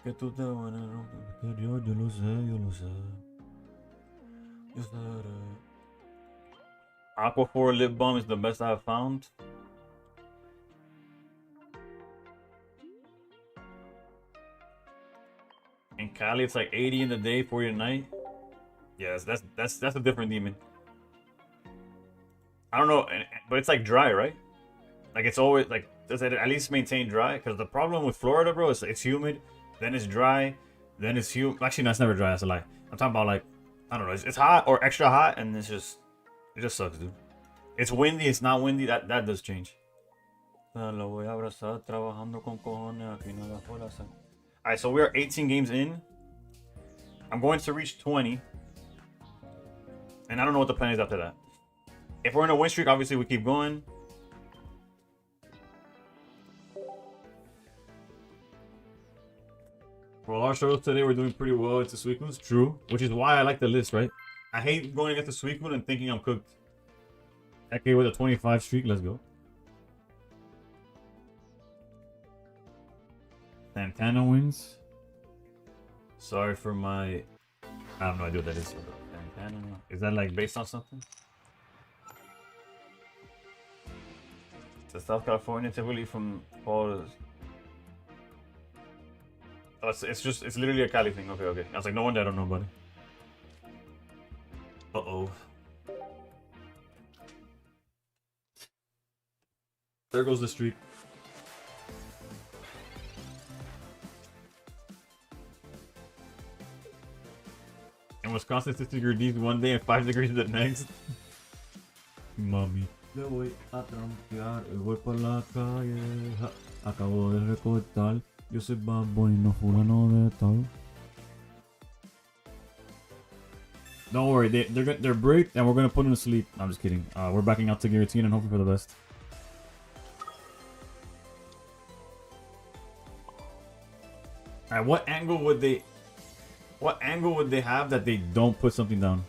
Que tú te van a romper el anterior, yo lo sé, yo lo sé. Yo seré. Aquaphor lip balm is the best I've found. In Cali, it's like 80 in the day, 40 at night. Yes, that's a different demon. I don't know, but it's like dry, right? Like it's always like, does it at least maintain dry? Because the problem with Florida, bro, is it's humid, then it's dry, then it's humid. Actually, no, it's never dry. That's a lie. I'm talking about like, I don't know, it's hot or extra hot, and it just sucks, dude. It's windy, it's not windy. That does change. Lo voy a abrazar trabajando con cojones. Aquí no la puedo hacer. All right, so we are 18 games in. I'm going to reach 20, and I don't know what the plan is after that. If we're in a win streak, obviously we keep going. For all our shows today, we're doing pretty well. It's a Suicune's true, which is why I like the list, right? I hate going against the Suicune and thinking I'm cooked. Okay, with a 25 streak, let's go. Santana wins. Sorry for my... I have no idea what that is. Santana. Is that like based on something? The South California typically from Paul. Oh, it's literally a Cali thing. Okay. I was like, no wonder I don't know about it. Uh-oh. There goes the streak. In Wisconsin, 6 degrees one day and 5 degrees the next. Mami. Le voy a trampear, voy por la calle. Acabo de recortar. Yo soy Bad Bunny, no fulano de tal. Don't worry, they're break and we're gonna put them to sleep. No, I'm just kidding. We're backing out to Guillotine and hoping for the best. Alright, what angle would they have that they don't put something down?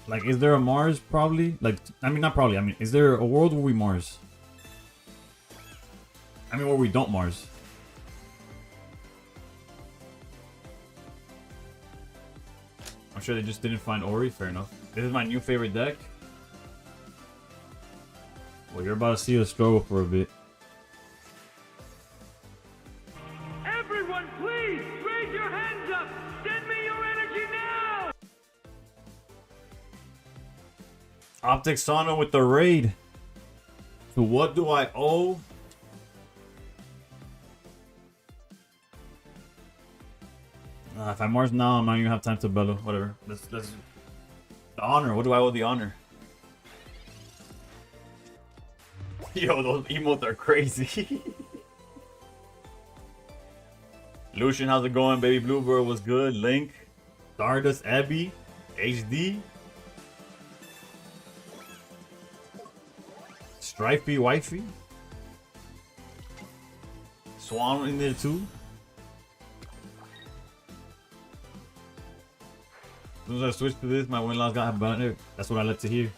Like, is there a Mars? Probably. Like, I mean, not probably. I mean, is there a world where we Mars? I mean, where we don't Mars. I'm sure they just didn't find Ori. Fair enough. This is my new favorite deck. Well, you're about to see us struggle for a bit. Everyone, please raise your hands up. Send me your energy now. Optic Sauna with the raid. So what do I owe? If I Mars now, I'm not even have time to bellow. Whatever. Let's the honor. What do I owe the honor? Yo, those emotes are crazy. Lucian, how's it going? Baby Bluebird was good. Link, Stardust, Abby, HD, Stripey, Wifey, Swan in there too. As soon as I switch to this, my win-loss got better. That's what I like to hear.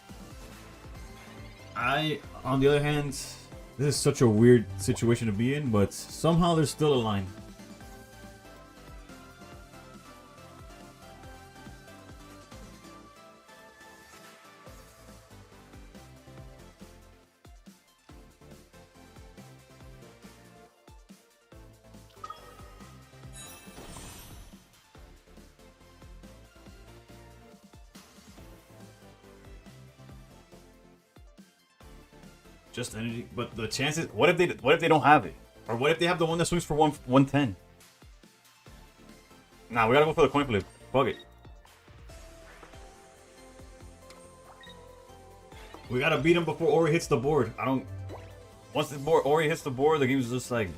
On the other hand, this is such a weird situation to be in, but somehow there's still a line. Just energy, but the chances. What if they don't have it, or what if they have the one that swings for 110? Nah, we gotta go for the coin flip. Fuck it. We gotta beat him before Ori hits the board. Once the board Ori hits the board, the game's just like.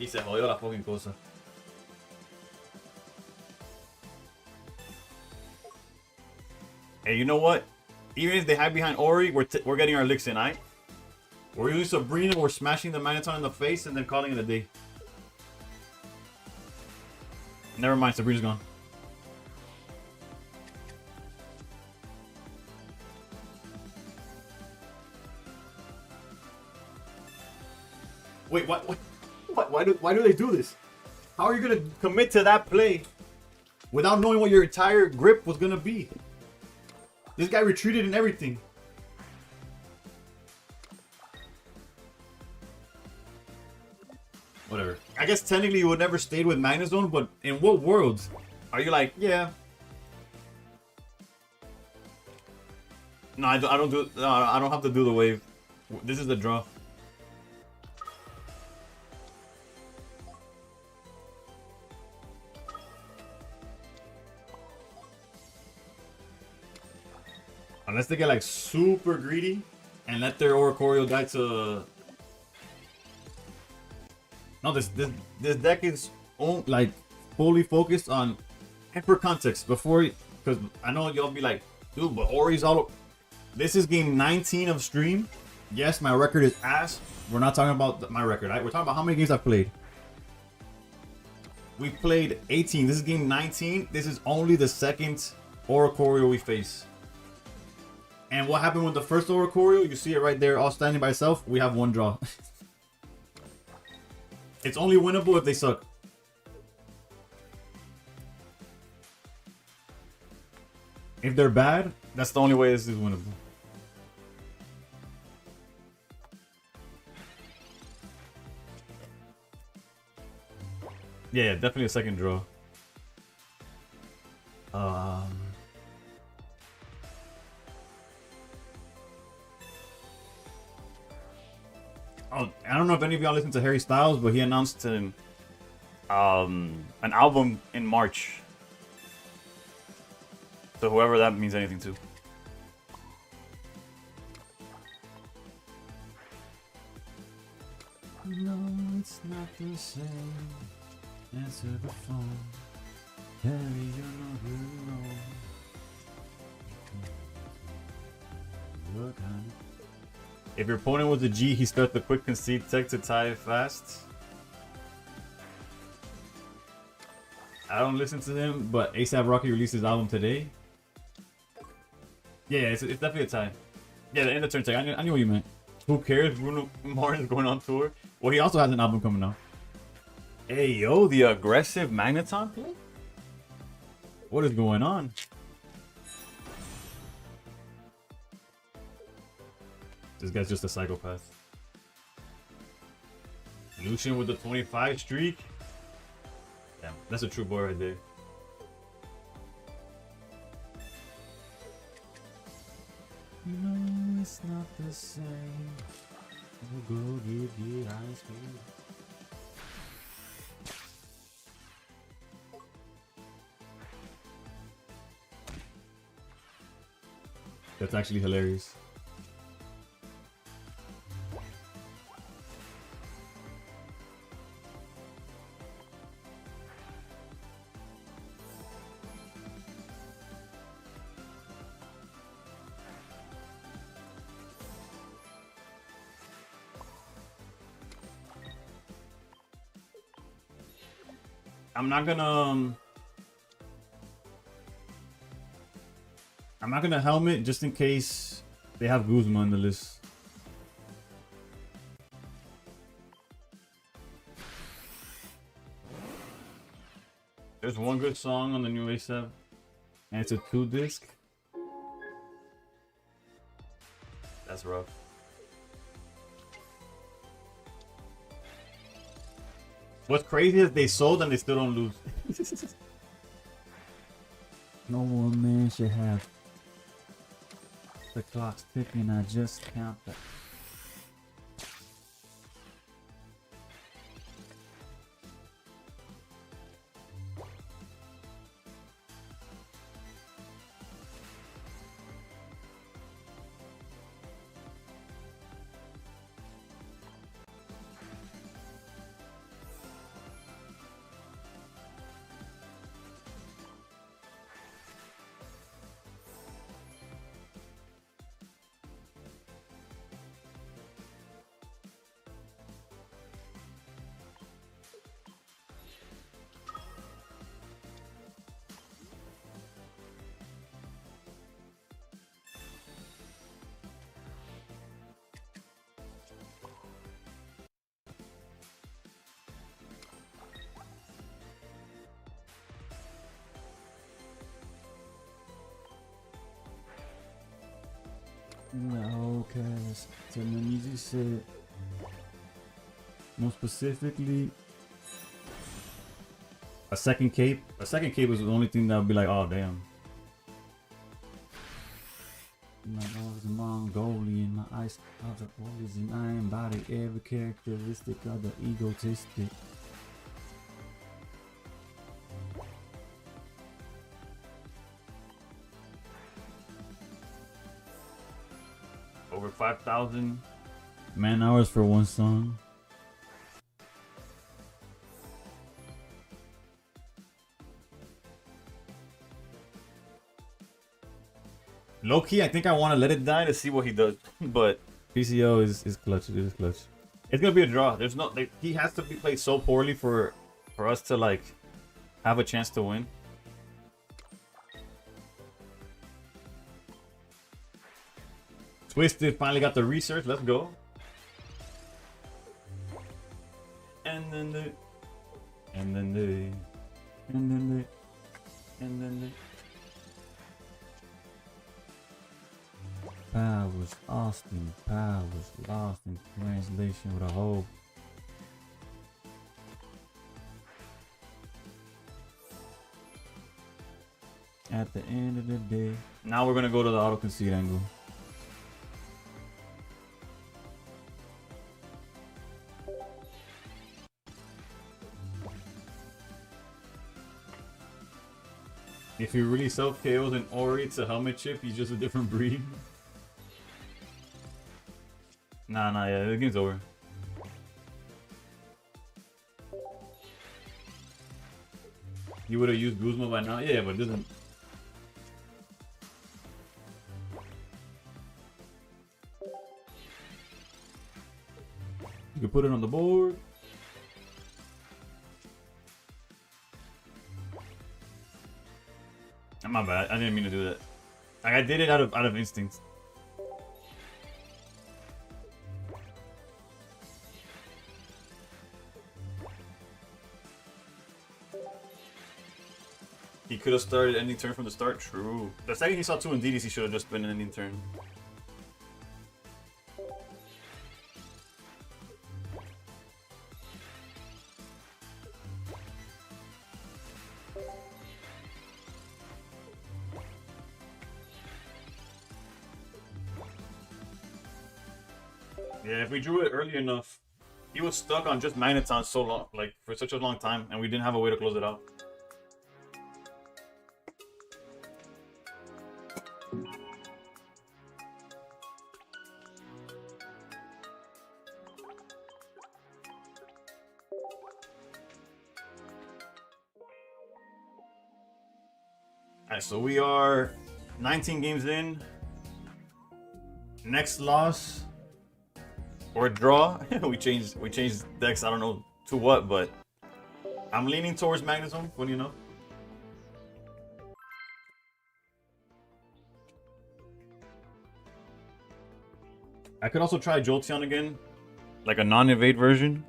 Y se jodió la fucking cosa. Hey, you know what? Even if they hide behind Ori, we're getting our licks in, alright? We're using Sabrina, we're smashing the Magneton in the face and then calling it a day. Never mind, Sabrina's gone. Wait, what? Why do they do this? How are you gonna commit to that play without knowing what your entire grip was gonna be? This guy retreated and everything. Whatever. I guess technically you would never stayed with Magnezone, but in what worlds are you like, yeah? No, I don't do. No, I don't have to do the wave. This is the draw. Unless they get like super greedy and let their Oricorio die to. No, this deck is like fully focused on. And for context, before, because I know y'all be like, dude, but Ori's all. This is game 19 of stream. Yes, my record is ass. We're not talking about my record. Right? We're talking about how many games I've played. We played 18. This is game 19. This is only the second Oricorio we face. And what happened with the first Oricorio? You see it right there, all standing by itself. We have one draw. It's only winnable if they suck. If they're bad, that's the only way this is winnable. Yeah, definitely a second draw. Oh, I don't know if any of y'all listen to Harry Styles, but he announced an album in March. So whoever that means anything to. No, it's not the same. Answer the phone. Harry, you're not really wrong. Look, honey. If your opponent was a G, he starts the quick concede tech to tie it fast. I don't listen to him, but ASAP Rocky released his album today. Yeah, it's definitely a tie. Yeah, the end of turn tech. I knew what you meant. Who cares? Bruno Mars is going on tour. Well, he also has an album coming out. Hey, yo, the aggressive Magneton play? What is going on? This guy's just a psychopath. Lucian with the 25 streak. Damn, that's a true boy right there. No, it's not the same. We'll go get ice cream. That's actually hilarious. I'm not gonna helmet just in case they have Guzma on the list. There's one good song on the new A7, and it's a 2-disc. That's rough. What's crazy is they sold and they still don't lose. No one man should have. The clock's ticking, I just count the. No, cause to the music said More specifically, a second cape. A second cape is the only thing that would be like, oh damn. My nose is Mongolian, my eyes are the poison, I embody every characteristic of the egotistic. Over 5,000 man hours for one song. Low key, I think I want to let it die to see what he does. But PCO is clutch. It is clutch. it's gonna be a draw. There's no like, he has to be played so poorly for us to like have a chance to win. Twisted finally got the research. Let's go. And then the And then they. and then the and then the Powers, Austin, Powers, lost in translation with a hole. At the end of the day. now we're gonna go to the auto Concede angle. If you really self KOs an Ori, it's a helmet chip, he's just a different breed. Nah, yeah, the game's over. You would have used Guzma by now? Yeah, but it doesn't. You can put it on the board. My bad, I didn't mean to do that. Like, I did it out of instinct. He could have started ending turn from the start. True. The second he saw 2 Indeedis, he should have just been an ending turn. Yeah, if we drew it early enough, he was stuck on just Magneton so long, like for such a long time, and we didn't have a way to close it out. Alright, so we are 19 games in. Next loss or draw. we changed decks, I don't know to what, but I'm leaning towards Magneton. What do you know? I could also try Jolteon again, like a non-evade version.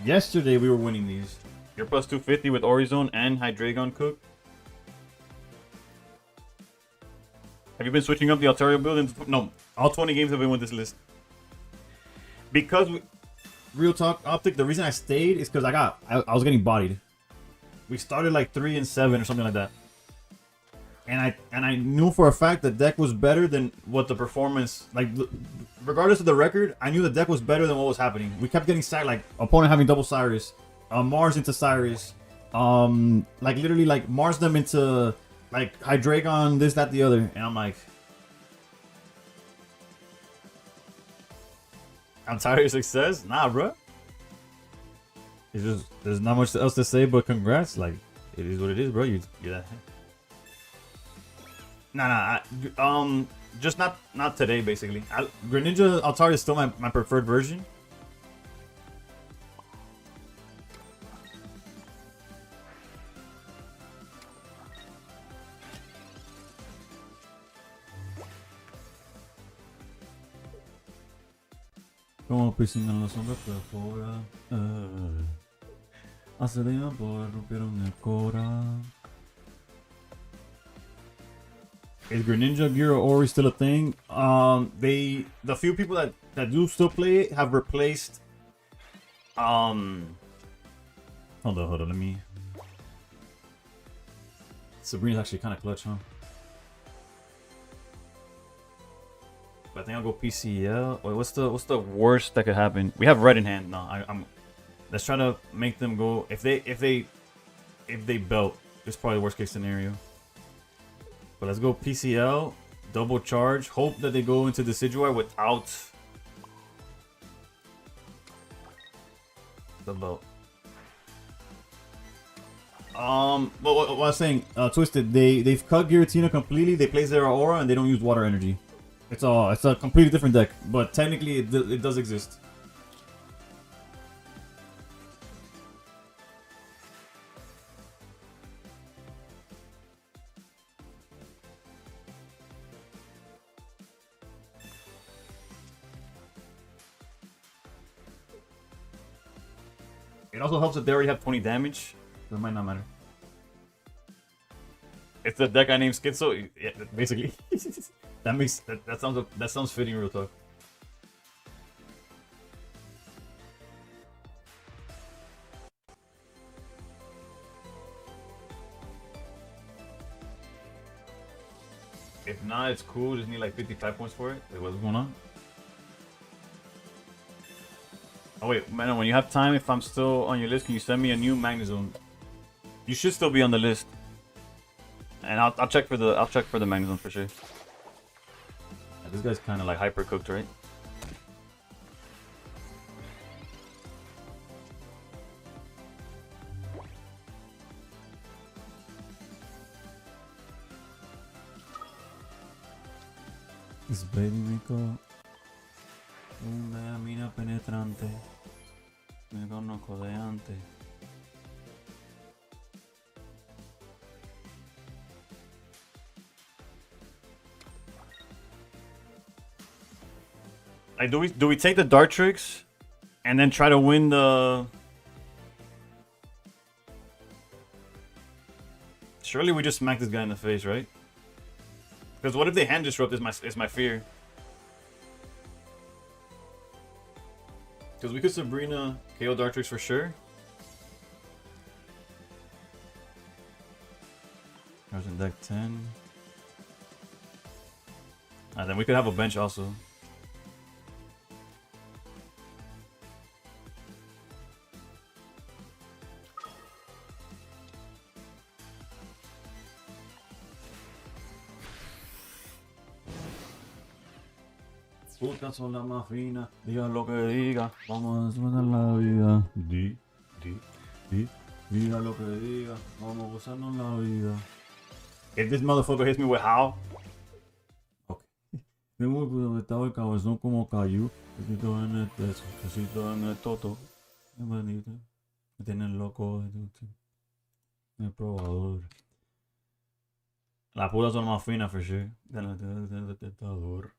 Yesterday we were winning these. You're plus 250 with Orizone and Hydreigon Cook. Have you been switching up the Altaria build? No, all 20 games have been with this list. Because we... Real talk, Optic, the reason I stayed is because I was getting bodied. We started like 3 and 7 or something like that. And I knew for a fact the deck was better than what the performance, like regardless of the record, I knew the deck was better than what was happening. We kept getting sacked, like opponent having double Cyrus, Mars into Cyrus, like literally like Mars them into like Hydreigon, this, that, the other, and I'm like, I'm tired of your success? Nah, bro. it's just there's not much else to say but congrats. Like it is what it is, bro. You're that. Nah, just not today, basically. Greninja Altaria is still my preferred version. Como piscina en la sombra pero fuera. Hace tiempo rompieron el cora. Is Greninja Gear or Ori still a thing? The few people that do still play it have replaced. Hold on. Let me. Sabrina's actually kind of clutch, huh? But I think I'll go PCL. Wait, what's the worst that could happen? We have red in hand. No, I'm. Let's try to make them go. If they belt, it's probably the worst case scenario. But let's go PCL, double charge. Hope that they go into Decidueye without the belt. What I was saying, Twisted, they've cut Giratina completely. They place their aura and they don't use water energy. It's a completely different deck, but technically it does exist. It also helps that they already have 20 damage. So it might not matter. It's the deck I named Schizo. Yeah, basically. that sounds fitting, real talk. If not, it's cool. Just need like 55 points for it. Wait, what's going on? Oh wait, man, when you have time, if I'm still on your list, can you send me a new Magnezone? You should still be on the list. And I'll check for the Magnezone for sure. Yeah, this guy's kind of like hyper cooked, right? This baby me call. Una mina penetrante. Me conozco de antes. Like, do we take the Dart Tricks and then try to win the? Surely we just smack this guy in the face, right? Because what if they hand disrupt? Is my fear. Because we could Sabrina KO Dart Tricks for sure. There's in deck 10. And then we could have a bench also. Putas son las más finas, diga lo que diga, vamos a disfrutar la vida. Diga lo que diga, vamos a gozarnos la vida. If this motherfucker hits me with how? Ok. Me voy por estaba el cabezón como cayó, besito en el techo, besito en el toto. Bienvenido. Me tienen loco, el probador. Las putas son más finas for sure. Del detectador.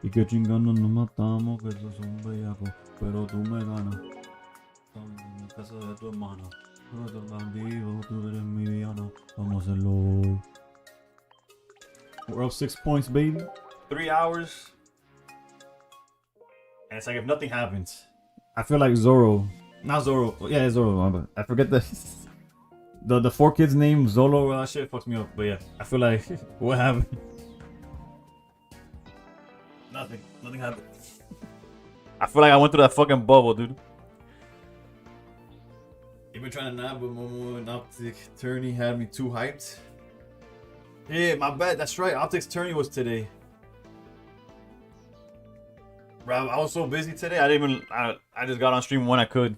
Y que chingando nos matamos, que eso es un bellaco, pero tú me ganas. En mi casa de tu hermana, tú eres el bandido, tú eres mi villano, vamos a hacerlo. We're up 6 points, baby. 3 hours. And it's like if nothing happens. I feel like Zoro. Not Zoro. Yeah, it's Zoro. But I forget the 4 kids name Zolo. That shit fucks me up. But yeah, I feel like what happened? Nothing happened. I feel like I went through that fucking bubble, dude. You've been trying to nap, but Momo and Optic Tourney had me too hyped. Yeah, my bad. That's right. Optics Tourney was today. Bro, I was so busy today. I just got on stream when I could.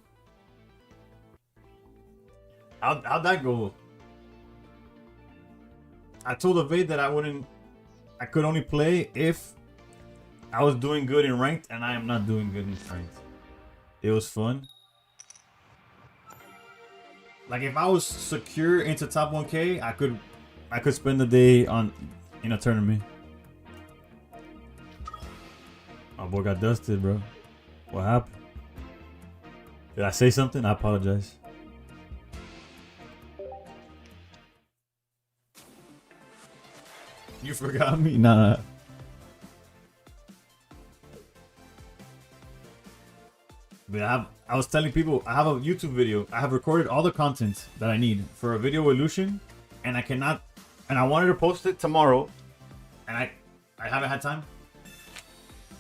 How'd that go? I told Evade that I could only play if I was doing good in ranked, and I am not doing good in ranked. It was fun. Like if I was secure into top 1K, I could spend the day in a tournament. My boy got dusted, bro. What happened? Did I say something? I apologize. You forgot me? Nah. But I was telling people I have a YouTube video. I have recorded all the content that I need for a video with Lucian, and I wanted to post it tomorrow, and I haven't had time.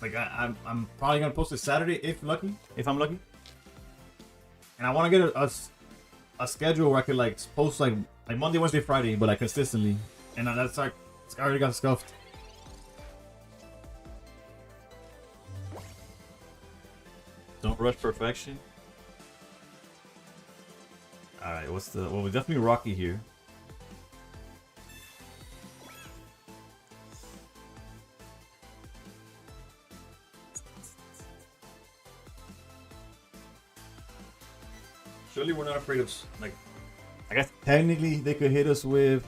Like I'm probably gonna post it Saturday if I'm lucky. And I want to get a schedule where I could like post like Monday, Wednesday, Friday, but like consistently. And that's like I already got scuffed. Don't rush perfection. All right, well, we're definitely Rocky here. Surely we're not afraid of, like, I guess technically they could hit us with.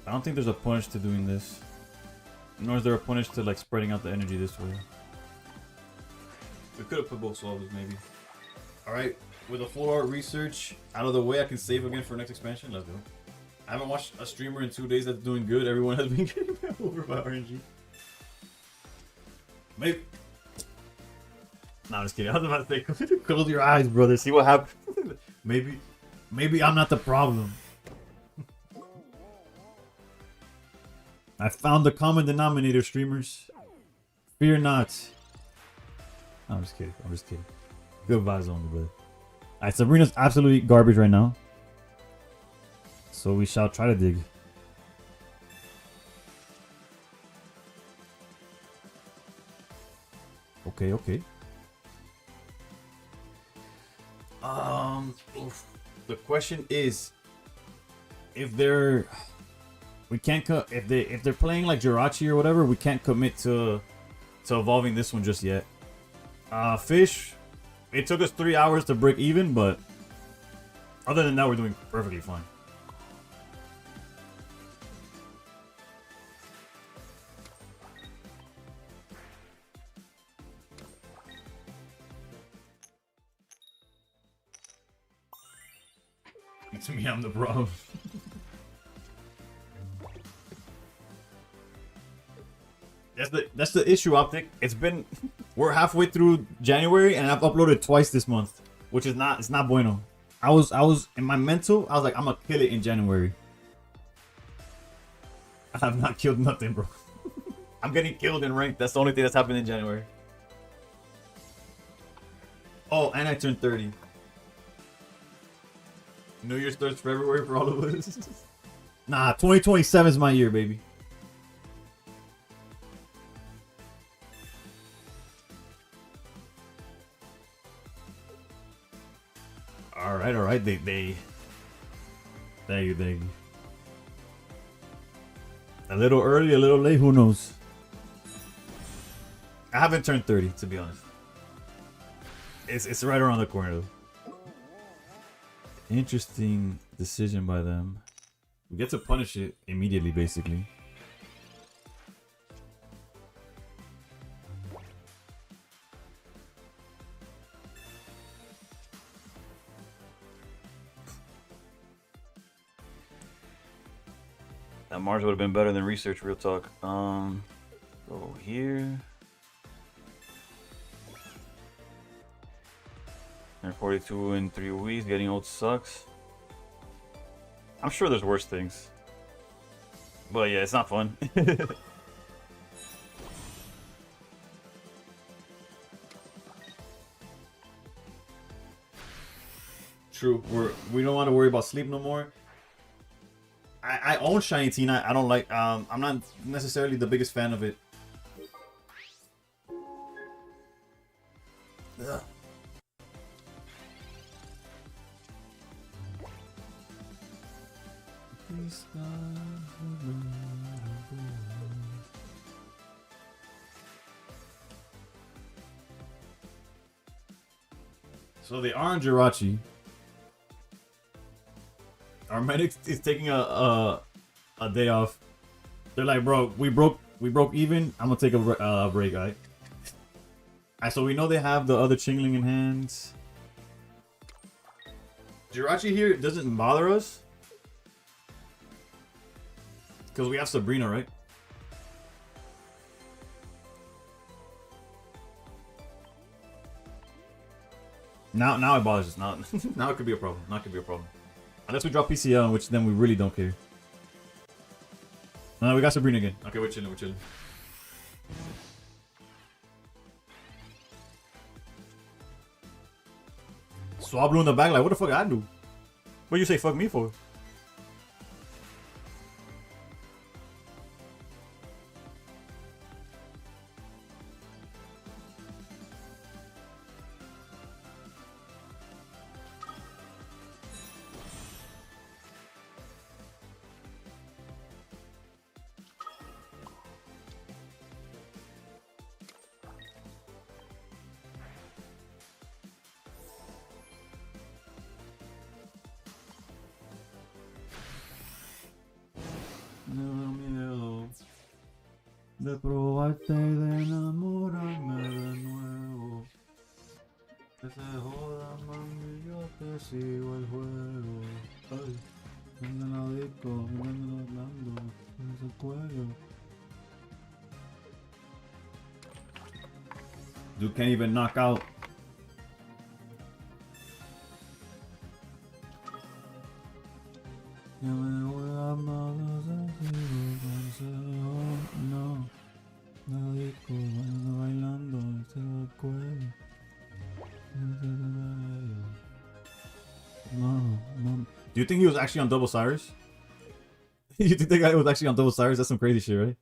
I don't think there's a punish to doing this. Nor is there a punish to like spreading out the energy this way. We could have put both solvers maybe. Alright, with a full art research out of the way, I can save again for next expansion. Let's go. I haven't watched a streamer in 2 days that's doing good. Everyone has been getting over by RNG. Maybe. No, I'm just kidding. I was about to say, close your eyes, brother. See what happens. maybe I'm not the problem. I found the common denominator, streamers. Fear not. I'm just kidding. Good vibes only, brother. Alright, Sabrina's absolutely garbage right now. So we shall try to dig. Okay. The question is, if they're playing like Jirachi or whatever, we can't commit to evolving this one just yet. Fish, it took us 3 hours to break even, but other than that, we're doing perfectly fine. To me, I'm the problem. That's the issue, Optic. We're halfway through January and I've uploaded twice this month, which is it's not bueno. I was in my mental, I was like, I'm gonna kill it in January. I have not killed nothing, bro. I'm getting killed in ranked. That's the only thing that's happened in January. Oh, and I turned 30. New Year starts February for all of us. Nah, 2027 is my year, baby. All right. Thank you. A little early, a little late. Who knows? I haven't turned 30, to be honest. It's right around the corner, though. Interesting decision by them. We get to punish it immediately, basically. That Mars would have been better than research, real talk. Go here. 42 in 3 weeks. Getting old sucks. I'm sure there's worse things. But yeah, it's not fun. True. We don't want to worry about sleep no more. I own Shiny Tina. I don't like. I'm not necessarily the biggest fan of it. Ugh. So they are on Jirachi. Our medic is taking a day off. They're like, bro, we broke even. I'm gonna take a break, alright? Alright, so we know they have the other Chingling in hand. Jirachi here doesn't bother us. Because we have Sabrina, right? Now it bothers us. Now it could be a problem. Now it could be a problem. Unless we drop PCL, in which then we really don't care. No, we got Sabrina again. Okay, we're chilling. Swablu in the back, like, what the fuck I do? What you say fuck me for? De probarte y de enamorarme de nuevo. Que se joda, mami, yo te sigo el juego. Ay, ando en la disco, mirando Orlando, en ese cuello. Dude can't even knock out. Ya me voy a manos consejo, no. La disco, bailando, ese cuello. No. Do you think he was actually on Double Cyrus? You think that guy was actually on Double Cyrus? That's some crazy shit, right?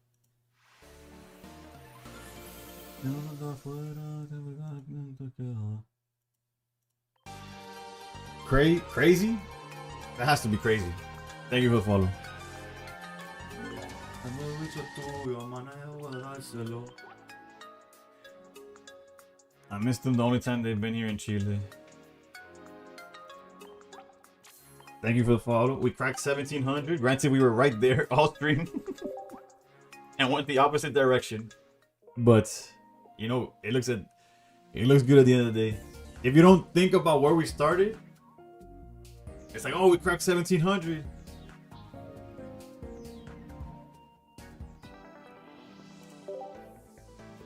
Crazy? That has to be crazy. Thank you for the follow. I missed them the only time they've been here in Chile. Thank you for the follow. We cracked 1700. Granted, we were right there all stream and went the opposite direction. But you know, it looks good at the end of the day. If you don't think about where we started, it's like, oh, we cracked 1700.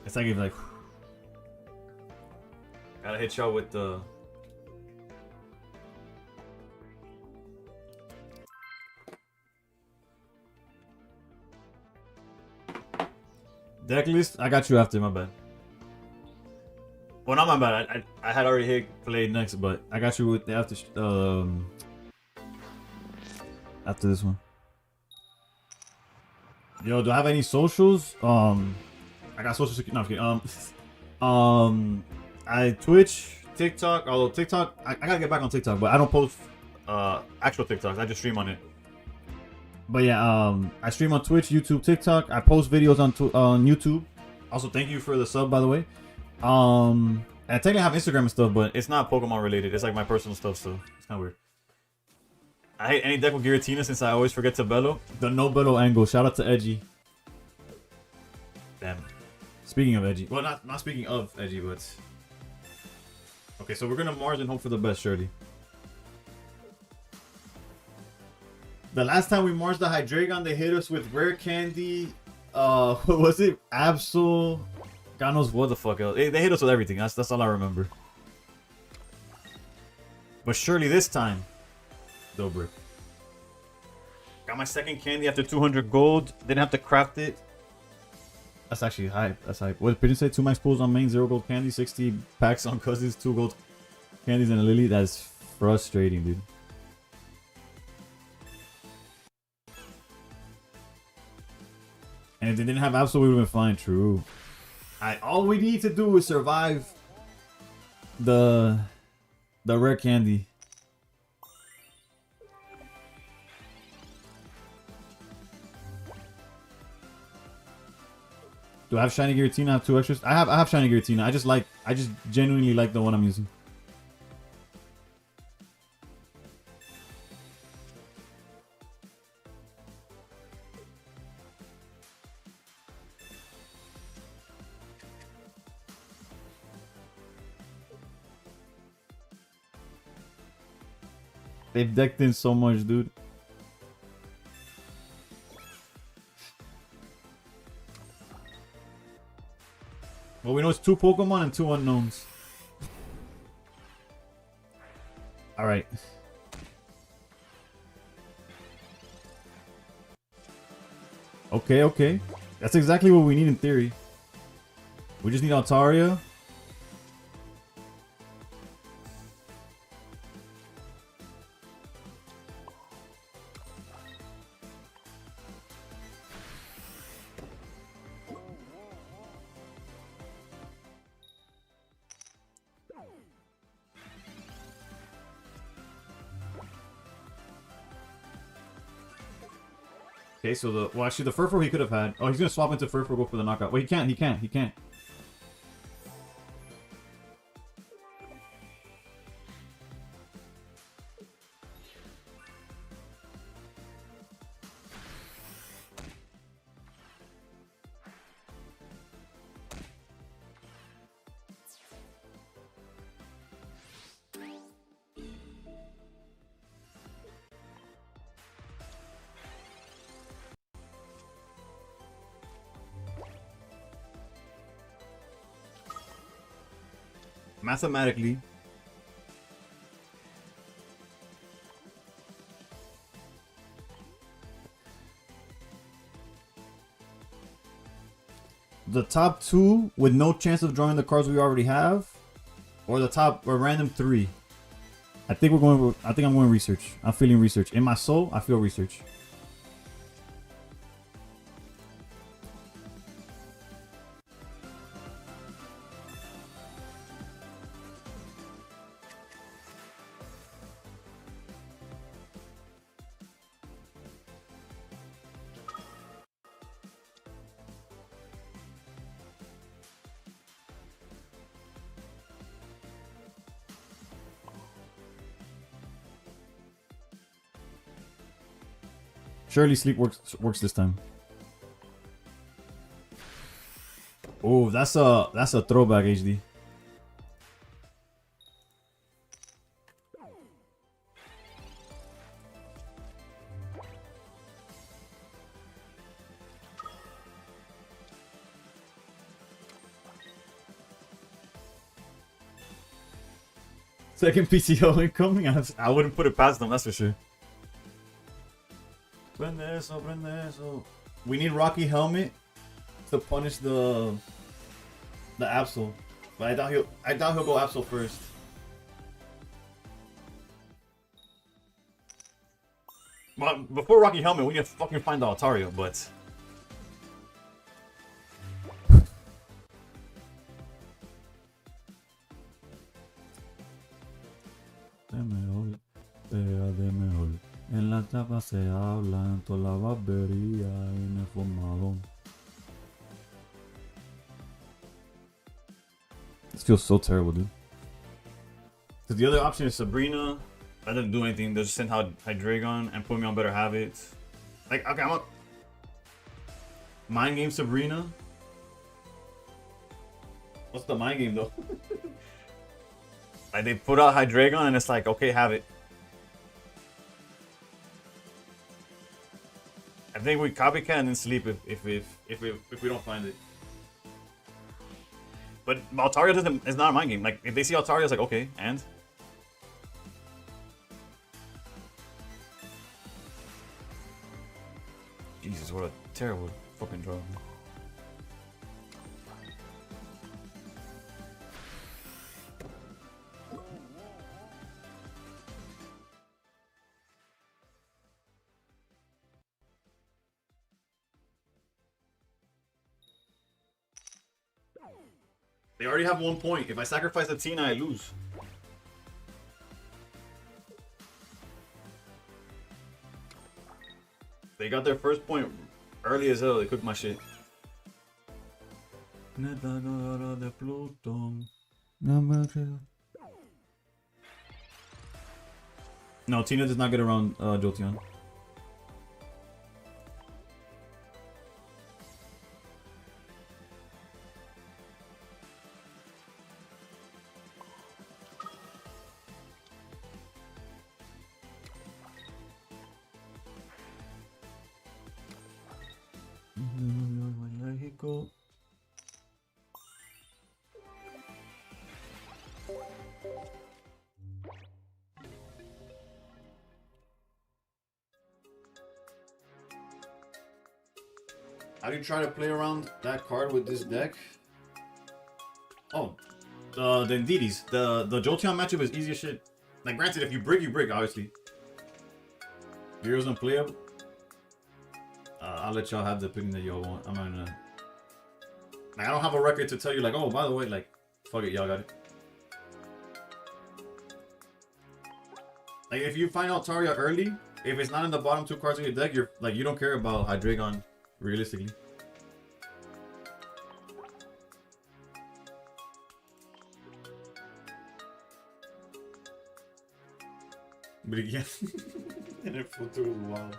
It's like, gotta hit y'all with the. Deck list? I got you after, my bad. Well, not my bad. I had already hit play next, but I got you with the after this one. Yo, do I have any socials? I got social security. No, I'm kidding. I Twitch, TikTok. Although TikTok, I gotta get back on TikTok, but I don't post actual TikToks. I just stream on it. But yeah, I stream on Twitch, YouTube, TikTok. I post videos on YouTube. Also, thank you for the sub, by the way. And I technically have Instagram and stuff, but it's not Pokemon related. It's like my personal stuff, so it's kind of weird. I hate any deck with Giratina since I always forget to bellow. The no bellow angle. Shout out to Edgy. Damn. Speaking of Edgy. Well, not speaking of Edgy, but... Okay, so we're gonna Mars and hope for the best, surely. The last time we Mars the Hydreigon, they hit us with Rare Candy. What was it? Absol... God knows what the fuck else. They hit us with everything. That's all I remember. But surely this time... Dobrik. Got my second candy after 200 gold. Didn't have to craft it. That's actually hype. That's hype. What did Pigeon say? 2 max pulls on main, 0 gold candy, 60 packs on cousins, 2 gold candies and a lily. That's frustrating, dude. And if they didn't have Absol, we would have been fine. True. All we need to do is survive the rare candy. Do I have Shiny Giratina? I have 2 extras. I have Shiny Giratina. I just genuinely like the one I'm using. They've decked in so much, dude. Well, we know it's 2 Pokemon and 2 unknowns. Alright. Okay, okay. That's exactly what we need in theory. We just need Altaria. Okay, so well, actually, the Furfur he could have had. Oh, he's gonna swap into Furfur, go for the knockout. Well, he can't. He can't. Mathematically, the top 2 with no chance of drawing the cards we already have, or the top or random 3. I think I'm going research. I'm feeling research. In my soul, I feel research. Surely sleep works this time. Oh, that's a throwback, HD. Second PCO incoming? I wouldn't put it past them, that's for sure. Prende eso, prende eso. We need Rocky Helmet to punish the Absol. But I doubt he'll go Absol first. But before Rocky Helmet, we need to fucking find the Altaria, but en la tapa se habla, en toda la barbería y en el formadón. This feels so terrible, dude. Because the other option is Sabrina. That doesn't do anything. They'll just send Hydreigon and put me on better habits. Like, okay, I'm a mind game Sabrina. What's the mind game though? Like they put out Hydreigon and it's like, okay, have it. I think we copycat and then sleep if we don't find it. But Altaria is not a mind game. Like if they see Altaria, it's like okay, and Jesus, what a terrible fucking draw. They already have 1 point. If I sacrifice the Tina, I lose. They got their first point early as hell. They cooked my shit. No, Tina does not get around Jolteon. Rico. How do you try to play around that card with this deck? Oh, the Ndidis. The Jolteon matchup is easy as shit. Like, granted, if you break, you break, obviously. Heroes unplayable. I'll let y'all have the opinion that y'all want. I'm not gonna... Like, I don't have a record to tell you, like, oh, by the way, like, fuck it, y'all got it. Like, if you find Altaria early, if it's not in the bottom 2 cards of your deck, you're, like, you don't care about Hydreigon, realistically. But again, en el futuro, wow.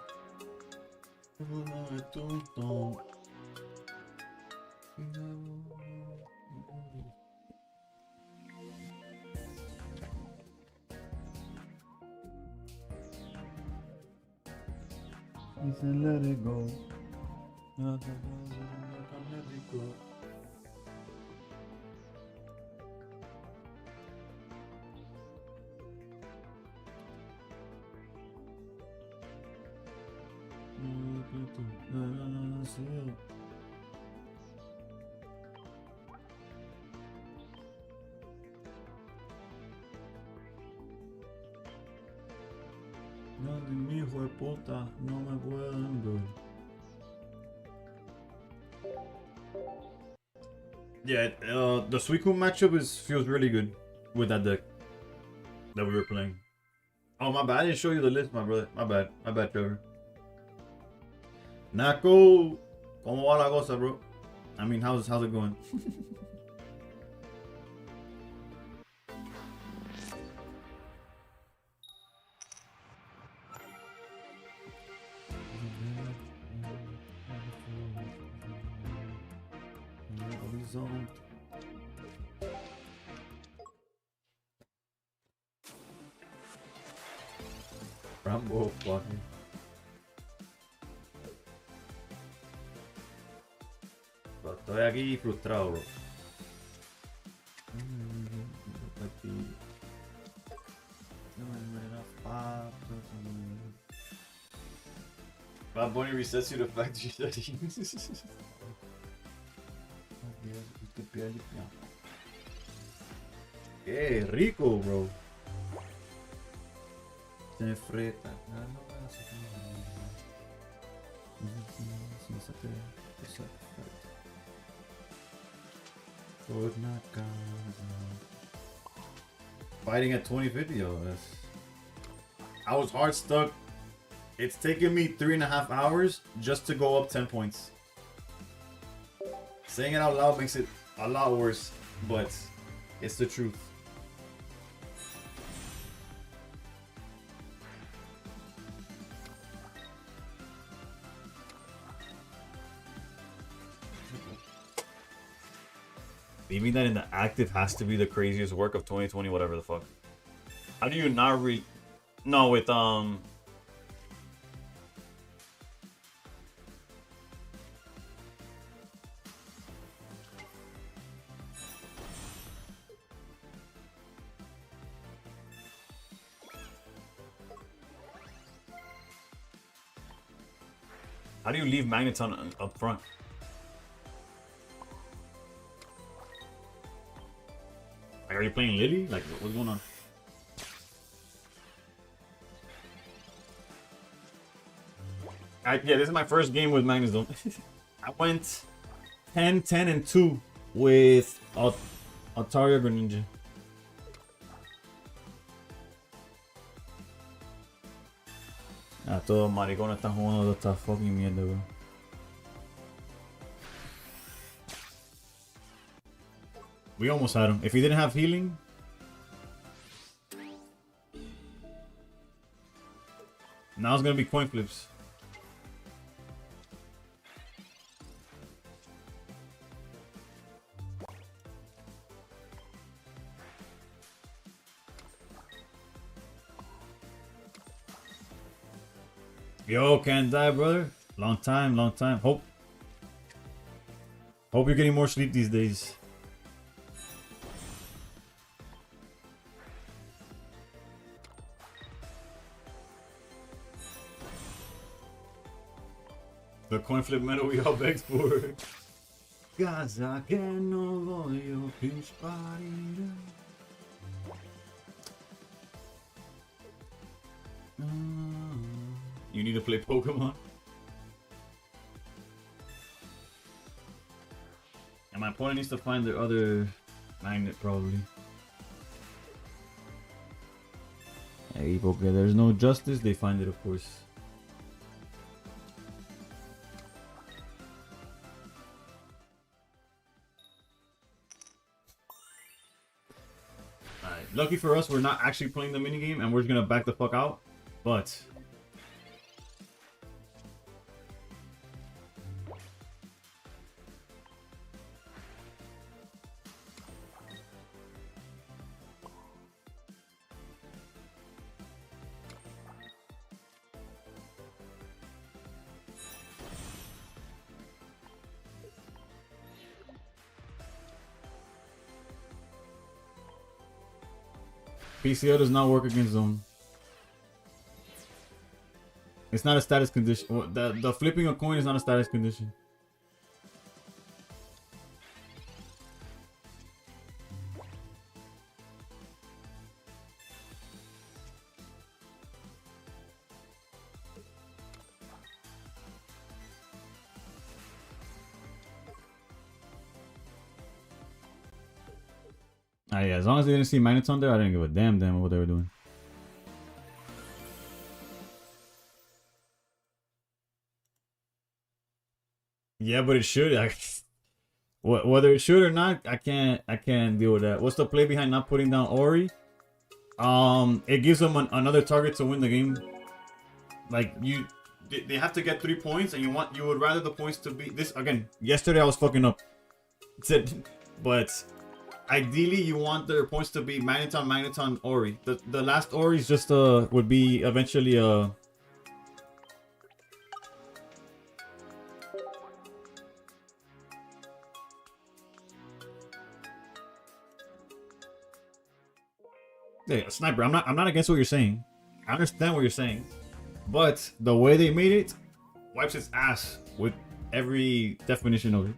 He said, let it go. Let it go. No, de mi hijo de puta, no me pueden ver. Yeah, the Suicune matchup feels really good with that deck that we were playing. Oh, my bad. I didn't show you the list, my brother. My bad, Trevor. Nako, ¿cómo va la cosa, bro? I mean, how's it going? Rambo, fucking. Pero estoy aquí frustrado, bro. Bad Bunny resets you to factory settings. Qué rico, bro. Se freta. Fighting at 2050, yo. I was hard stuck. It's taken me 3.5 hours just to go up 10 points. Saying it out loud makes it a lot worse, but it's the truth. Leaving that in the active has to be the craziest work of 2020, whatever the fuck. How do you not No, with How do you leave Magneton up front? Like, are you playing Lily? Like, what's going on? Yeah, this is my first game with Magnus though. I went 10, 10, and 2 with Altaria Greninja. Ah, todos maricones están jugando esta fucking mierda, bro. We almost had him. If he didn't have healing... Now it's gonna be coin flips. Yo, can't die, brother. Long time, long time. Hope. Hope you're getting more sleep these days. The coin flip medal we all begged for. Casa que no voglio più sparire. You need to play Pokemon? And my opponent needs to find their other magnet, probably. Hey, okay, there's no justice, they find it, of course. Alright, lucky for us, we're not actually playing the minigame and we're just gonna back the fuck out. But PCO does not work against them. It's not a status condition. The flipping a coin is not a status condition. Yeah, as long as they didn't see magnets on there, I didn't give a damn what they were doing. Yeah, but it should. Whether it should or not, I can't deal with that. What's the play behind not putting down Ori? It gives them another target to win the game. Like they have to get 3 points, and you would rather the points to be this again. Yesterday I was fucking up, but ideally you want their points to be Magneton, Ori. The last Ori is just would be eventually Hey, Sniper, I'm not against what you're saying. I understand what you're saying. But the way they made it wipes its ass with every definition of it.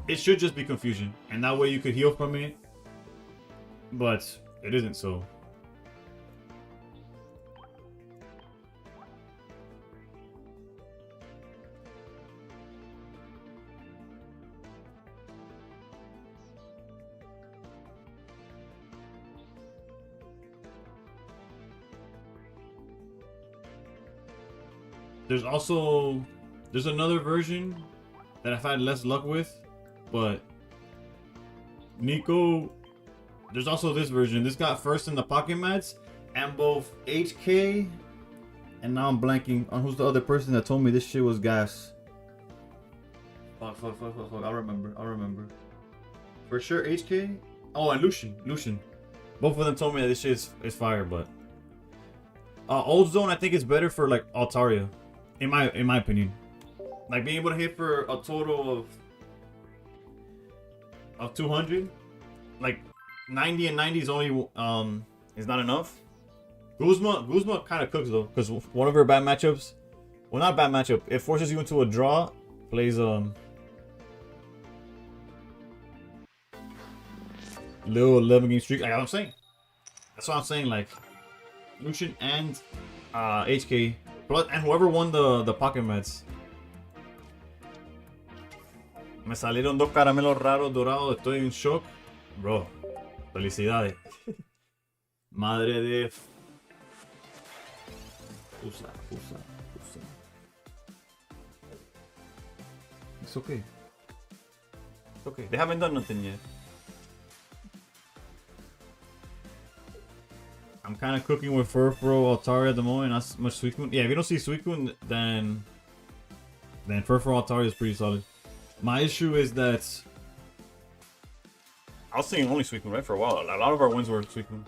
It should just be confusion, and that way you could heal from it. But it isn't so. There's another version that I've had less luck with, but Nico, there's also this version. This got first in the pocket mats, and both HK, and now I'm blanking on who's the other person that told me this shit was gas. Fuck. I'll remember. For sure HK. Oh, and Lucian. Both of them told me that this shit is fire, but Old Zone I think is better for like Altaria. In my opinion, like being able to hit for a total of 200, like 90 and 90 is only is not enough. Guzma kind of cooks though, because one of her bad matchups, well not bad matchup, it forces you into a draw, plays little 11 game streak. Like I'm saying, that's what I'm saying. Like Lucian and HK. And whoever won the pocket mats. Me salieron dos caramelos raros dorados. Estoy en shock. Bro, felicidades. Madre de... Usa. It's okay. It's okay. They haven't done nothing yet. I'm kind of cooking with Furfuro, Altaria at the moment, not much Suicune. Yeah, if you don't see Suicune, then Furfuro, Altaria is pretty solid. My issue is that I was saying only Suicune, right, for a while. A lot of our wins were Suicune.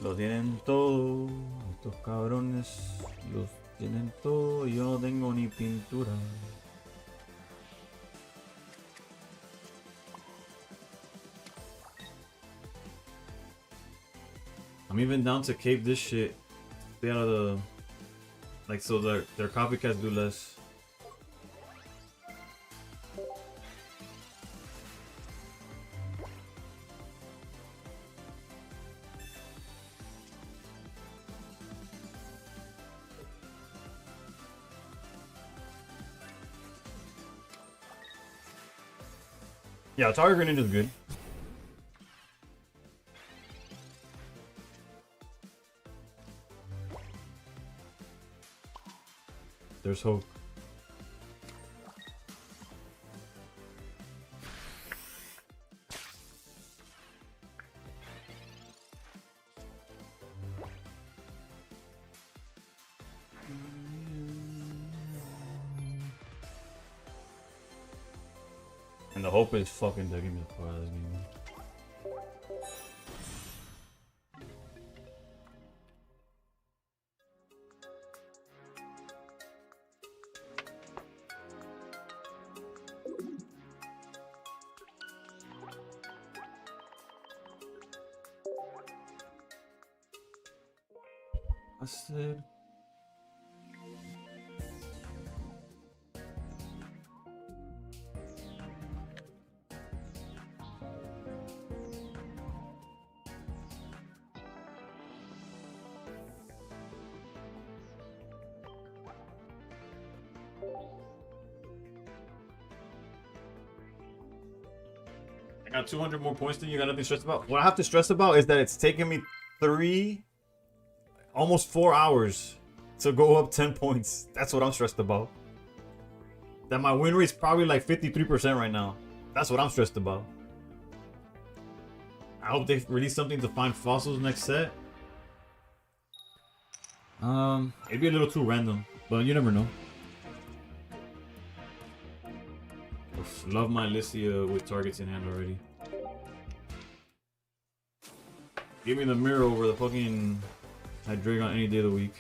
Lo tienen todo, estos cabrones, los tienen todo y yo no tengo ni pintura. I'm even down to cape this shit. Stay out of the... Like, so their copycats do less. Yeah, Altaria Grenade is good. There's hope. And the hope is fucking to give me the fuck out of this game. I said. I got 200 more points than you. Got nothing stressed about. What I have to stress about is that it's taking me almost 4 hours to go up 10 points. That's what I'm stressed about. That my win rate's probably like 53% right now. That's what I'm stressed about. I hope they release something to find fossils next set. It'd be a little too random, but you never know. Oof, love my Lycia with targets in hand already. Give me the mirror over the fucking Hydreigon any day of the week.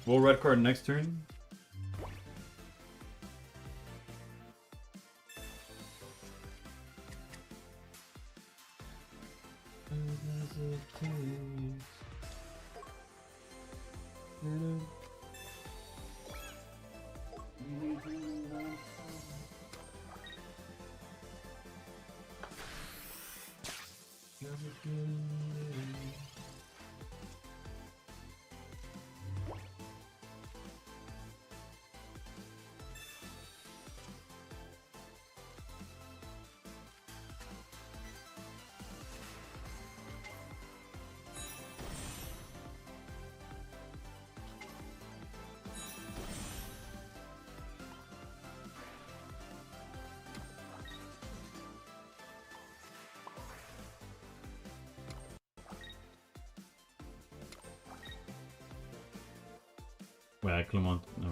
We'll red card next turn. Wait, Clement. No.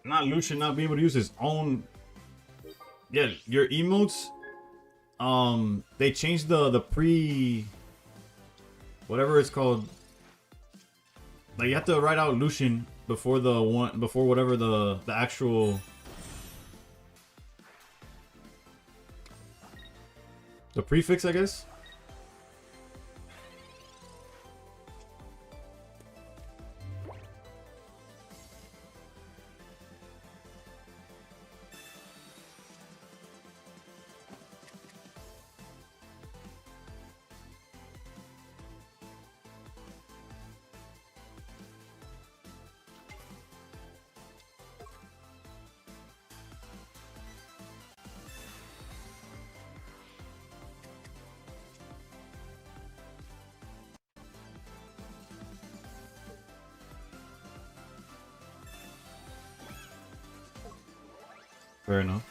Not Lucian not being able to use his own. Yeah, your emotes. They changed the pre. Whatever it's called. Like you have to write out Lucian before before whatever the actual the prefix, I guess. Fair enough.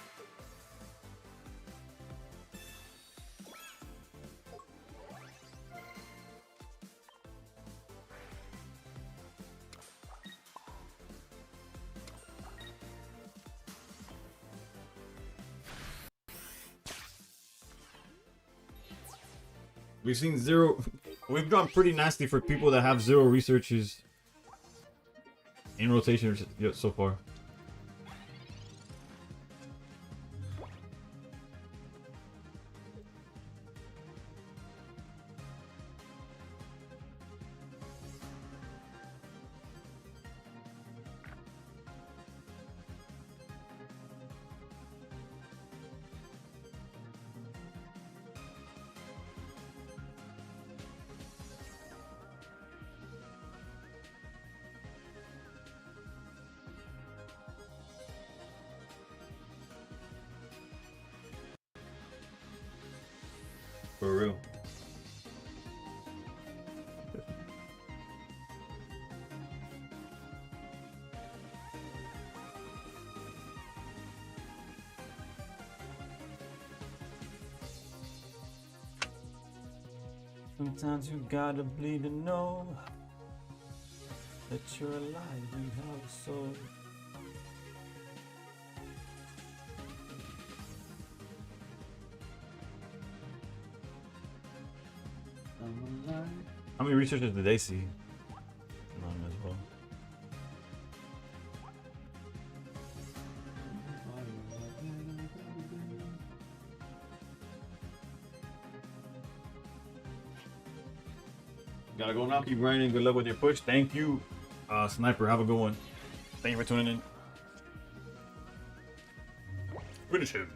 We've seen zero. We've gone pretty nasty for people that have zero researches in rotation so far. For real. Sometimes you gotta bleed to know that you're alive and have a soul. How many researchers did they see? None as well. Gotta go now. Keep grinding. Good luck with your push. Thank you, Sniper. Have a good one. Thank you for tuning in. Finish him.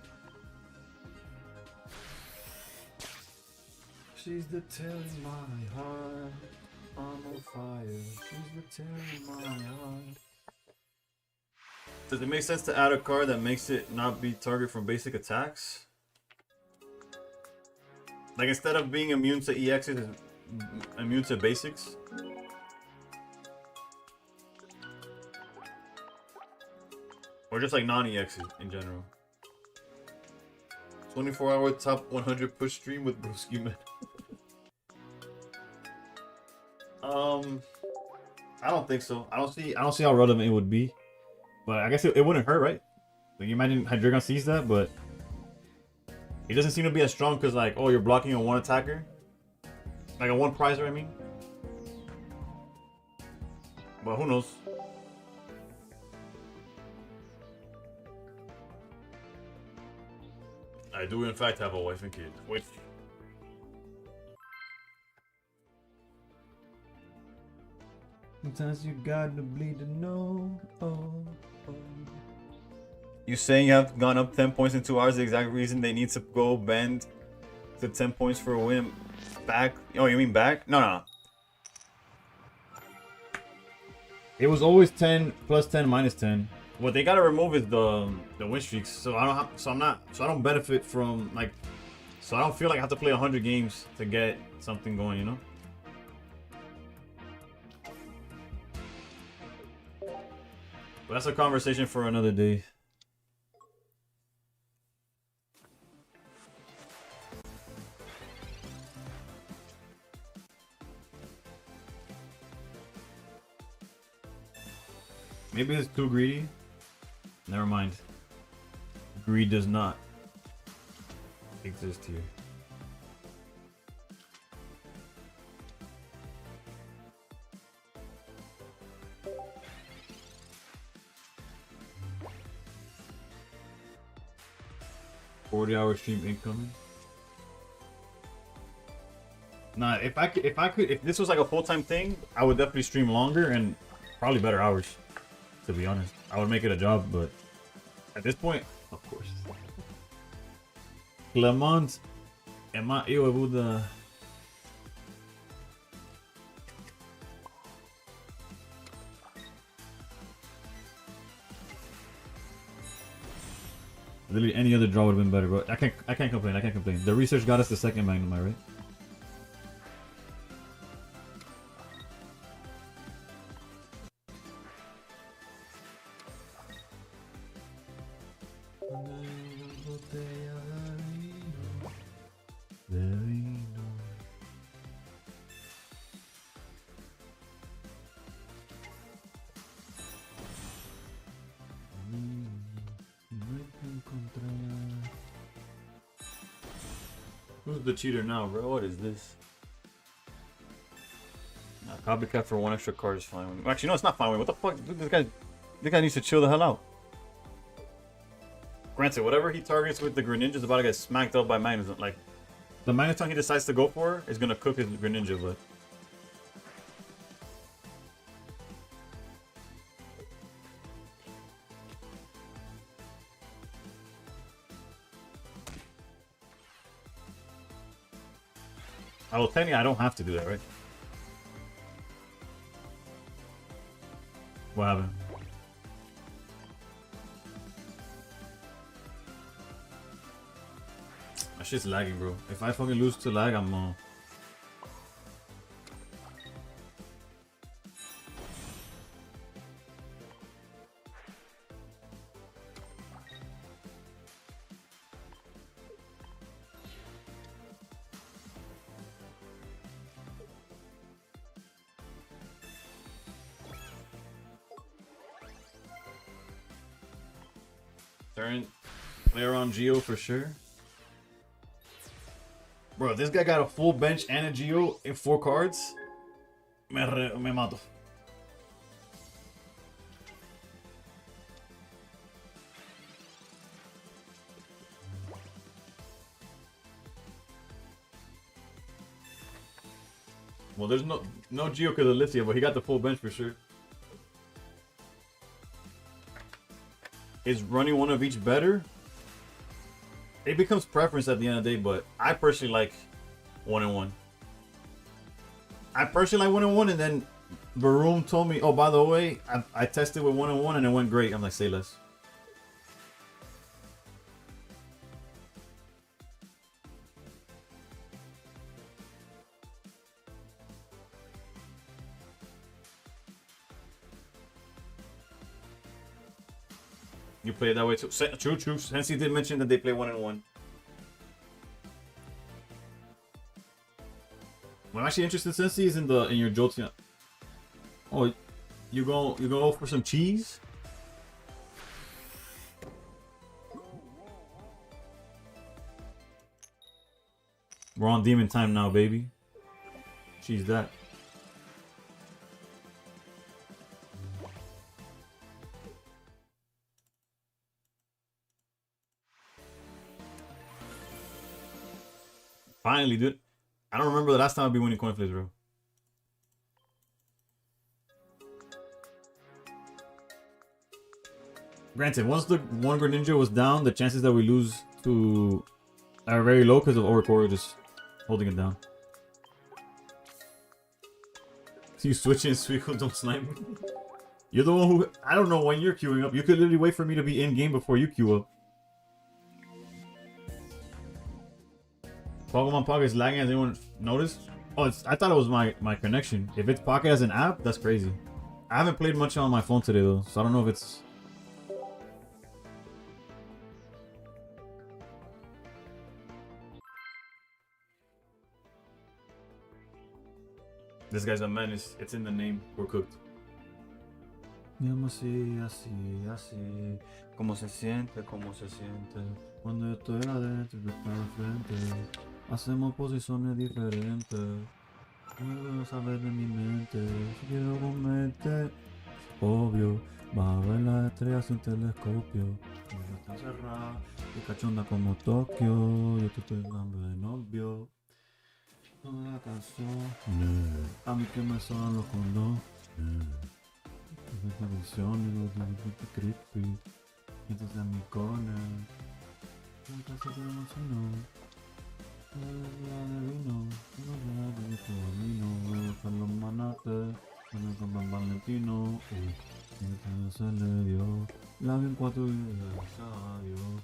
She's the tear in my heart. I'm on fire. She's the tear in my heart. Does it make sense to add a card that makes it not be target from basic attacks? Like instead of being immune to EXs, it's immune to basics? Or just like non-EXs in general? 24-hour top 100 push stream with Broski Man. I don't think so. I don't see how relevant it would be. But I guess it wouldn't hurt, right? Like you imagine Hydreigon sees that, but it doesn't seem to be as strong because like, oh, you're blocking a one attacker, like a one prizer, I mean. But who knows? I do in fact have a wife and kid, which Sometimes you gotta bleed to know. you saying you have gone up 10 points in 2 hours, the exact reason they need to go bend to 10 points for a win back. Oh, you mean back? No. It was always 10 plus 10 minus 10. What they gotta remove is the win streaks. So I don't benefit from like, so I don't feel like I have to play 100 games to get something going, you know? But that's a conversation for another day. Maybe it's too greedy. Never mind. Greed does not exist here. 40-hour stream incoming. Nah, if this was like a full-time thing, I would definitely stream longer and probably better hours. To be honest, I would make it a job, but at this point, of course. Clement, eu ajuda. Literally any other draw would have been better, but I can't complain. I can't complain. The research got us the second Magnum, am I right? Who's the cheater now, bro? What is this? Nah, copycat for 1 extra card is fine with me. Actually, no, it's not fine with me. What the fuck? This guy needs to chill the hell out. Granted, whatever he targets with the Greninja is about to get smacked up by Magnus. Like, the Magneton he decides to go for is gonna cook his Greninja, but... Well, technically, I don't have to do that, right? What happened? My shit's lagging, bro. If I fucking lose to lag, I'm Turn player on Geo for sure. Bro, this guy got a full bench and a Geo in 4 cards. Me mato. Well, there's no Geo because of Lithia, but he got the full bench for sure. Is running one of each better? It becomes preference at the end of the day, but I personally like 1-1. I personally like 1-1, and then Baroom told me, oh, by the way, I tested with 1-1 and it went great. I'm like, say less. You play it that way too. True. Sensi did mention that they play 1-1. What I'm actually interested in, Sensi, is in your Jolteon. Oh, you go for some cheese? We're on demon time now, baby. Cheese that. Finally, dude. I don't remember the last time I'd be winning coin flips, bro. Granted, once the one Greninja was down, the chances that we lose to are very low because of Oricorio just holding it down. You switch in, Suicune, don't snipe me. You're the one who... I don't know when you're queuing up. You could literally wait for me to be in-game before you queue up. Pokemon Pocket is lagging. Has anyone noticed? Oh, I thought it was my connection. If it's Pocket as an app, that's crazy. I haven't played much on my phone today though, so I don't know if it's... This guy's a menace. It's in the name. We're cooked. Así, así. ¿Cómo se siente? ¿Cómo se siente? Cuando yo estoy adentro y tú estás al frente. Hacemos posiciones diferentes. Quiero saber de mi mente. Si quiero comerte, obvio. Va a ver las estrellas sin telescopio. Cuando está cerrada. Y cachonda como Tokio, yo te estoy dando de novio. No me la casó. A mí que me son los condos. Esta visión y los creepy. Entonces a mi corner. Nunca se te emocionó. De vino. No de tu camino. Con los manates. Con San Valentino. Entonces se le dio. La vi en 4 y adiós.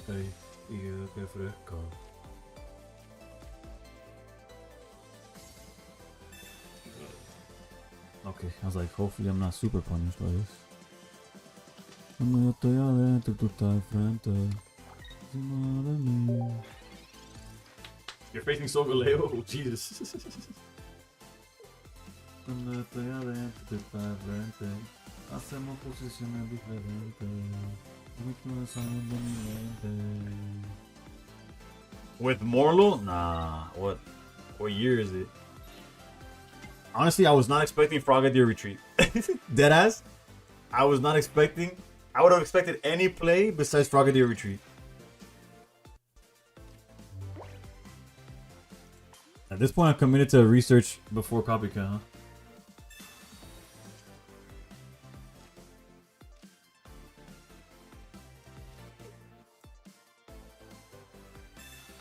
Hey, y qué fresca. Okay, I was like, hopefully I'm not super punished by this. Cuando yo estoy adentro, tú estás al frente. Encima de mí. You're facing Sogaleo? Oh, Jesus. Cuando yo estoy adentro, tú estás al frente. Hacemos posiciones diferentes. Y tú sales de mi mente. With Morlo? Nah. What year is it? Honestly, I was not expecting Frogadier Retreat. Deadass? I was not expecting... I would have expected any play besides Frogadier Retreat. At this point, I'm committed to research before copycat, huh?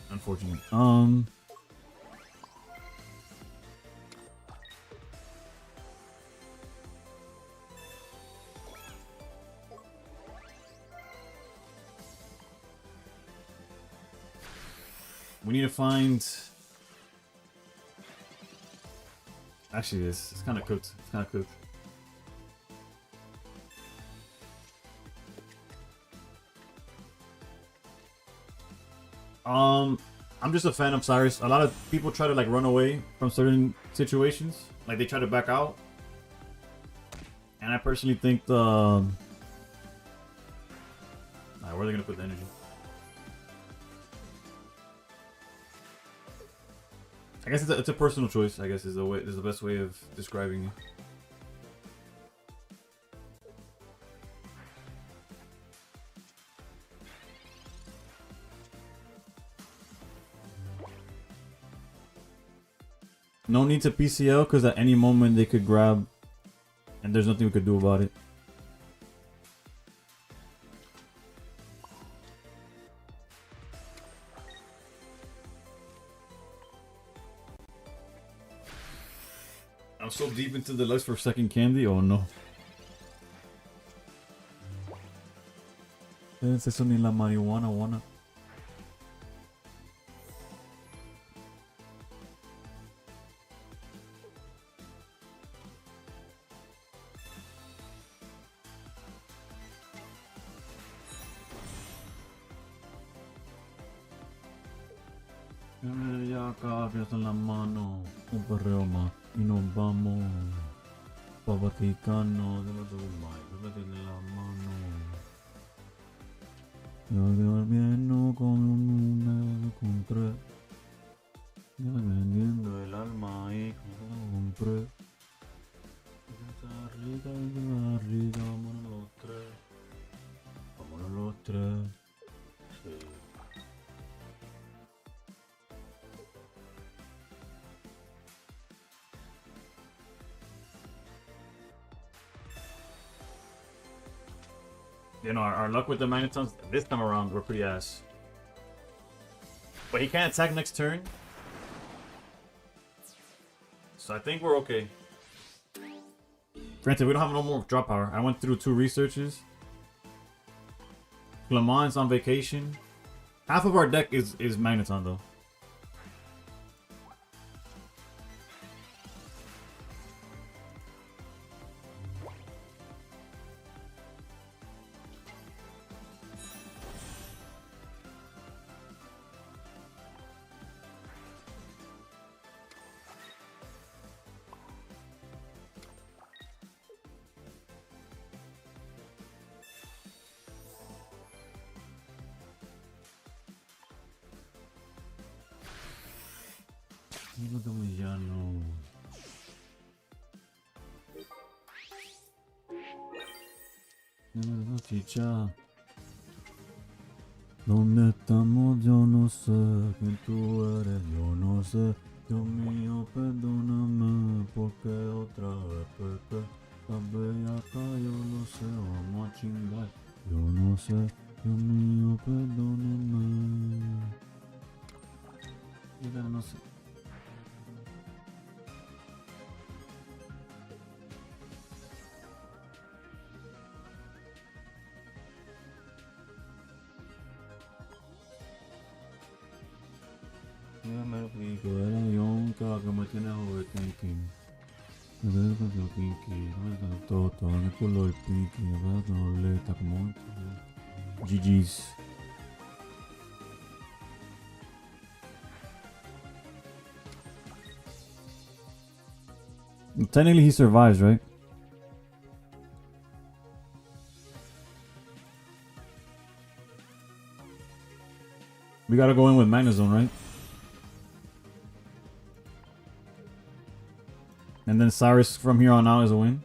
Unfortunate. We need to find... Actually, it's kind of cooked. It's kind of cooked. I'm just a fan of Cyrus. A lot of people try to like run away from certain situations. Like they try to back out. And I personally think the... Alright, where are they gonna put the energy? I guess it's a personal choice. I guess is the best way of describing it. No need to PCL because at any moment they could grab, and there's nothing we could do about it. I'm so deep into the lust for second candy. Oh no. Eso ni la marihuana, wanna. Ya acá, fiesta en la mano, un perreo más y nos vamos pa' Vaticano, déjate un baile, déjate en la mano. Yo quedar bien no con una, con tres. Yo vendiendo el alma ahí, como lo compré. Está rica, vámonos los tres. Vámonos los tres. Sí. You know, our luck with the Magnetons this time around, we're pretty ass. But he can't attack next turn. So I think we're okay. Granted, we don't have no more drop power. I went through 2 researches. Clement's on vacation. Half of our deck is Magneton though. Hijo de villano. Chicha. ¿Dónde estamos? Yo no sé quién tú eres, yo no sé. Dios mío, perdóname, porque otra vez pequé. La bella acá, yo no sé, vamos a chingar. Yo no sé, Dios mío, perdóname. Yo no sé. Me explico, era yonka que me tiene overthinking. Me veo con su pinky, me da todo, en el color pinky, me veo con boleta como GG's. Technically, he survives, right? We gotta go in with Magnezone, right? And then Cyrus from here on out is a win.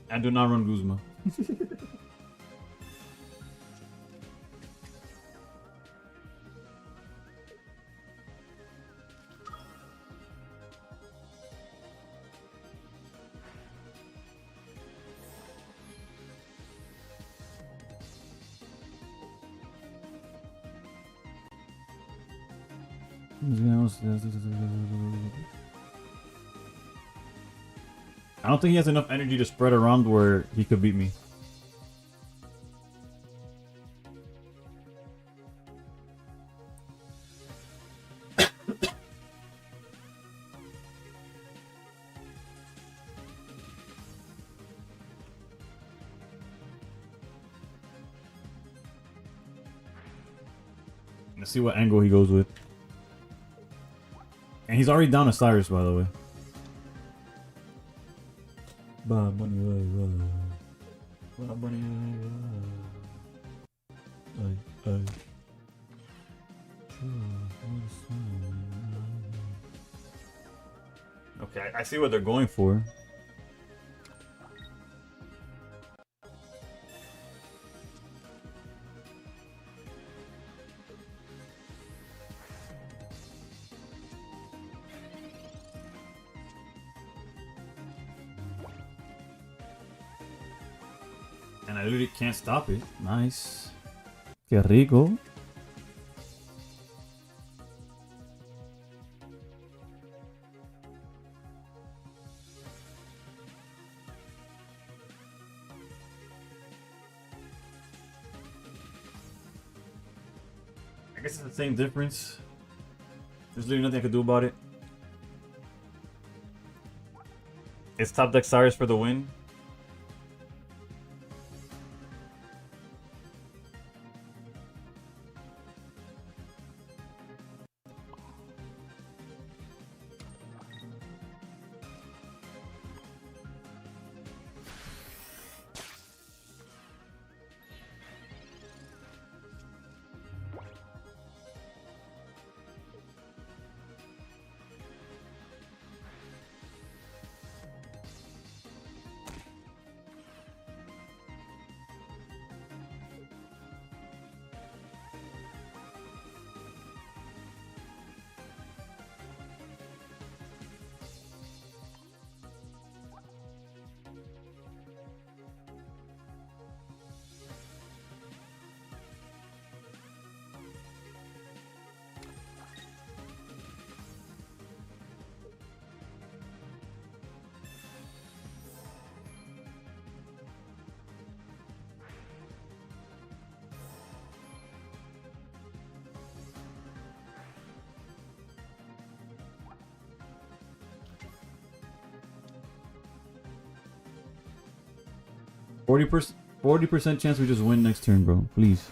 I do not run Guzma. I don't think he has enough energy to spread around where he could beat me. Let's see what angle he goes with. And he's already down to Cyrus, by the way. Bad Bunny, Bad Bunny, ay. Okay, I see what they're going for. And I literally can't stop it. Nice. Qué rico. I guess it's the same difference. There's literally nothing I could do about it. It's top deck Cyrus for the win. %40 chance we just win next turn, bro. Please.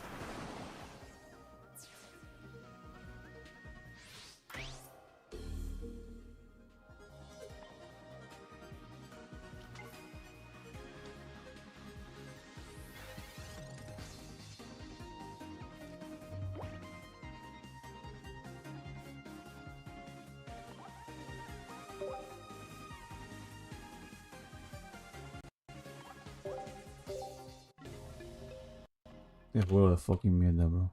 Qué juego de fucking mierda, bro.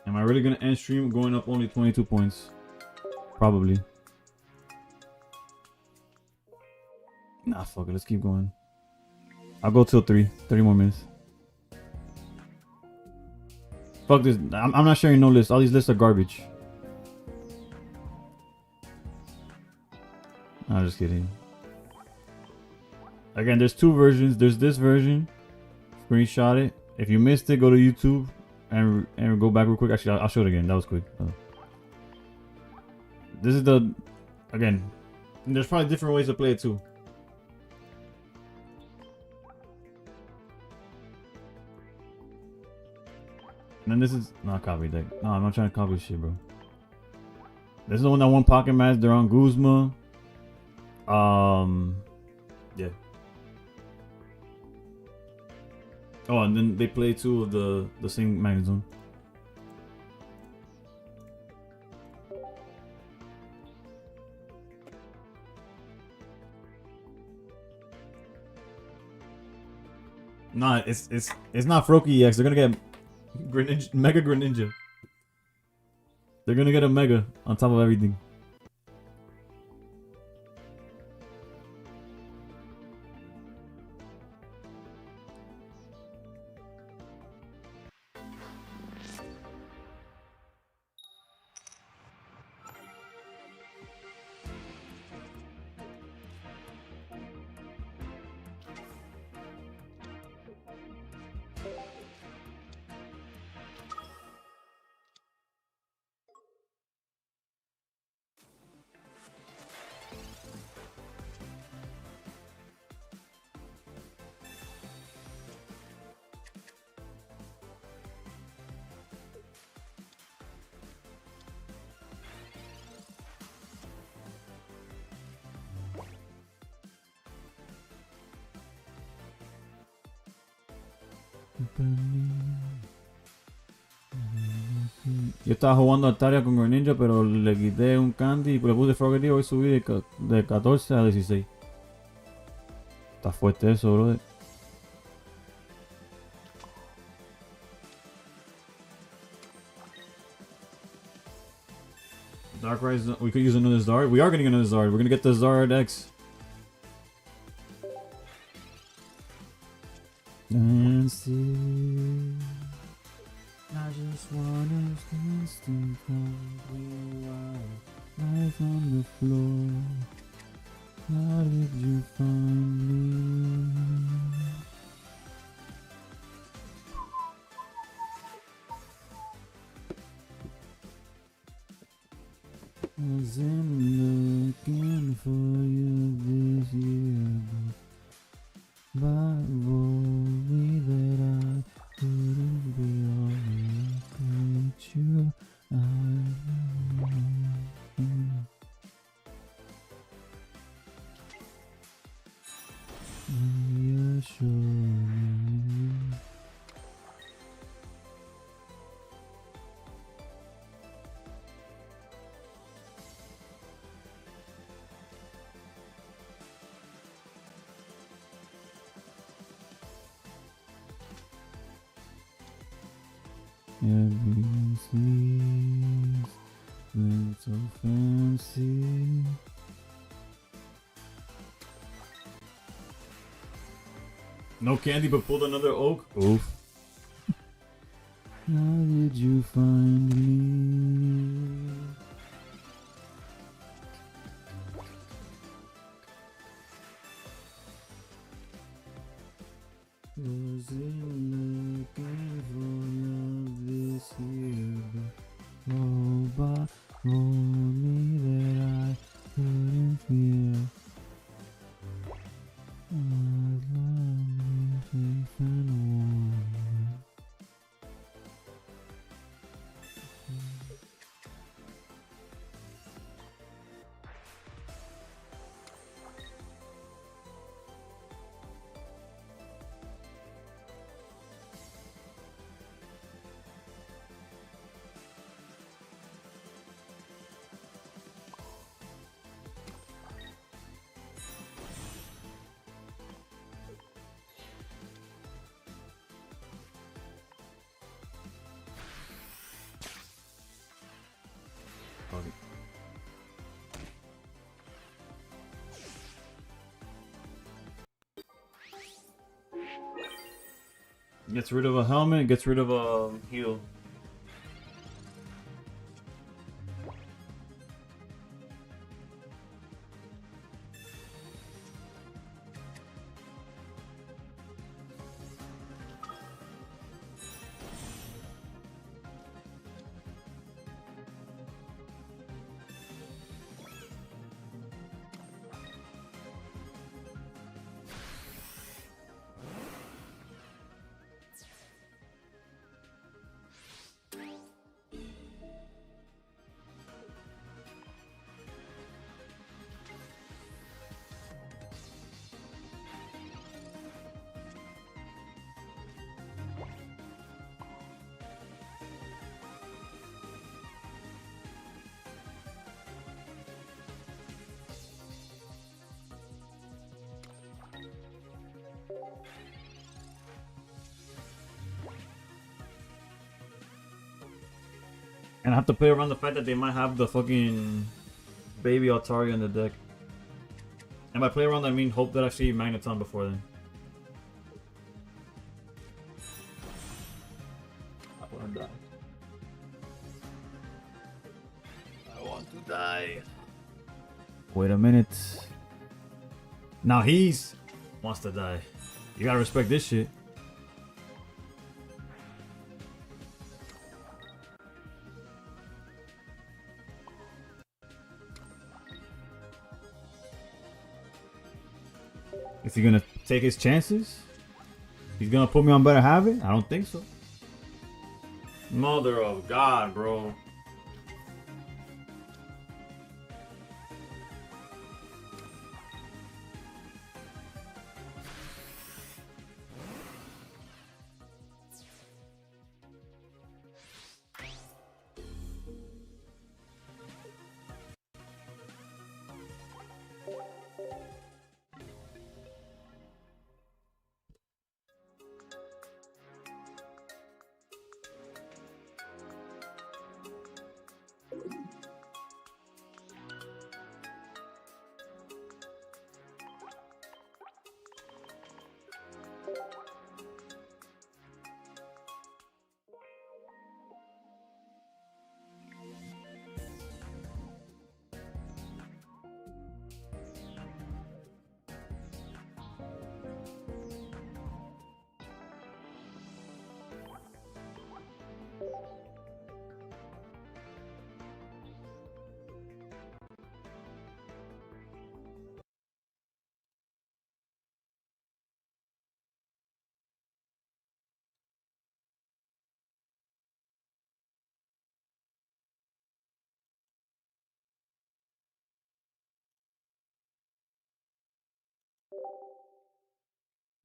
Am I really gonna end stream going up only 22 points? Probably. Nah, fuck it. Let's keep going. I'll go till 30 more minutes. Fuck this. I'm not sharing no list. All these lists are garbage. I'm just kidding. Again, there's two versions. There's this version. Screenshot it. If you missed it, go to YouTube and go back real quick. Actually, I'll show it again. That was quick. This is the... Again, there's probably different ways to play it too. And then this is not copy deck. No, I'm not trying to copy shit, bro. This is the one that won Pocket Match. They're on Guzma. Yeah. Oh, and then they play two of the same Magnet Zone. Nah, it's not Froakie EX. They're gonna get Greninja, Mega Greninja. They're gonna get a Mega on top of everything. Yo estaba jugando Altaria con Greninja, pero le quité un candy y le puse Froggy y hoy subí de 14 a 16. Está fuerte eso, bro. Darkrai, we could use another Zard. We are getting another Zard. We're gonna get the Zard X. And see, I just wanna stand life on the floor. How did you find me? Wasn't looking for you this year, but told me that I couldn't be all with you. Reassure me. Everyone sees them so fancy. No candy, but pulled another oak. Oof. How did you find me? Was it looking for love this year? But told me that I couldn't feel. I love you safe and warm. Gets rid of a helmet, gets rid of a heal. And I have to play around the fact that they might have the fucking baby Altaria in the deck. And by play around, I mean hope that I see Magneton before then. I want to die. I want to die. Wait a minute. Now he's wants to die. You gotta respect this shit. Is he gonna take his chances? He's gonna put me on better habit? I don't think so. Mother of God, bro.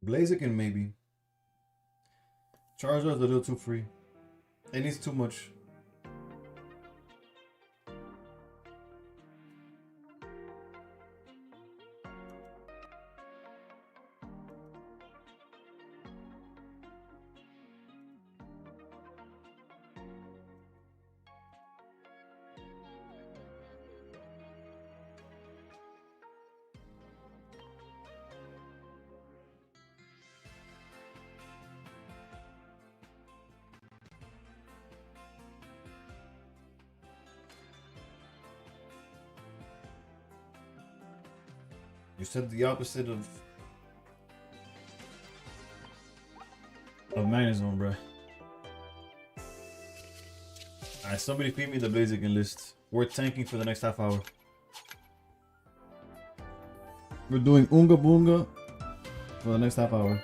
Blaziken maybe. Charizard's a little too free. It needs too much. You said the opposite of Magnezone, bruh. Alright, somebody feed me the Blaziken list. We're tanking for the next half hour. We're doing Unga Boonga for the next half hour.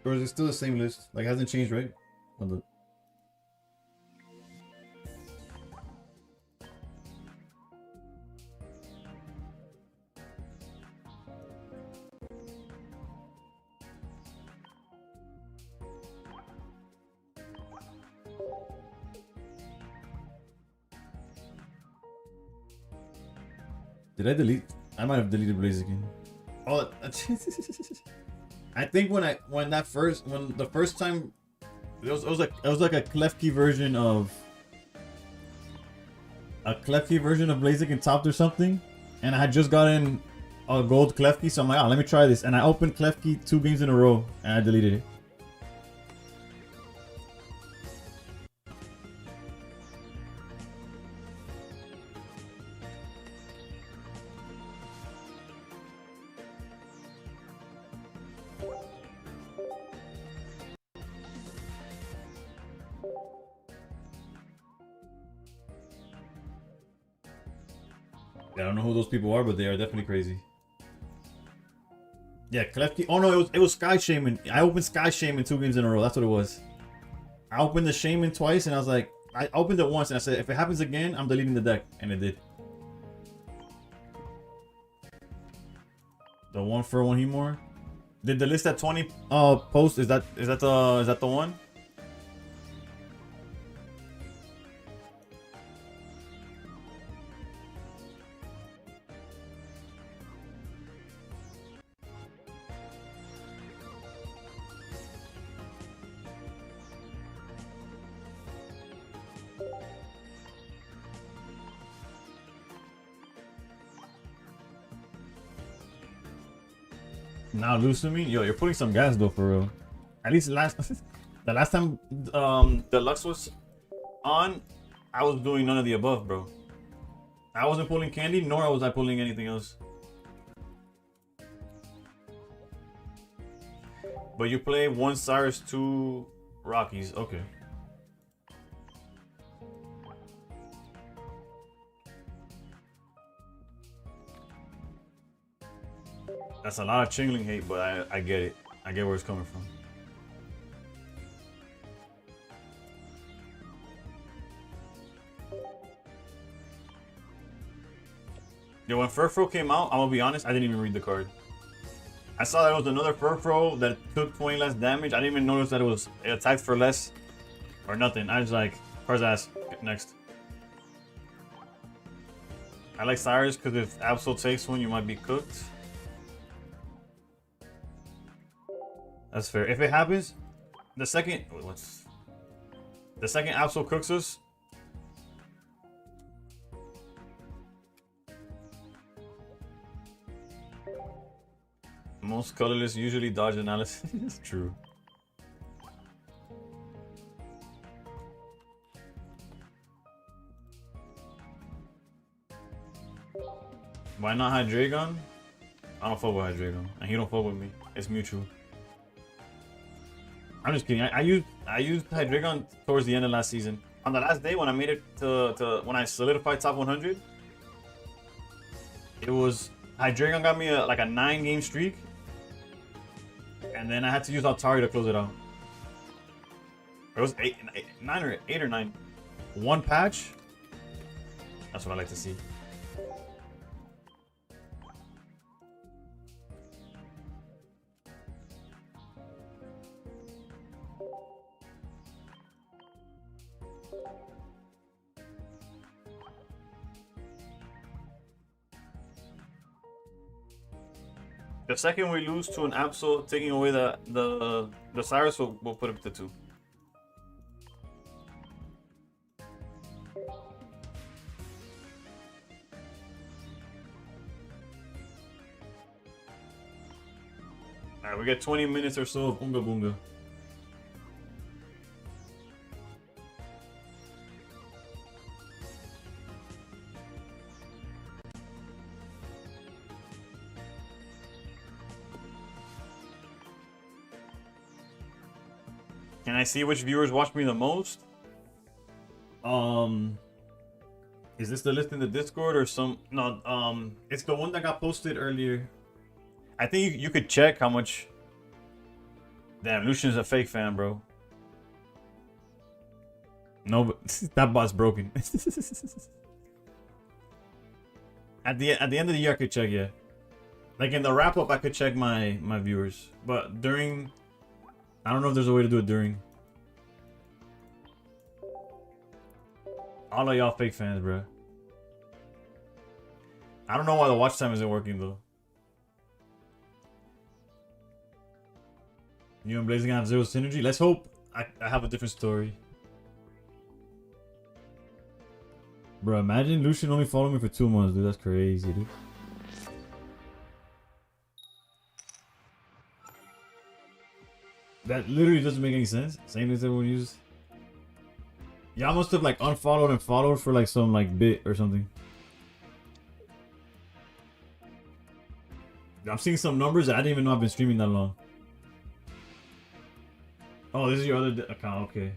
Or is it still the same list? Like, it hasn't changed, right? On the... Did I delete? I might have deleted Blaziken. Oh, I think when the first time it was like a Klefki version of Blaziken topped or something, and I had just gotten a gold Klefki, so I'm like, oh, let me try this. And I opened Klefki 2 games in a row, and I deleted it. I don't know who those people are, but they are definitely crazy. Yeah, Klefki. Oh no, it was Sky Shaman. I opened Sky Shaman 2 games in a row. That's what it was. I opened the Shaman twice, and I was like, I opened it once, and I said, if it happens again, I'm deleting the deck, and it did. The 1-for-1 Hemor. Did the list at 20 post? Is that the one? Now losing me? Yo, you're putting some gas though, for real. At least the last time Deluxe was on, I was doing none of the above, bro. I wasn't pulling candy, nor was I pulling anything else. But you play 1 Cyrus, 2 Rockies, okay. That's a lot of Chingling hate, but I get it. I get where it's coming from. Yo, when Furfro came out, I'm gonna be honest, I didn't even read the card. I saw there was another Furfro that took 20 less damage. I didn't even notice that it attacked for less or nothing. I was like, card's ass. Next. I like Cyrus because if Absol takes one, you might be cooked. That's fair. If it happens, the second Absol cooks us. Most colorless usually dodge analysis. It's true. Why not Hydreigon? I don't fuck with Hydreigon, and he don't fuck with me. It's mutual. I'm just kidding. I used Hydreigon towards the end of last season. On the last day when I made it to when I solidified top 100, it was Hydreigon got me like a 9-game streak, and then I had to use Altaria to close it out. It was 8 or 9. 1 patch. That's what I like to see. The second we lose to an Absol, taking away the Cyrus, we'll put it to 2. Alright, we get 20 minutes or so of Unga Boonga. Can I see which viewers watch me the most? Is this the list in the Discord or some? No, it's the one that got posted earlier. I think you could check how much. Damn, Lucian's a fake fan, bro. No, but that bot's broken. At the end of the year, I could check, yeah. Like in the wrap up, I could check my viewers, but during. I don't know if there's a way to do it during. All of y'all fake fans, bro. I don't know why the watch time isn't working though. You and Blazing have 0 synergy. Let's hope I have a different story. Bro, imagine Lucian only followed me for 2 months, dude. That's crazy, dude. That literally doesn't make any sense. Same as everyone uses. Y'all must have like unfollowed and followed for like some like bit or something. I'm seeing some numbers that I didn't even know I've been streaming that long. Oh, this is your other account. Okay.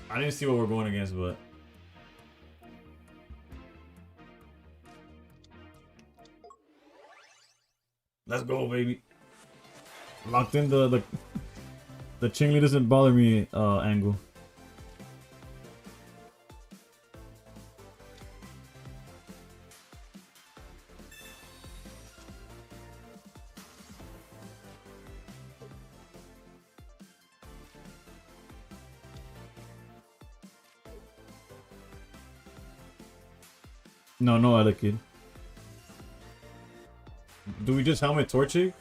I didn't see what we're going against, but let's go, baby. Locked in the Chingli doesn't bother me angle. No, no other kid. Do we just helmet torture?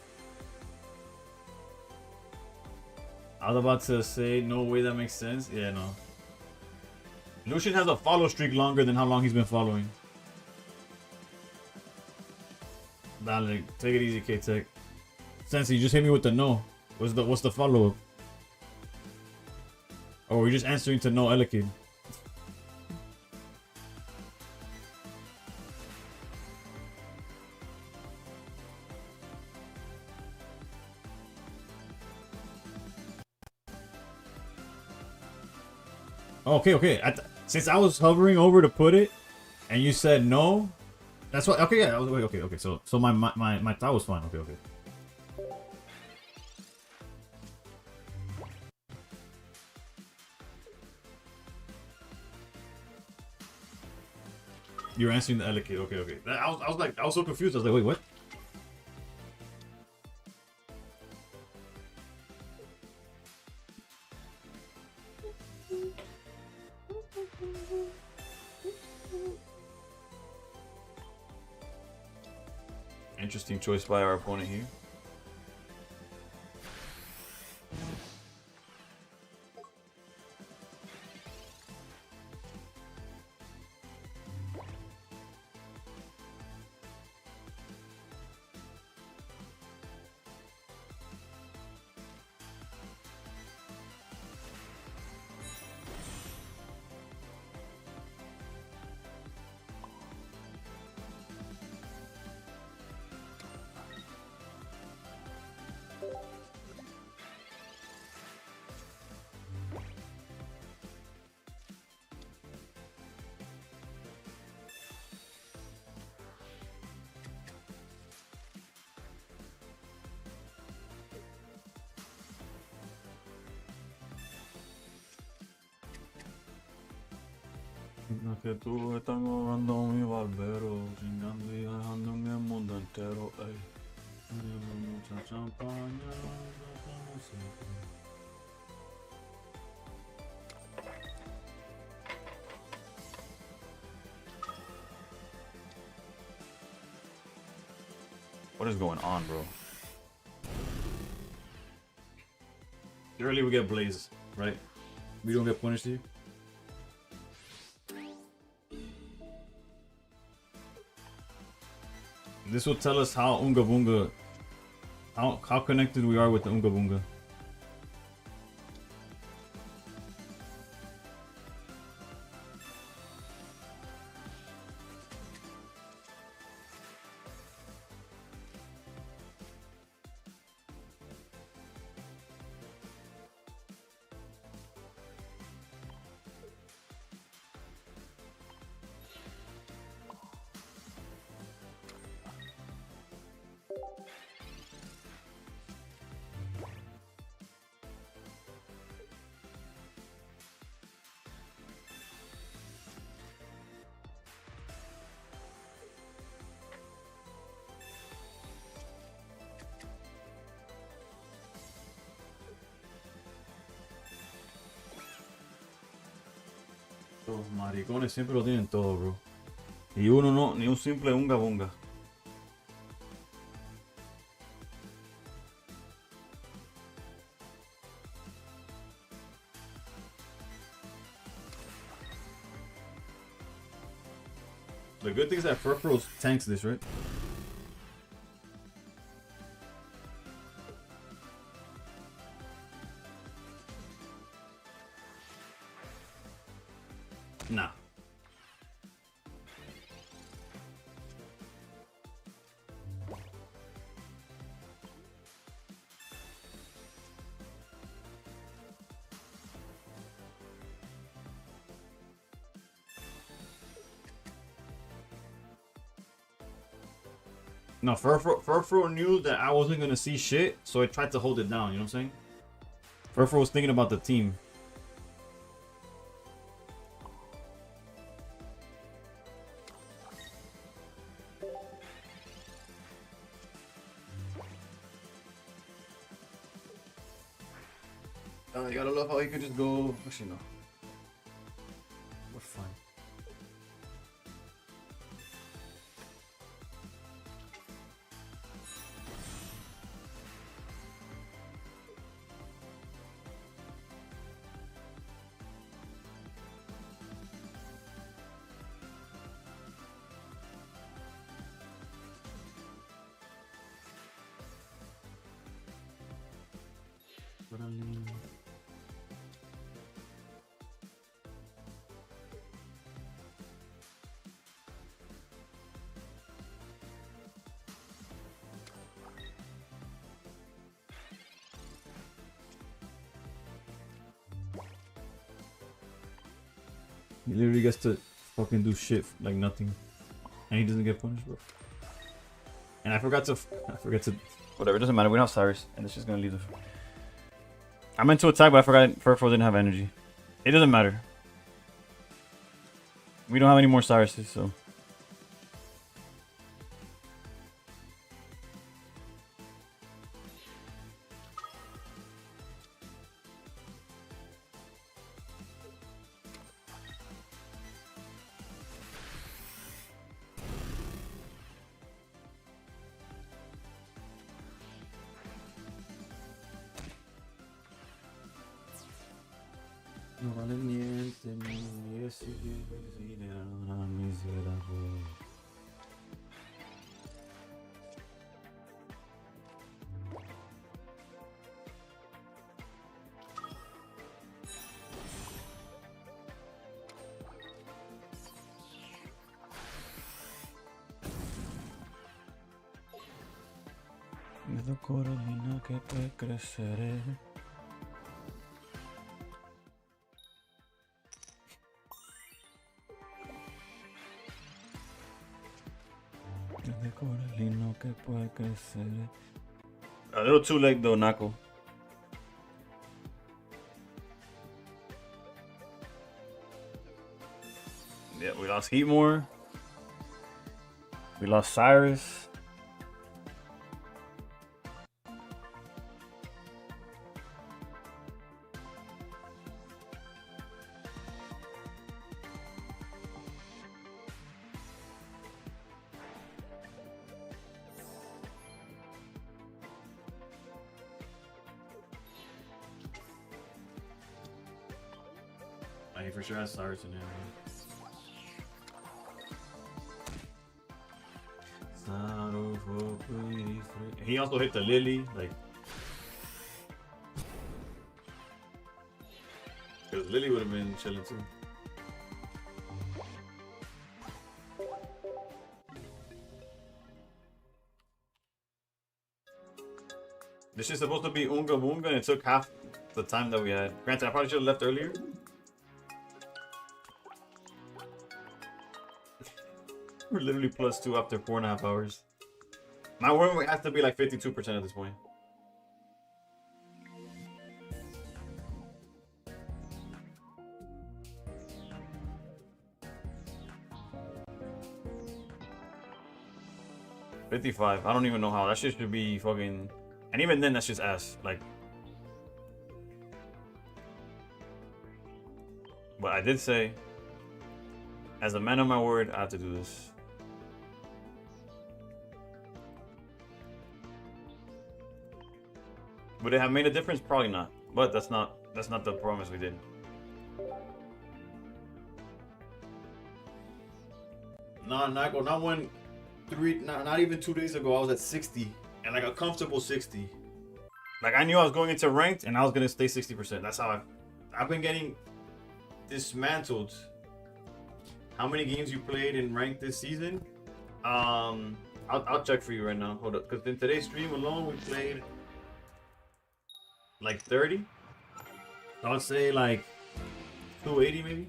I was about to say, no way that makes sense. Yeah, no. Lucian has a follow streak longer than how long he's been following. Dale, take it easy, K-Tech. Sensei, you just hit me with the no. What's the follow-up? Or we're just answering to no, Elekid. Okay. Since I was hovering over to put it, and you said no, that's what. Okay, yeah. Okay. So my thought was fine. Okay. You're answering the Elekid. Okay. I was so confused. I was like, wait, what? Interesting choice by our opponent here. Las que tú están ahogando mi barbero, chingando y dejando en el mundo entero, ey. Mucha champaña, como siempre. What is going on, bro? Early we get blazes, right? We don't get punished here. This will tell us how Unga Bunga, how connected we are with the Unga Bunga. Los maricones siempre lo tienen todo, bro. Y uno no, ni un simple unga bunga. The good thing is that Furfurl tanks this, right? Nah. No, Furfro knew that I wasn't gonna see shit, so I tried to hold it down, you know what I'm saying? Furfro was thinking about the team. You gotta love how you could just go. Actually, no. We're fine. He literally gets to fucking do shit like nothing, and he doesn't get punished, bro. And I forgot to. Whatever, it doesn't matter. We don't have Cyrus, and it's just gonna leave the. I meant to attack, but I forgot Furfro didn't have energy. It doesn't matter. We don't have any more Cyruses, so. No vale miente, mi miserable. Me da coralina que puede crecer. De coralino que puede crecer. A little too late though, Nako. Yeah, we lost Heatmore. We lost Cyrus. He for sure has Cyrus in him. He also hit the Lily, like. Because Lily would have been chilling too. This is supposed to be Unga Bunga, and it took half the time that we had. Granted, I probably should have left earlier. We're literally +2 after 4.5 hours. My win rate has to be like 52% at this point. $55. I don't even know how. That shit should be fucking. And even then, that's just ass. Like. But I did say, as a man of my word, I have to do this. Would it have made a difference? Probably not. But that's not the promise we did. No, not when not even 2 days ago I was at 60 and like a comfortable 60. Like I knew I was going into ranked and I was gonna stay 60%. That's how I've been getting dismantled how many games you played in ranked this season. I'll check for you right now. Hold up, because in today's stream alone we played like 30. I would say like 280 maybe.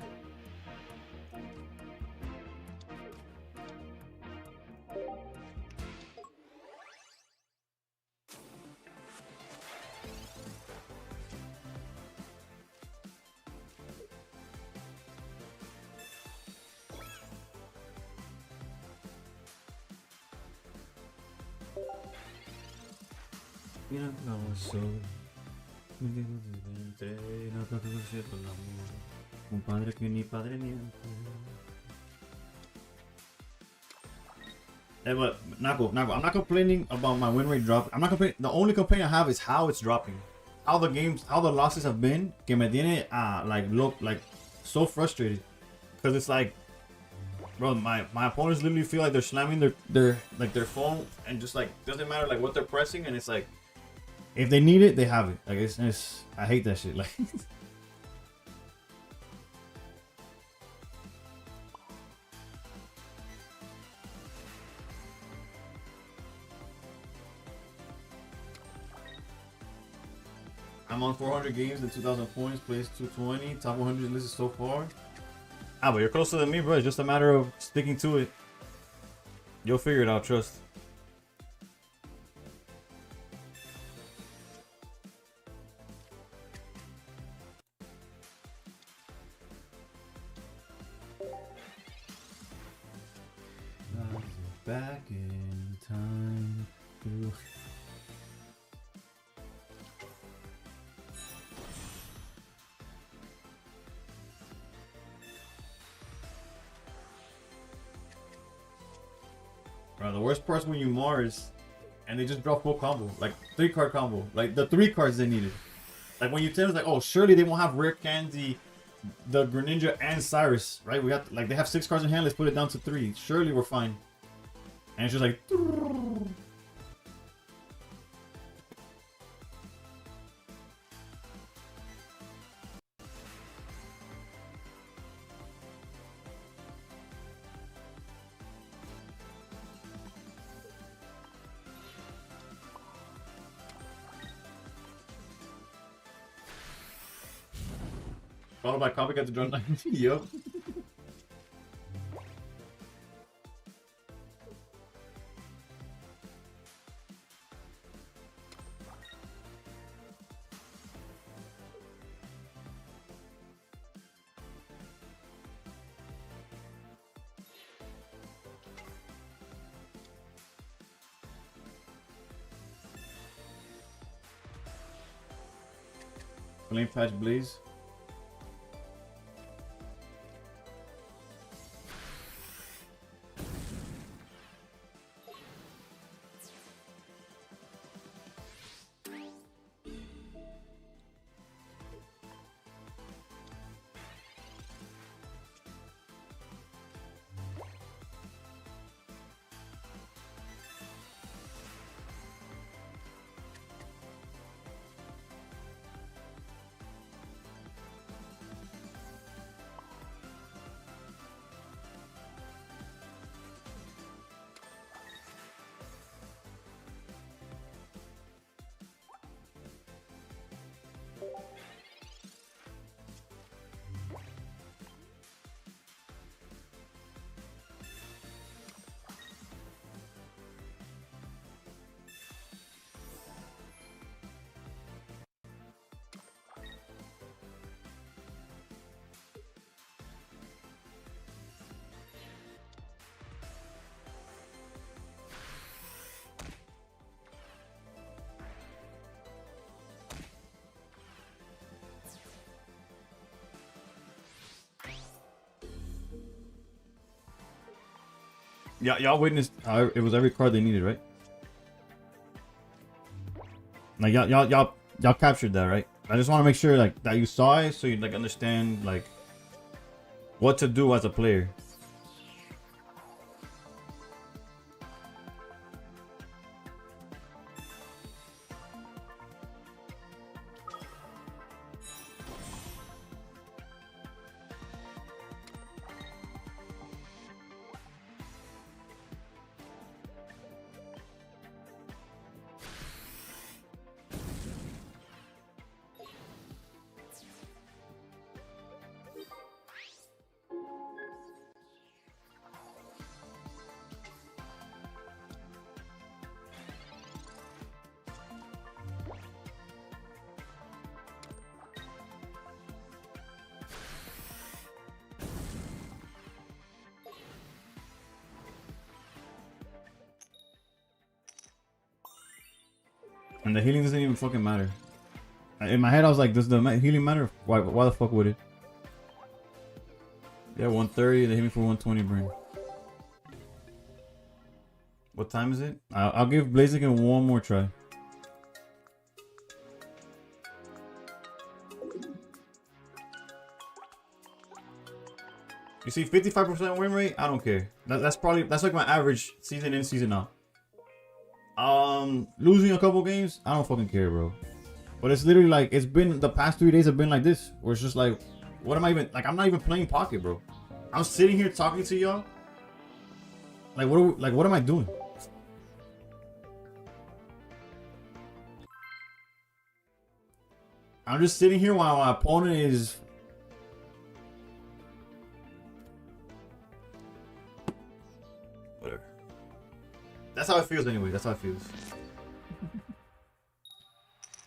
Mira, vamos solo. Un padre que ni padre ni. Hey, but Nako, I'm not complaining about my win rate drop. I'm not complaining. The only complaint I have is how it's dropping, how the losses have been. Que me tiene like so frustrated, because it's like, bro, my opponents literally feel like they're slamming their phone, and just like doesn't matter like what they're pressing, and it's like if they need it, they have it. Like it's I hate that shit. Like. I'm on 400 games and 2,000 points, plays 220, top 100 listed so far. Ah, but you're closer than me, bro. It's just a matter of sticking to it. You'll figure it out, trust. Back in time. Bro, the worst part's when you Mars and they just drop full combo, like 3-card combo, like the 3 cards they needed. Like when you tell us like, oh, surely they won't have Rare Candy, the Greninja, and Cyrus, right? We got like they have 6 cards in hand. Let's put it down to 3. Surely we're fine. And it's just like. Followed by copycat to join. Yup. Flame Patch Blaze. Yeah, y'all witnessed how it was every card they needed, right? Like y'all captured that, right? I just want to make sure like that you saw it, so you like understand like what to do as a player. And the healing doesn't even fucking matter. In my head, I was like, does the healing matter? Why the fuck would it? Yeah, 130. They hit me for 120 brain. What time is it? I'll give Blaziken one more try. You see, 55% win rate. I don't care. That's like my average season in, season out. Losing a couple games, I don't fucking care, bro. But it's literally like it's been the past 3 days have been like this, where it's just like, what am I even like? I'm not even playing pocket, bro. I'm sitting here talking to y'all. Like what am I doing? I'm just sitting here while my opponent is. Whatever. That's how it feels anyway. That's how it feels.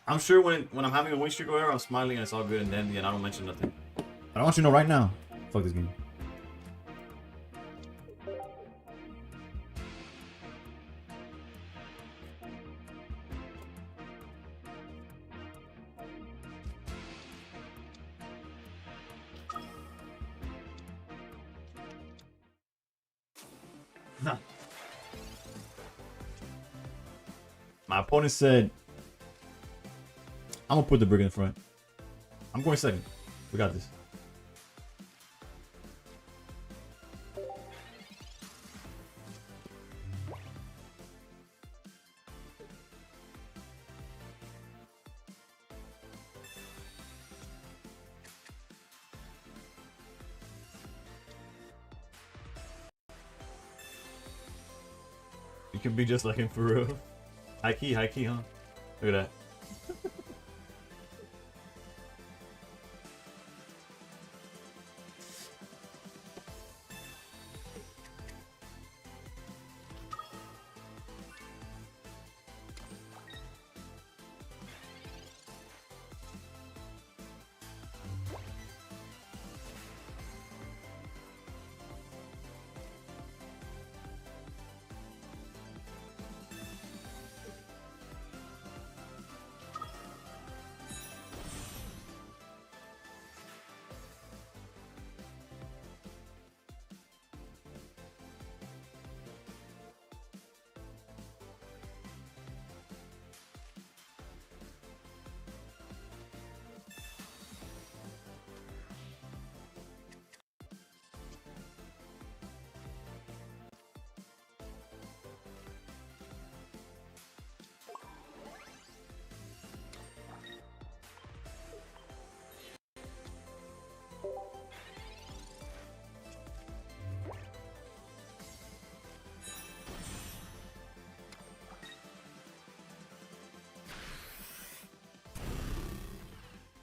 I'm sure when I'm having a win streak or whatever, I'm smiling and it's all good and dandy and I don't mention nothing. But I want you to know right now. Fuck this game. My opponent said, I'm gonna put the brick in front. I'm going second. We got this. You can be just like him for real. High key, huh? Look at that.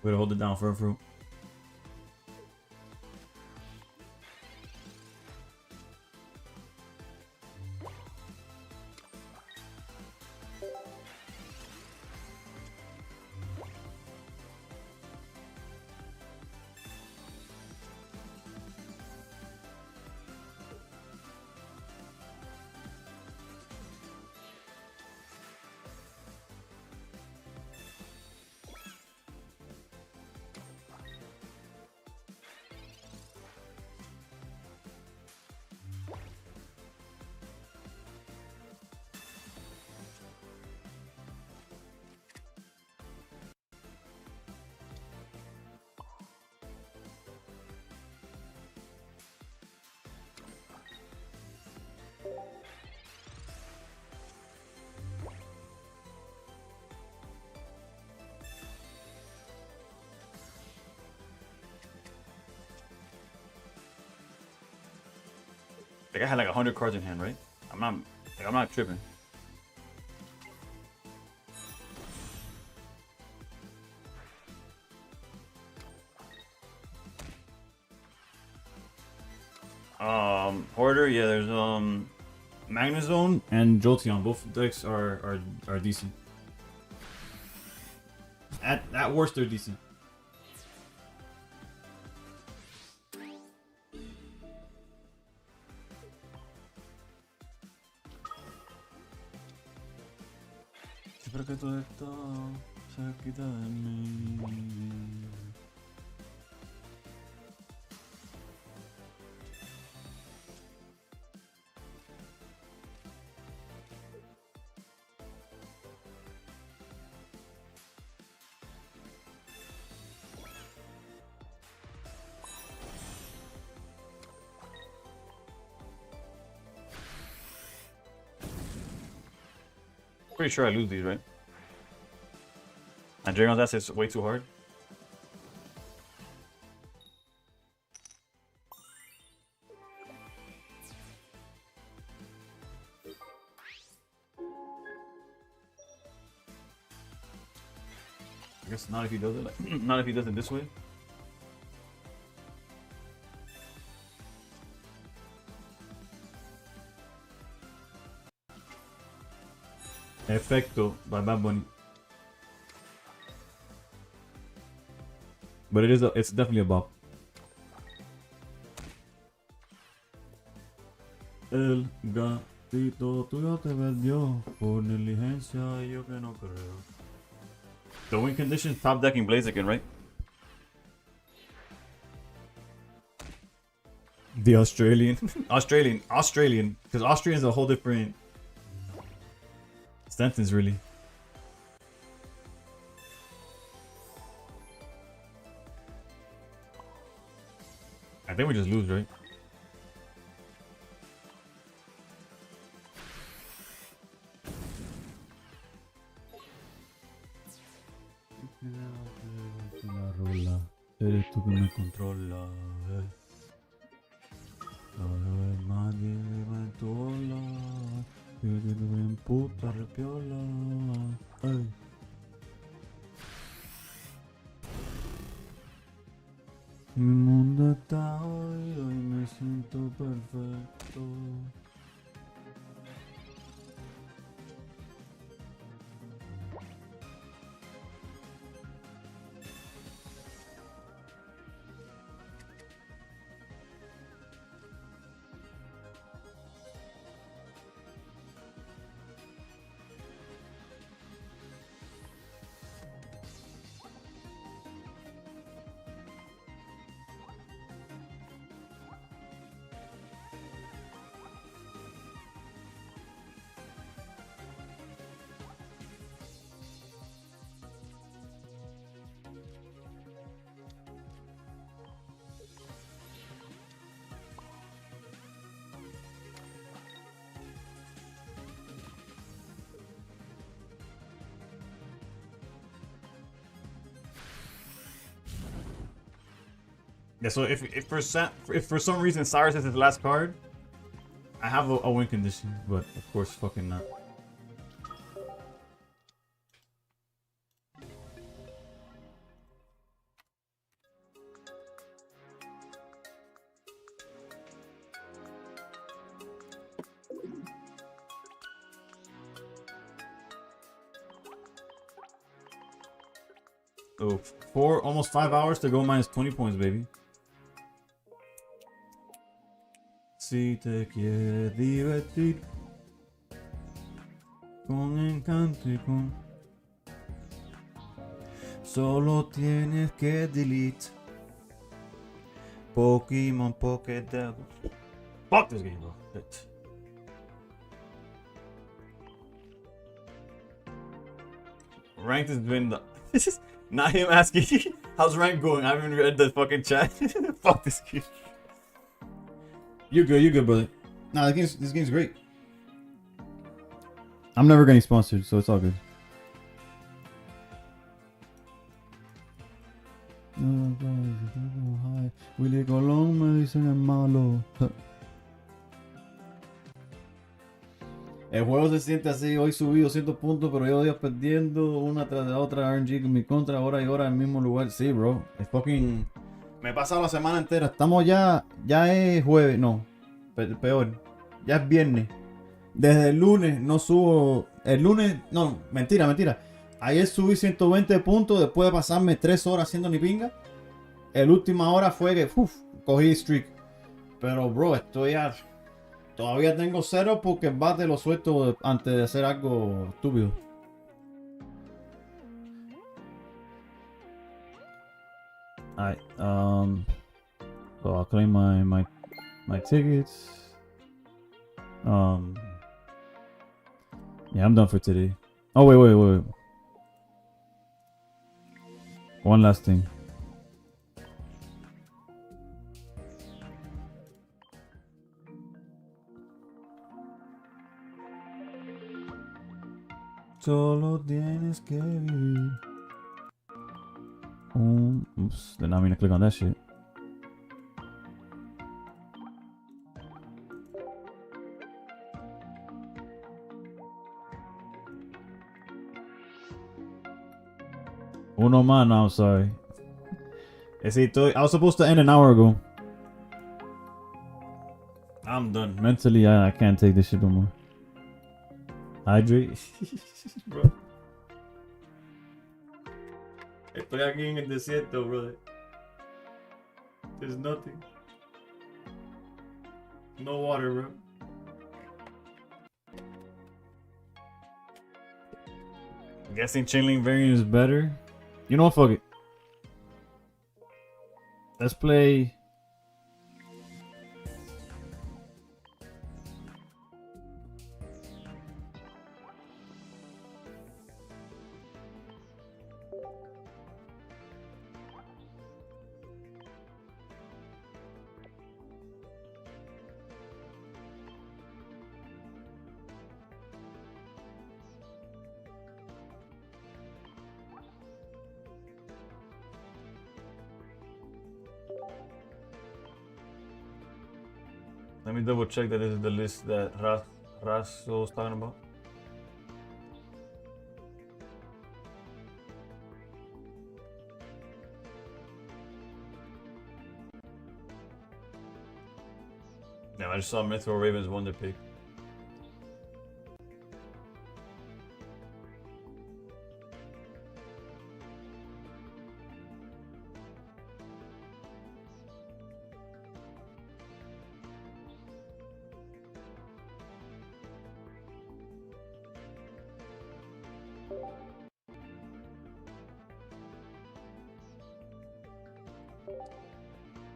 Way to hold it down for a fruit. Like I had like 100 cards in hand, right? I'm not tripping. Hoarder, yeah, there's Magnezone and Jolteon. Both decks are decent. At worst, they're decent. Siempre que tú estás cerquita de mí. Pretty sure I lose these, right? And Dragon's Ass is way too hard. I guess not if he does it like not if he does it this way. Efecto by Bad Bunny. But it's definitely a bop. El gatito tuyo te perdió por negligencia y yo que no creo. The win condition, top decking Blaziken, right? The Australian. Australian. Because Austrian is a whole different sentence, really. I think we just lose, right? La rola, eres tú que me controla. No hay nadie en tu ola. Yo te veo en puta repiola. Ay. Mi mundo está jodido y me siento perfecto. Yeah, so if for some reason Cyrus is his last card, I have a win condition, but of course fucking not. So 4, almost 5 hours to go minus 20 points, baby. Si te quieres divertir con encanto y con... Solo tienes que delete Pokémon Pocket Devil. Fuck this game, bro. Shit. Ranked has been the... This is not him asking how's rank going. I haven't read the fucking chat. Fuck this game. You're good, brother. Nah, this game's great. I'm never getting sponsored, so it's all good. Willy Colón me dicen el malo. El juego se siente así, hoy subí 200 puntos, pero llevo días perdiendo una tras de otra RNG con mi contra, hora y hora en el mismo lugar. Sí, bro. Es fucking... Me he pasado la semana entera. Estamos ya es jueves, no. Peor. Ya es viernes. Desde el lunes no subo... El lunes... No, mentira. Ayer subí 120 puntos después de pasarme 3 horas haciendo ni pinga. El última hora fue que... cogí streak. Pero, bro, estoy ya... Todavía tengo 0 porque el bate lo suelto antes de hacer algo estúpido. Alright, so I'll claim my tickets. Yeah, I'm done for today. Oh wait. One last thing. Solo tienes que vivir. Oops, then I'm gonna click on that shit. Uno man, no, I'm sorry. I was supposed to end an hour ago. I'm done. Mentally, I can't take this shit no more. Hydrate. Bro. Estoy aquí en el desierto, brother. There's nothing. No water, bro. Guessing Chainlink variant is better. You know what? Fuck it. Let's play. Let me double check that this is the list that Ras was talking about. Yeah, I just saw Mythril Ravens Wonder Pick.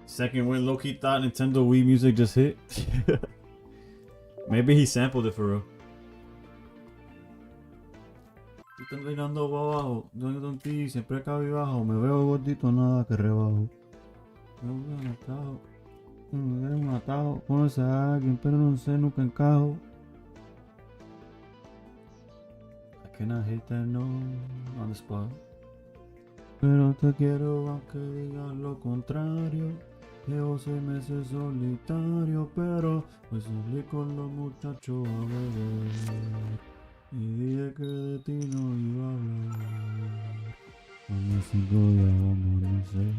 Second win, low-key thought Nintendo Wii music just hit. Maybe he sampled it for real. Están bailando para abajo, dueño de un ti, siempre cabibajo, me veo gordito, nada que rebajo. Me veo un atajo, me veo un atajo, conoce a alguien, pero no sé, nunca encajo. I cannot hit that no on the spot. Pero te quiero aunque digas lo contrario. Llevo 6 meses solitario, pero pues salí con los muchachos a beber. Y dije que de ti no iba a hablar. Como 5 días vamos, no sé.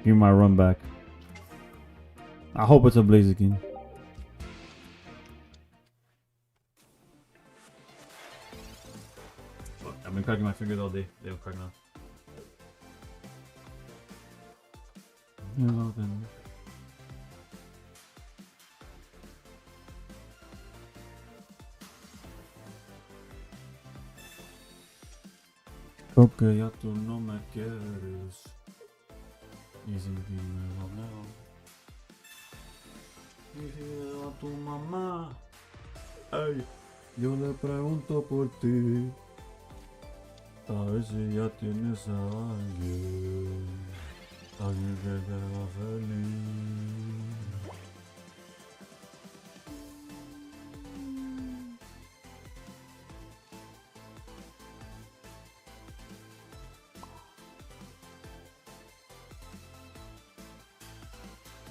Give me my run back. I hope it's a Blaziken. Fuck, I've been cracking my fingers all day. They were cracking off. No, then. Porque ya tú no me quieres. Y sin ti me romeo. Y si veo a tu mamá, ay, yo le pregunto por ti. A ver si ya tienes a alguien. Alguien que te haga feliz.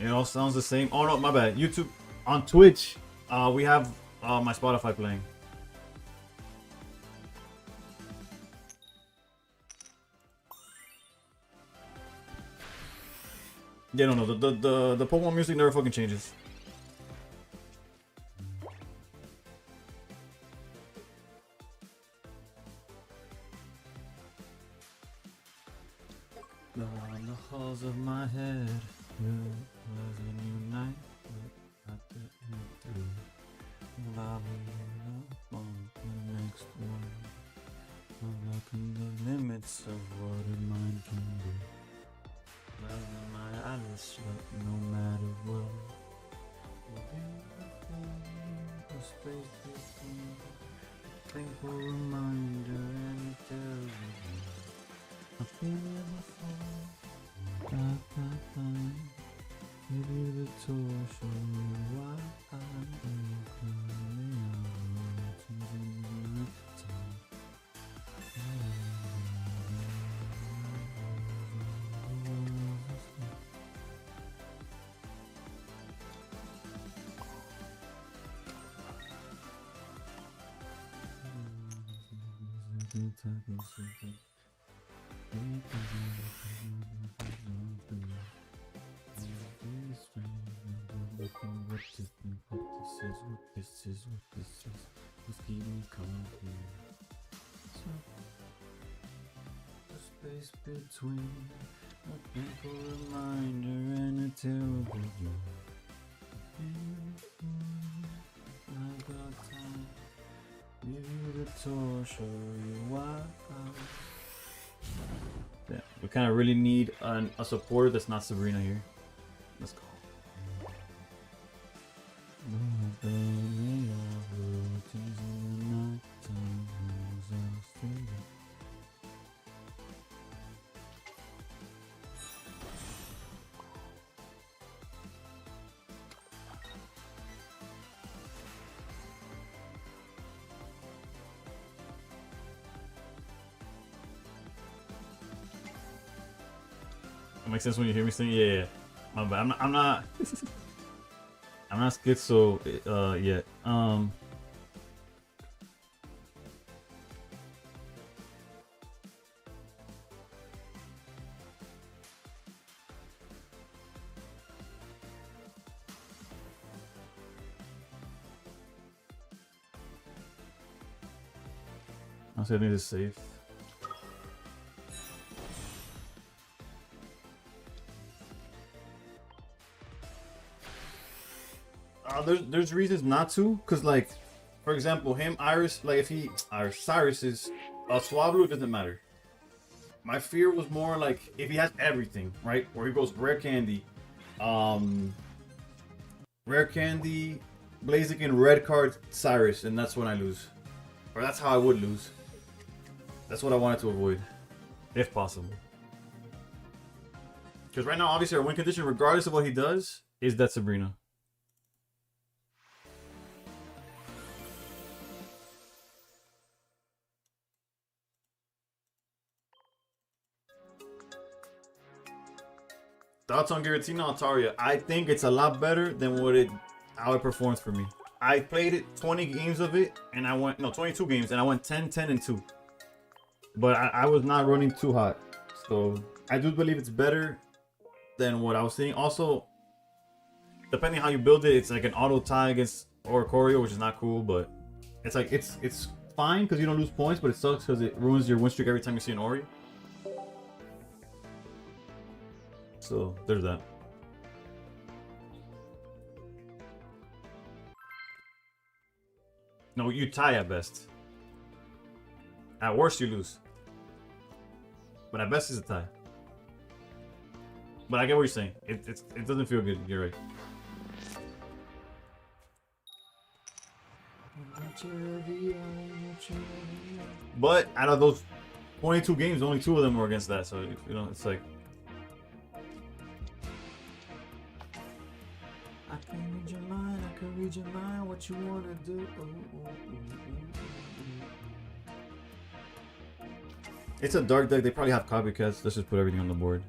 It all sounds the same. Oh no, my bad. YouTube on Twitch. We have my Spotify playing. Yeah, no, the Pokemon music never fucking changes. On the halls of my head, it was a new night, but at the end through. Well, I'll on the next one. I'm looking the limits of what a mind can do. painful reminder and it tells you I've been here before. Give you the torture. Why I'm coming out to the time. Let's keep on coming here. So, the space between a painful reminder and a terrible dream. I got time. Give you the tour, show you why. Yeah, we kind of really need a supporter that's not Sabrina here. Let's go. It makes sense when you hear me sing. Yeah. My bad. I'm not. I'm not schizo yet. I think this is safe. There's reasons not to, cause like, for example, him Iris, like if he Cyrus is Swablu, it doesn't matter. My fear was more like if he has everything, right? Where he goes rare candy, Blaziken, red card, Cyrus, and that's when I lose, or that's how I would lose. That's what I wanted to avoid, if possible. Because right now, obviously, our win condition, regardless of what he does, is that Sabrina. Thoughts on Giratina Altaria? I think it's a lot better than how it performs for me. I played it 20 games of it, and I went 22 games, and I went 10, 10, and 2. But I was not running too hot, so I do believe it's better than what I was seeing. Also, depending how you build it, it's like an auto tie against Oricorio, which is not cool, but it's like it's fine because you don't lose points, but it sucks because it ruins your win streak every time you see an Ori. So there's that. No, you tie at best. At worst, you lose. But at best, it's a tie. But I get what you're saying. It doesn't feel good. You're right. But out of those 22 games, only 2 of them were against that. So you know, it's like. I can read your mind, I can read your mind, what you wanna do. It's a dark deck. They probably have copycats. Let's just put everything on the board.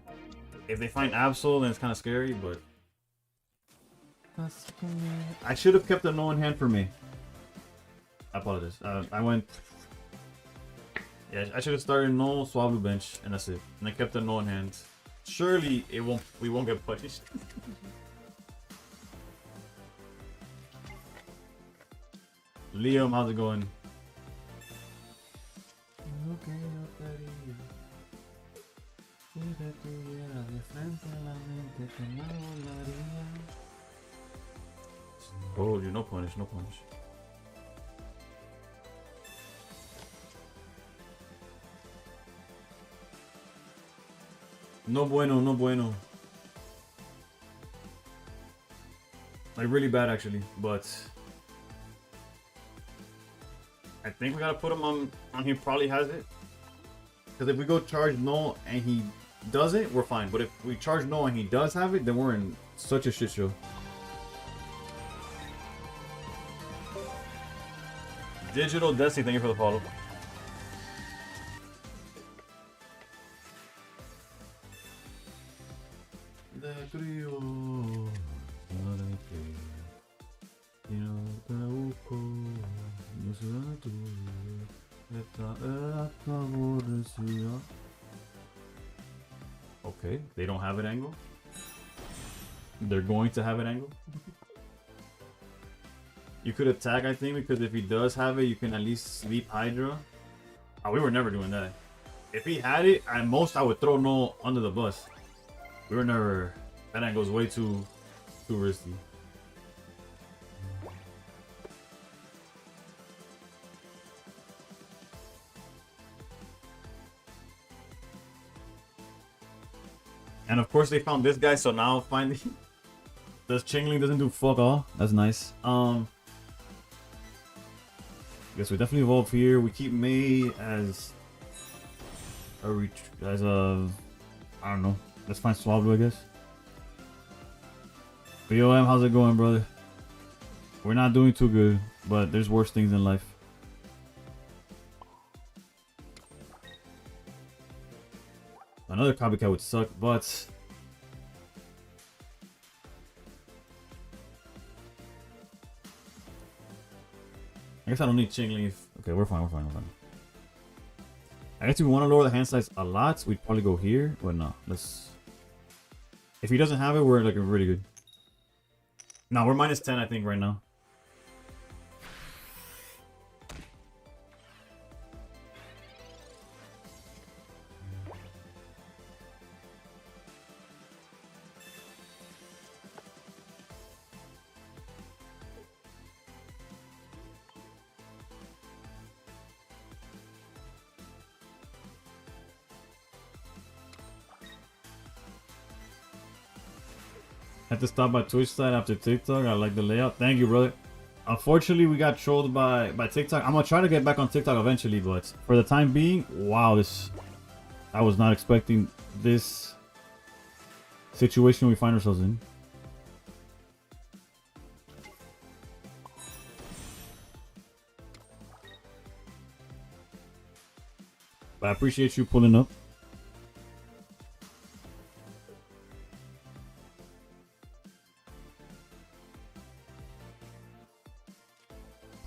If they find Absol, then it's kind of scary, but... I should have kept a no in hand for me. I apologize. I went... Yeah, I should have started no Swablu bench, and that's it. And I kept a no in hand. Surely we won't get punished. Liam, how's it going? Oh, you no punish, no punish. No bueno, no bueno. Like really bad actually, but think we gotta put him on he probably has it. Because if we go charge no and he doesn't, we're fine. But if we charge no and he does have it, then we're in such a shit show. Digital Destiny, thank you for the follow. Okay, they don't have an angle. They're going to have an angle. You could attack, I think, because if he does have it, you can at least sleep Hydra. Oh, we were never doing that. If he had it, at most I would throw no under the bus. We were never. That angle's way too risky. And of course they found this guy, so now finally this Chingling doesn't do fuck all. That's nice. Guess we definitely evolve here. We keep May as a I don't know. Let's find Swablu, I guess. BOM, how's it going, brother? We're not doing too good, but there's worse things in life. Another copycat would suck, but I guess I don't need Chingling. Okay, we're fine. I guess if we want to lower the hand size a lot, we'd probably go here. But no, let's. If he doesn't have it, we're like really good. No, we're minus 10, I think, right now. Had to stop by Twitch side after TikTok. I like the layout. Thank you, brother. Unfortunately, we got trolled by TikTok. I'm gonna try to get back on TikTok eventually, but for the time being, wow, I was not expecting this situation we find ourselves in. But I appreciate you pulling up.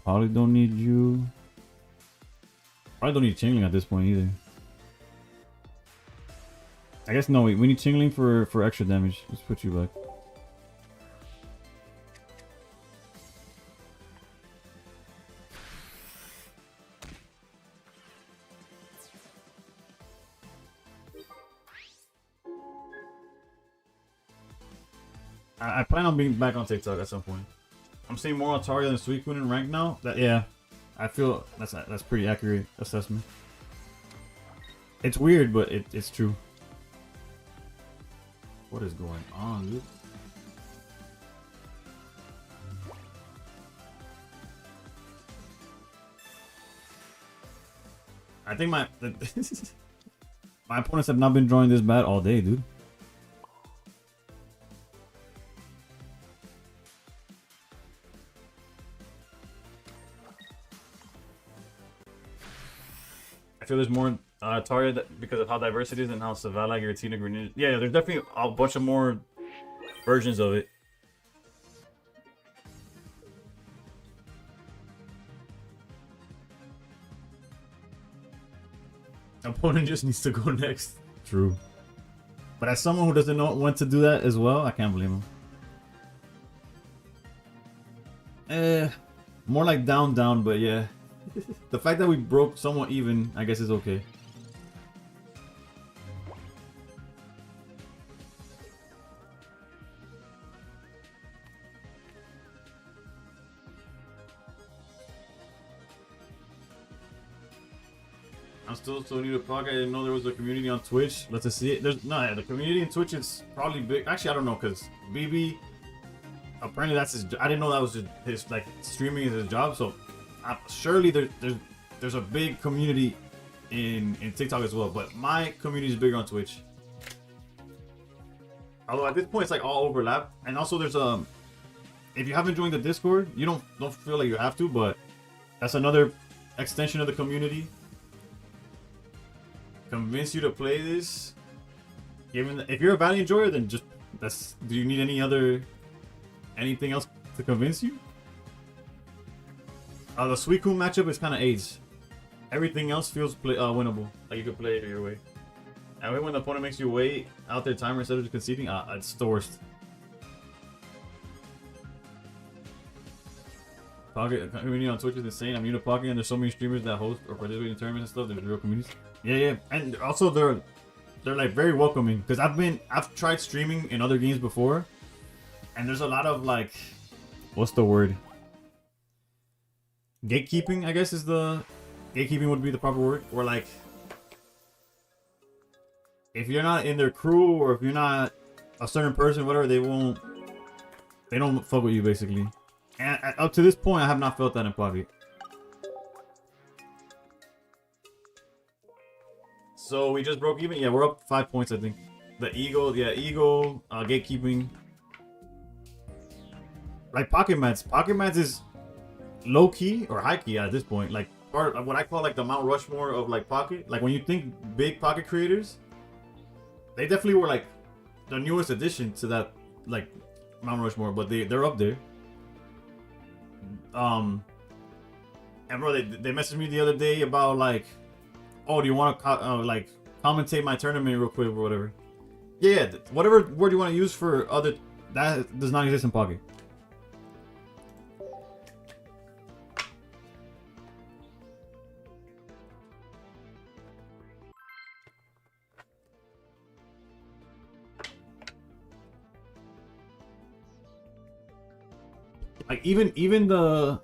Probably don't need you. Probably don't need Chingling at this point either. I guess no, wait, we need Chingling for extra damage. Let's put you back. I plan on being back on TikTok at some point. I'm seeing more Altaria than Suicune in rank now. Yeah, I feel that's pretty accurate assessment. It's weird, but it's true. What is going on, dude? I think my opponents have not been drawing this bad all day, dude. I feel there's more Altaria because of how diverse it is and how Savala, Giratina, Greninja. Yeah, there's definitely a bunch of more versions of it. Opponent just needs to go next. True. But as someone who doesn't know when to do that as well, I can't blame him. More like down, but yeah. The fact that we broke somewhat even, I guess, is okay. I'm still so new to Prague. I didn't know there was a community on Twitch. Let's just see it. There's no, the community on Twitch is probably big. Actually, I don't know, because BB apparently that's his. I didn't know that was his like streaming is his job. So surely there's there's a big community in TikTok as well, but my community is bigger on Twitch. Although at this point it's like all overlap, and also there's if you haven't joined the Discord, you don't feel like you have to, but that's another extension of the community. Convince you to play this. If you're a Valley enjoyer, then just do you need anything else to convince you? The Suicune matchup is kind of AIDS. Everything else feels winnable. Like you could play it your way. And when the opponent makes you wait out their timer instead of just conceding, it's the worst. Pocket community on Twitch is insane. I'm new to Pocket, and there's so many streamers that host or participate in tournaments and stuff. There's real communities. Yeah, and also they're like very welcoming, because I've tried streaming in other games before, and there's a lot of like, what's the word? Gatekeeping, I guess gatekeeping would be the proper word. Where like, if you're not in their crew or if you're not a certain person, whatever, they don't fuck with you basically. And up to this point, I have not felt that in Pocket. So we just broke even. Yeah, we're up 5 points, I think. The Eagle, gatekeeping. Like Pocket Mats. Pocket Mats is low key or high key at this point. Like part of what I call like the Mount Rushmore of like Pocket. Like when you think big Pocket creators, they definitely were like the newest addition to that like Mount Rushmore. But they're up there. And bro, they messaged me the other day about like, oh, do you want to like commentate my tournament real quick or whatever? Yeah, whatever word you want to use for other, that does not exist in Pocket. Like even the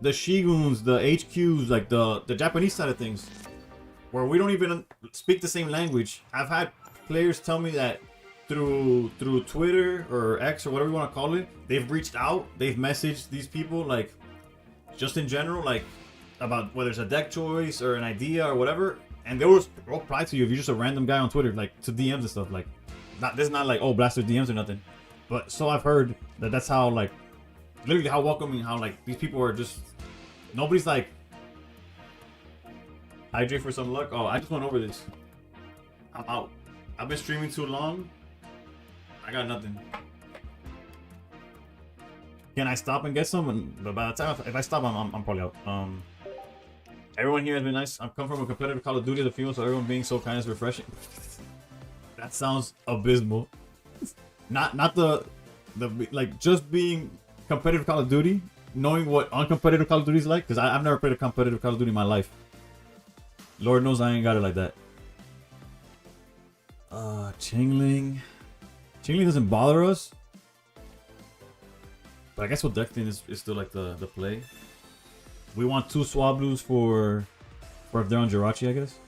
Shiguns, the HQs, like the Japanese side of things, where we don't even speak the same language. I've had players tell me that through Twitter or X or whatever you want to call it, they've reached out, they've messaged these people, like just in general, like about whether it's a deck choice or an idea or whatever, and they will reply to you if you're just a random guy on Twitter, like to DMs and stuff. Like, this is not like, oh, blast their DMs or nothing, but so I've heard that's how, like, literally how welcoming, how like these people are just, nobody's like, hydrate for some luck. Oh, I just went over this. I'm out. I've been streaming too long. I got nothing. Can I stop and get some? But by the time, if I stop, I'm probably out. Everyone here has been nice. I've come from a competitive Call of Duty as a female, so everyone being so kind is refreshing. That sounds abysmal. Not the like just being competitive Call of Duty, knowing what uncompetitive Call of Duty is like, because I've never played a competitive Call of Duty in my life. Lord knows I ain't got it like that. Chingling doesn't bother us, but I guess with deck thing is still like the play. We want 2 Swablues for if they're on Jirachi, I guess.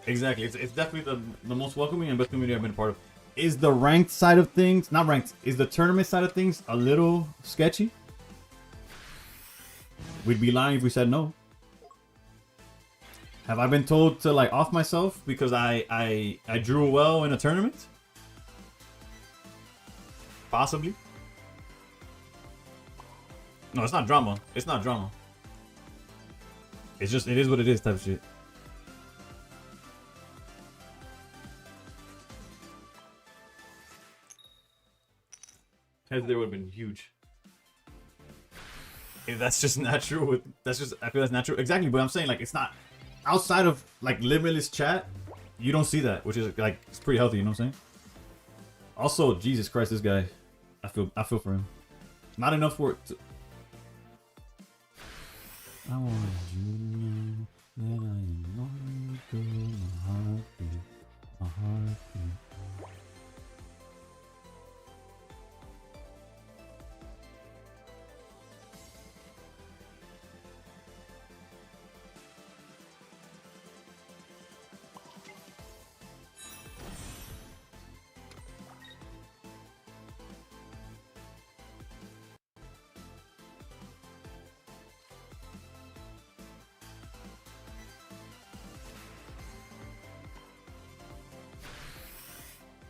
Exactly, it's definitely the most welcoming and best community I've been a part of. Is the ranked side of things, not ranked, is the tournament side of things a little sketchy? We'd be lying if we said no. Have I been told to like off myself because I drew well in a tournament? Possibly. No, it's not drama. It's not drama. It's just, it is what it is type of shit. Heads there would have been huge. If that's just not true, that's just, I feel that's not true. Exactly, but I'm saying like it's not outside of like limitless chat, you don't see that, which is like, it's pretty healthy, you know what I'm saying? Also, Jesus Christ, this guy, I feel for him. Not enough for it to, I want you now that I am on to my heartbeat, my heartbeat.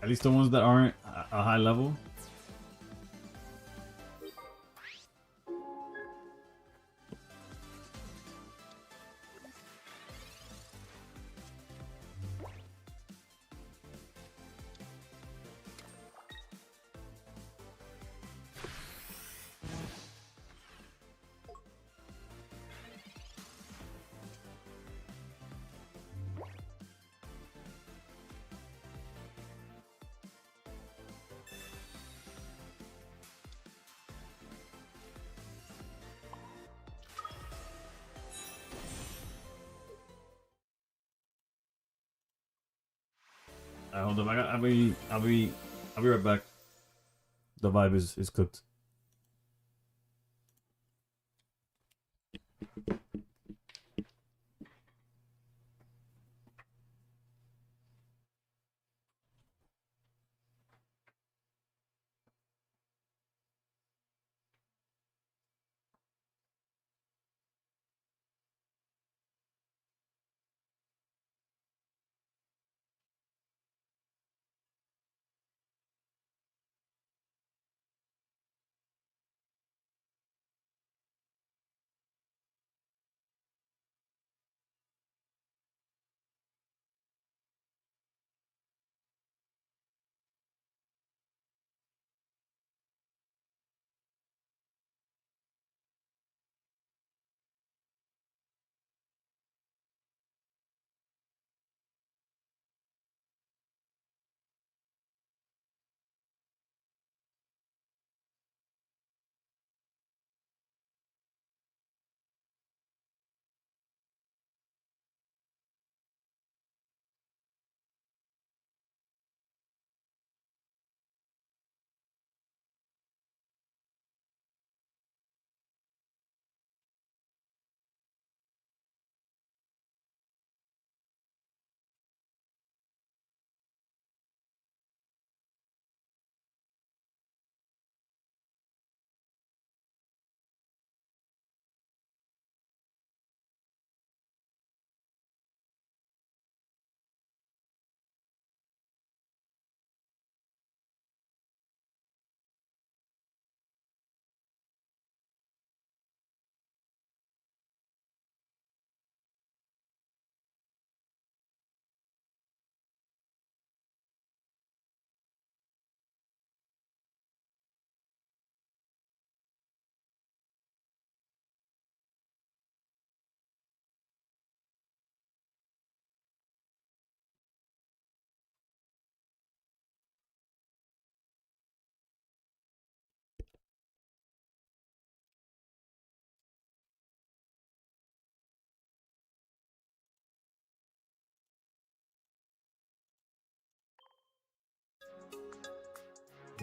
At least the ones that aren't a high level. Hold up, I'll be right back. The vibe is cooked.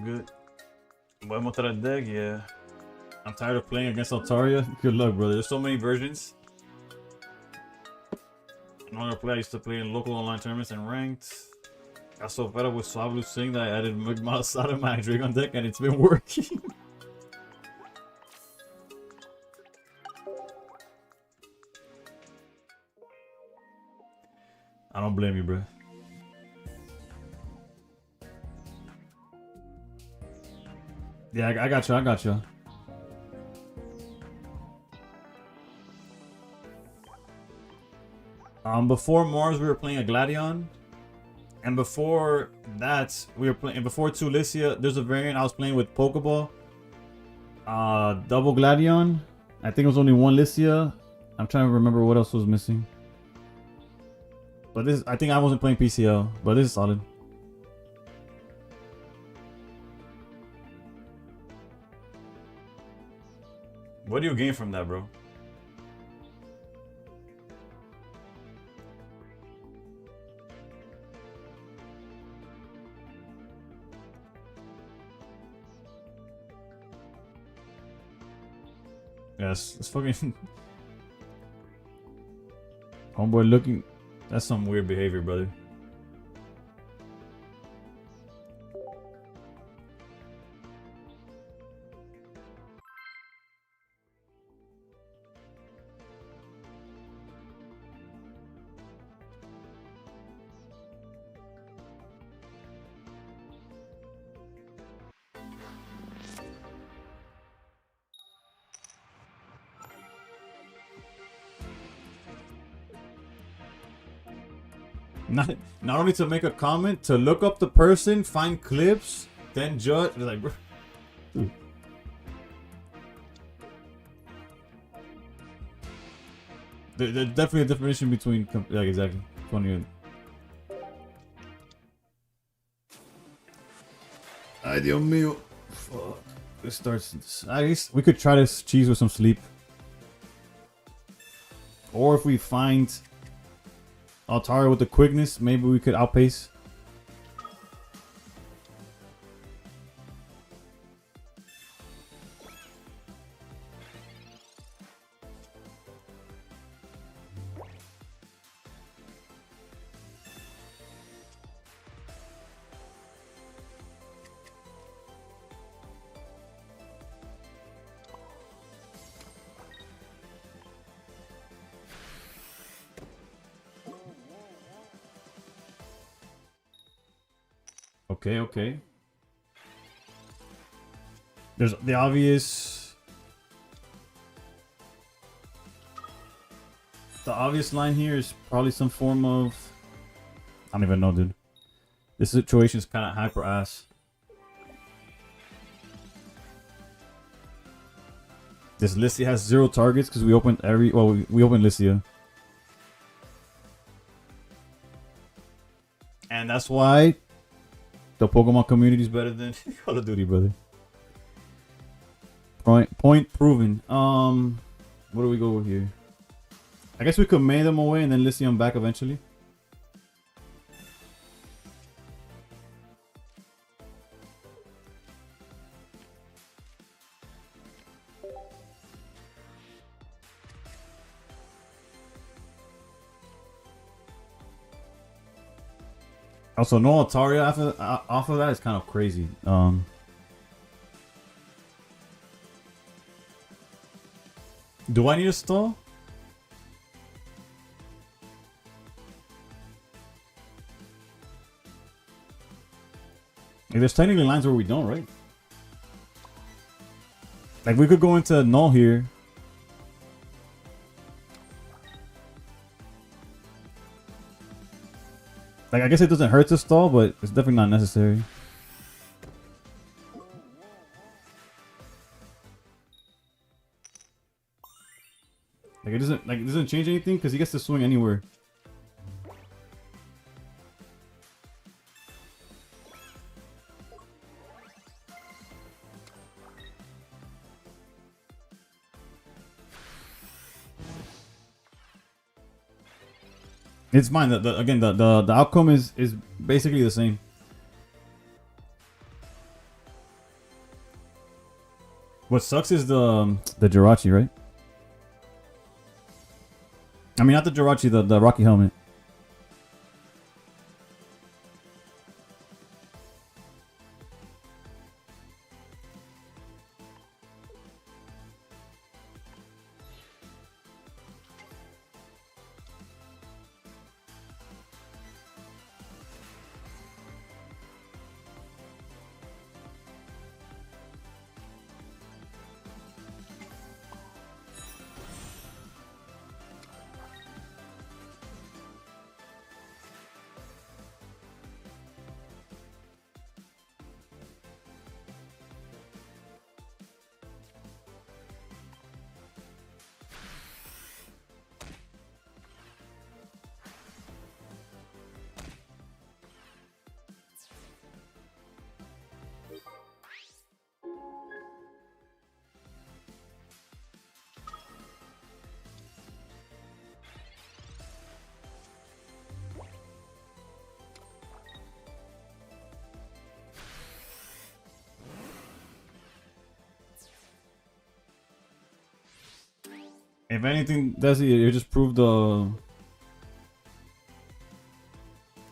Good. Voy a mostrar el deck, yeah. I'm tired of playing against Altaria. Good luck, brother. There's so many versions. In order to play, I used to play in local online tournaments and ranked. Got so fed up with Swablu Singh that I added Malasada my Dragon deck and it's been working. I don't blame you, bro. Yeah, I got you. I got you. Before Mars, we were playing a Gladion, and before that, we were playing. Before Tulicia, there's a variant I was playing with Pokeball. Double Gladion. I think it was only one Licia. I'm trying to remember what else was missing. But this, I think I wasn't playing PCL, but this is solid. What do you gain from that, bro? Yes, it's fucking. Homeboy looking. That's some weird behavior, brother. Not only to make a comment, to look up the person, find clips, then judge. Like, bro. Dude. There's definitely a definition between, like, exactly. 20. Ay, Dios mío. Fuck. It starts. At least we could try this cheese with some sleep. Or if we find Altaria with the quickness, maybe we could outpace. Okay, okay. There's the obvious... The obvious line here is probably some form of... I don't even know, dude. This situation is kind of hyper-ass. This Lissia has 0 targets because we opened every... Well, we opened Lissia. And that's why... The Pokemon community is better than Call of Duty, brother. Point proven. What do we go with here? I guess we could mail them away and then list them back eventually. Also, no Altaria off of that is kind of crazy. Do I need a stall? Like, there's technically lines where we don't, right? Like, we could go into null here. Like, I guess it doesn't hurt to stall, but it's definitely not necessary. Like, it doesn't change anything because he gets to swing anywhere. It's fine. Again, the outcome is basically the same. What sucks is the Jirachi, right? I mean, not the Jirachi, the Rocky Helmet. If anything, Desi, it just proved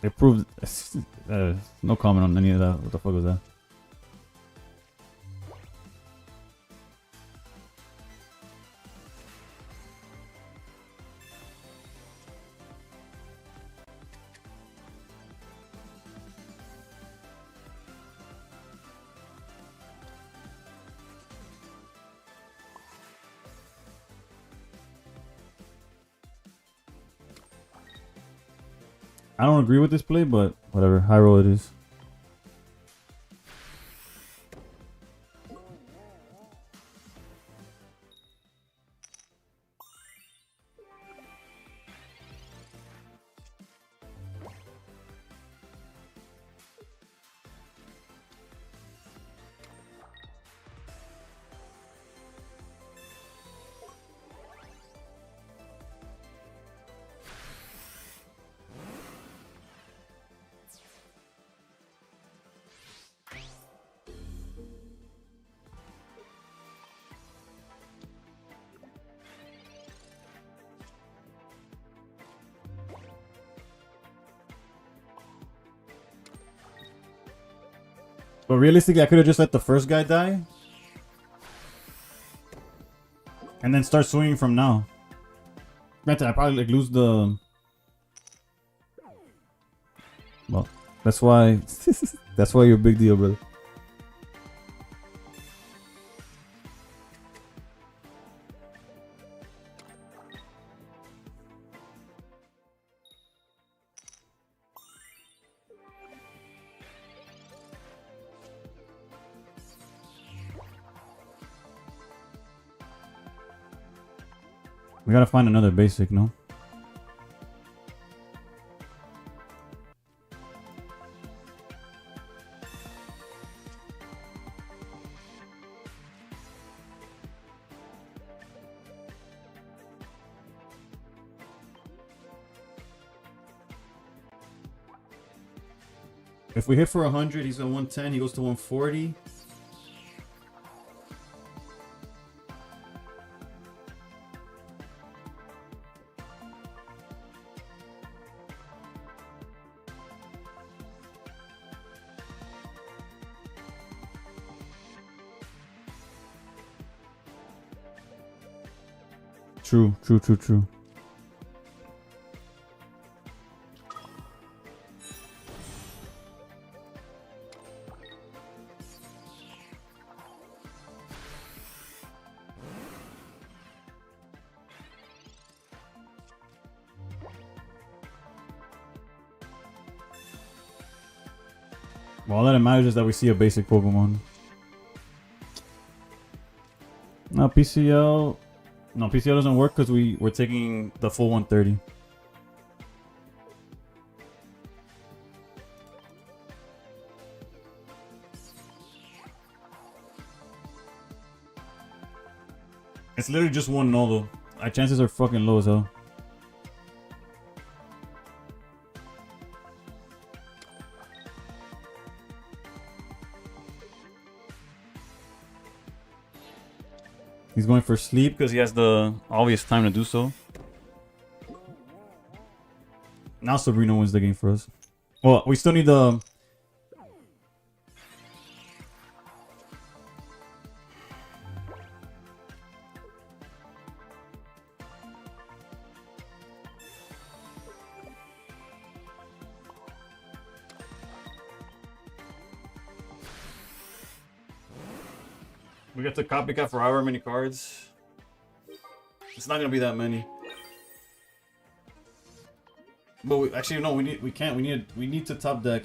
it proved no comment on any of that. What the fuck was that? I don't agree with this play, but whatever. High roll it is. But realistically, I could have just let the first guy die. And then start swinging from now. Granted, I probably like lose the... Well, that's why... that's why you're a big deal, brother. We gotta find another basic, no? If we hit for 100, he's at 110, he goes to 140. True. Well, all that matters is that we see a basic Pokemon. No, PCL... No, PCL doesn't work because we're taking the full 130. It's literally just one null though. Our chances are fucking low as hell. He's going for sleep because he has the obvious time to do so. Now Sabrina wins the game for us. Well, we still need the... We get the copycat for however many cards. It's not gonna be that many. But we, actually no, we can't. We need to top deck.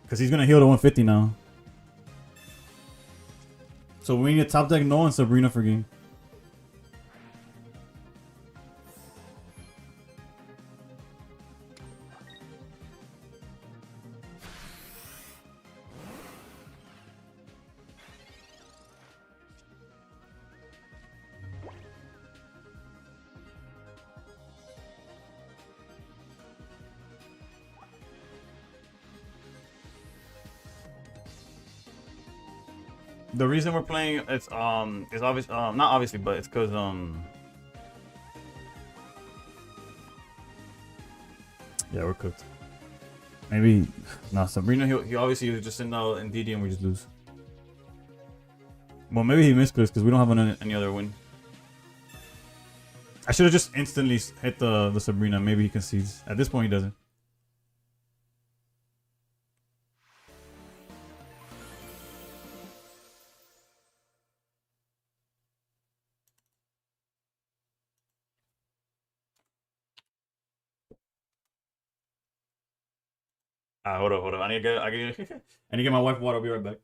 Cause he's gonna heal to 150 now. So we need to top deck Noah and Sabrina for game. The reason we're playing it's is obvious not obviously, but it's because yeah, we're cooked. Maybe nah, Sabrina he obviously was just sitting out in DD and we just lose. Well, maybe he missed because we don't have any other win. I should have just instantly hit the Sabrina. Maybe he concedes. At this point, he doesn't. Hold up, hold up. I need to get my wife water. I'll be right back.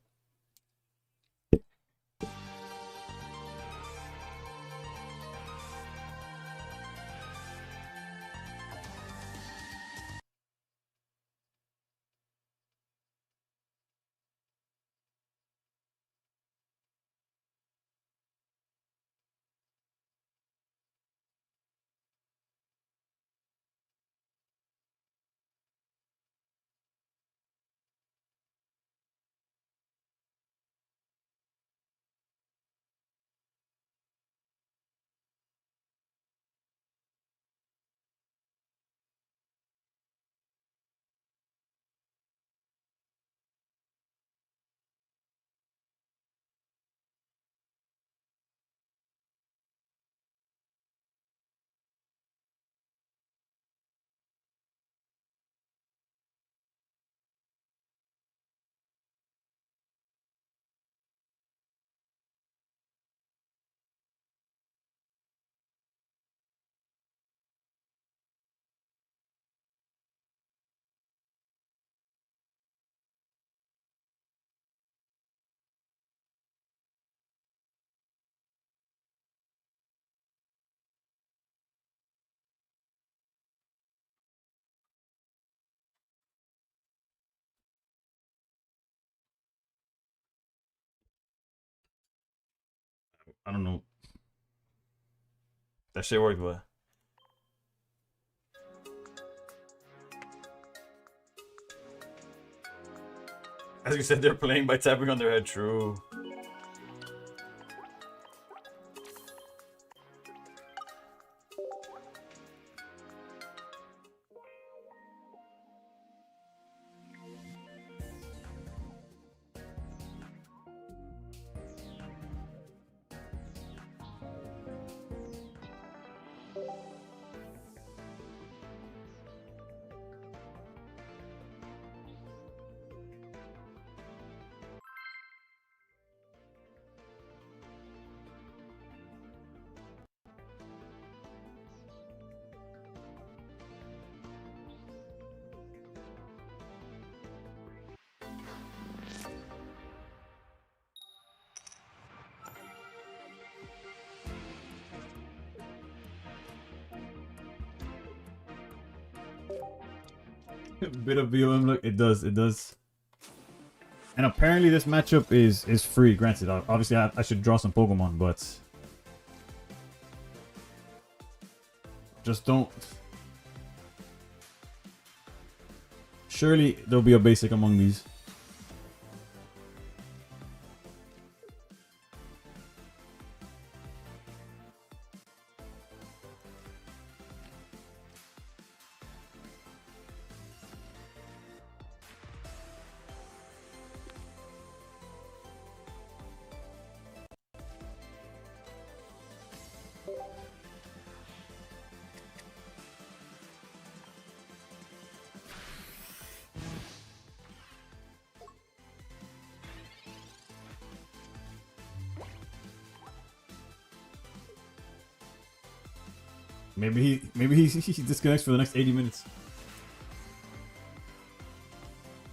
I don't know. That shit worked, but as you said, they're playing by tapping on their head. True. Bit of BOM look. It does. It does. And apparently this matchup is free. Granted, obviously I should draw some Pokemon, but just don't. Surely there'll be a basic among these. Maybe he disconnects for the next 80 minutes.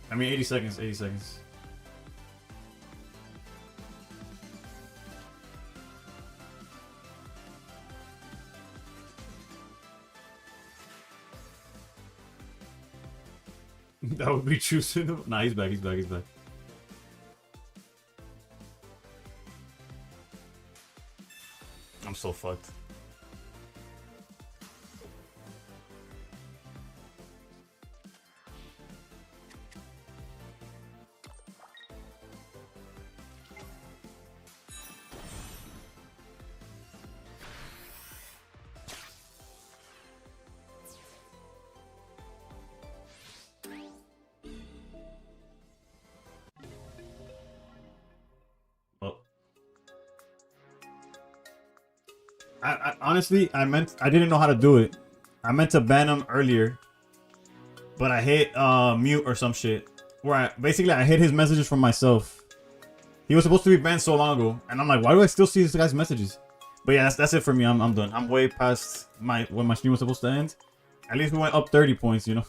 I mean 80 seconds, 80 seconds. That would be true soon. Nah, he's back, he's back, he's back. I'm so fucked. Honestly, I didn't know how to do it. I meant to ban him earlier, but I hit mute or some shit. Where I hid his messages from myself. He was supposed to be banned so long ago, and I'm like, why do I still see this guy's messages? But yeah, that's it for me. I'm done. I'm way past when my stream was supposed to end. At least we went up 30 points, you know.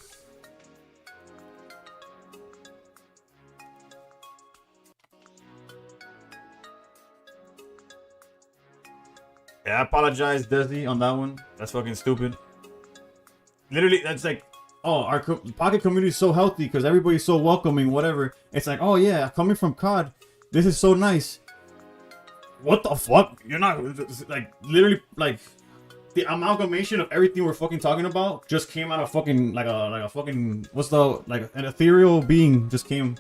Yeah, I apologize, Desi, on that one. That's fucking stupid. Literally, that's like, oh, our Pocket community is so healthy because everybody's so welcoming, whatever. It's like, oh yeah, coming from COD, this is so nice. What the fuck? You're not, like, literally, like, the amalgamation of everything we're fucking talking about just came out of fucking, like a fucking, what's the, like, an ethereal being just came.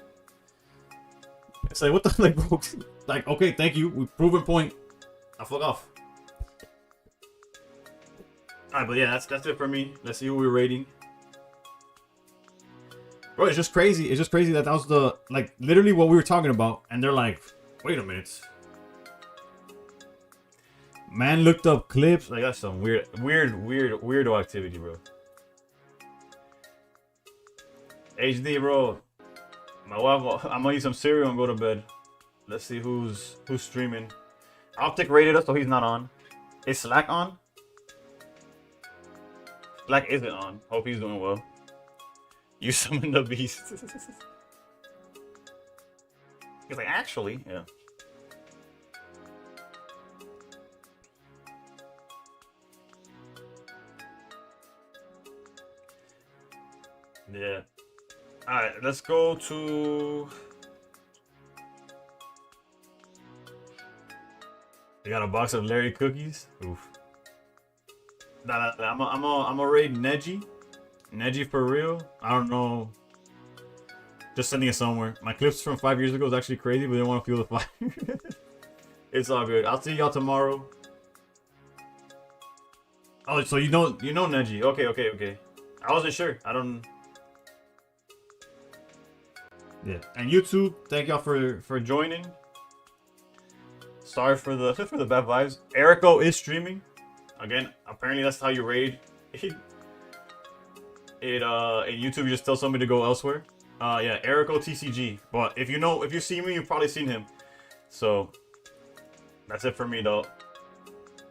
It's like, what the, like, bro, like, okay, thank you, we've proven point. Now fuck off. Alright, but yeah, that's it for me. Let's see who we're rating. Bro, it's just crazy. It's just crazy that was the, like, literally what we were talking about. And they're like, wait a minute. Man looked up clips. Like, that's some weirdo activity, bro. HD, bro. My wife, I'm gonna eat some cereal and go to bed. Let's see who's streaming. Optic rated us, so he's not on. Is Slack on? Slack isn't on. Hope he's doing well. You summoned the beast. He's like, actually, yeah. Yeah. Alright, let's go to... We got a box of Larry cookies. Oof. Nah, I'm gonna raid Neji. Neji for real. I don't know. Just sending it somewhere. My clips from 5 years ago is actually crazy, but they want to feel the fire. It's all good. I'll see y'all tomorrow. Oh, so you know Neji. Okay. I wasn't sure. I don't. Yeah. And YouTube, thank y'all for joining. Sorry for the bad vibes. Erico is streaming. Again, apparently that's how you raid. In YouTube, you just tell somebody to go elsewhere. Yeah, Erico TCG. But if you see me, you've probably seen him. So that's it for me, though.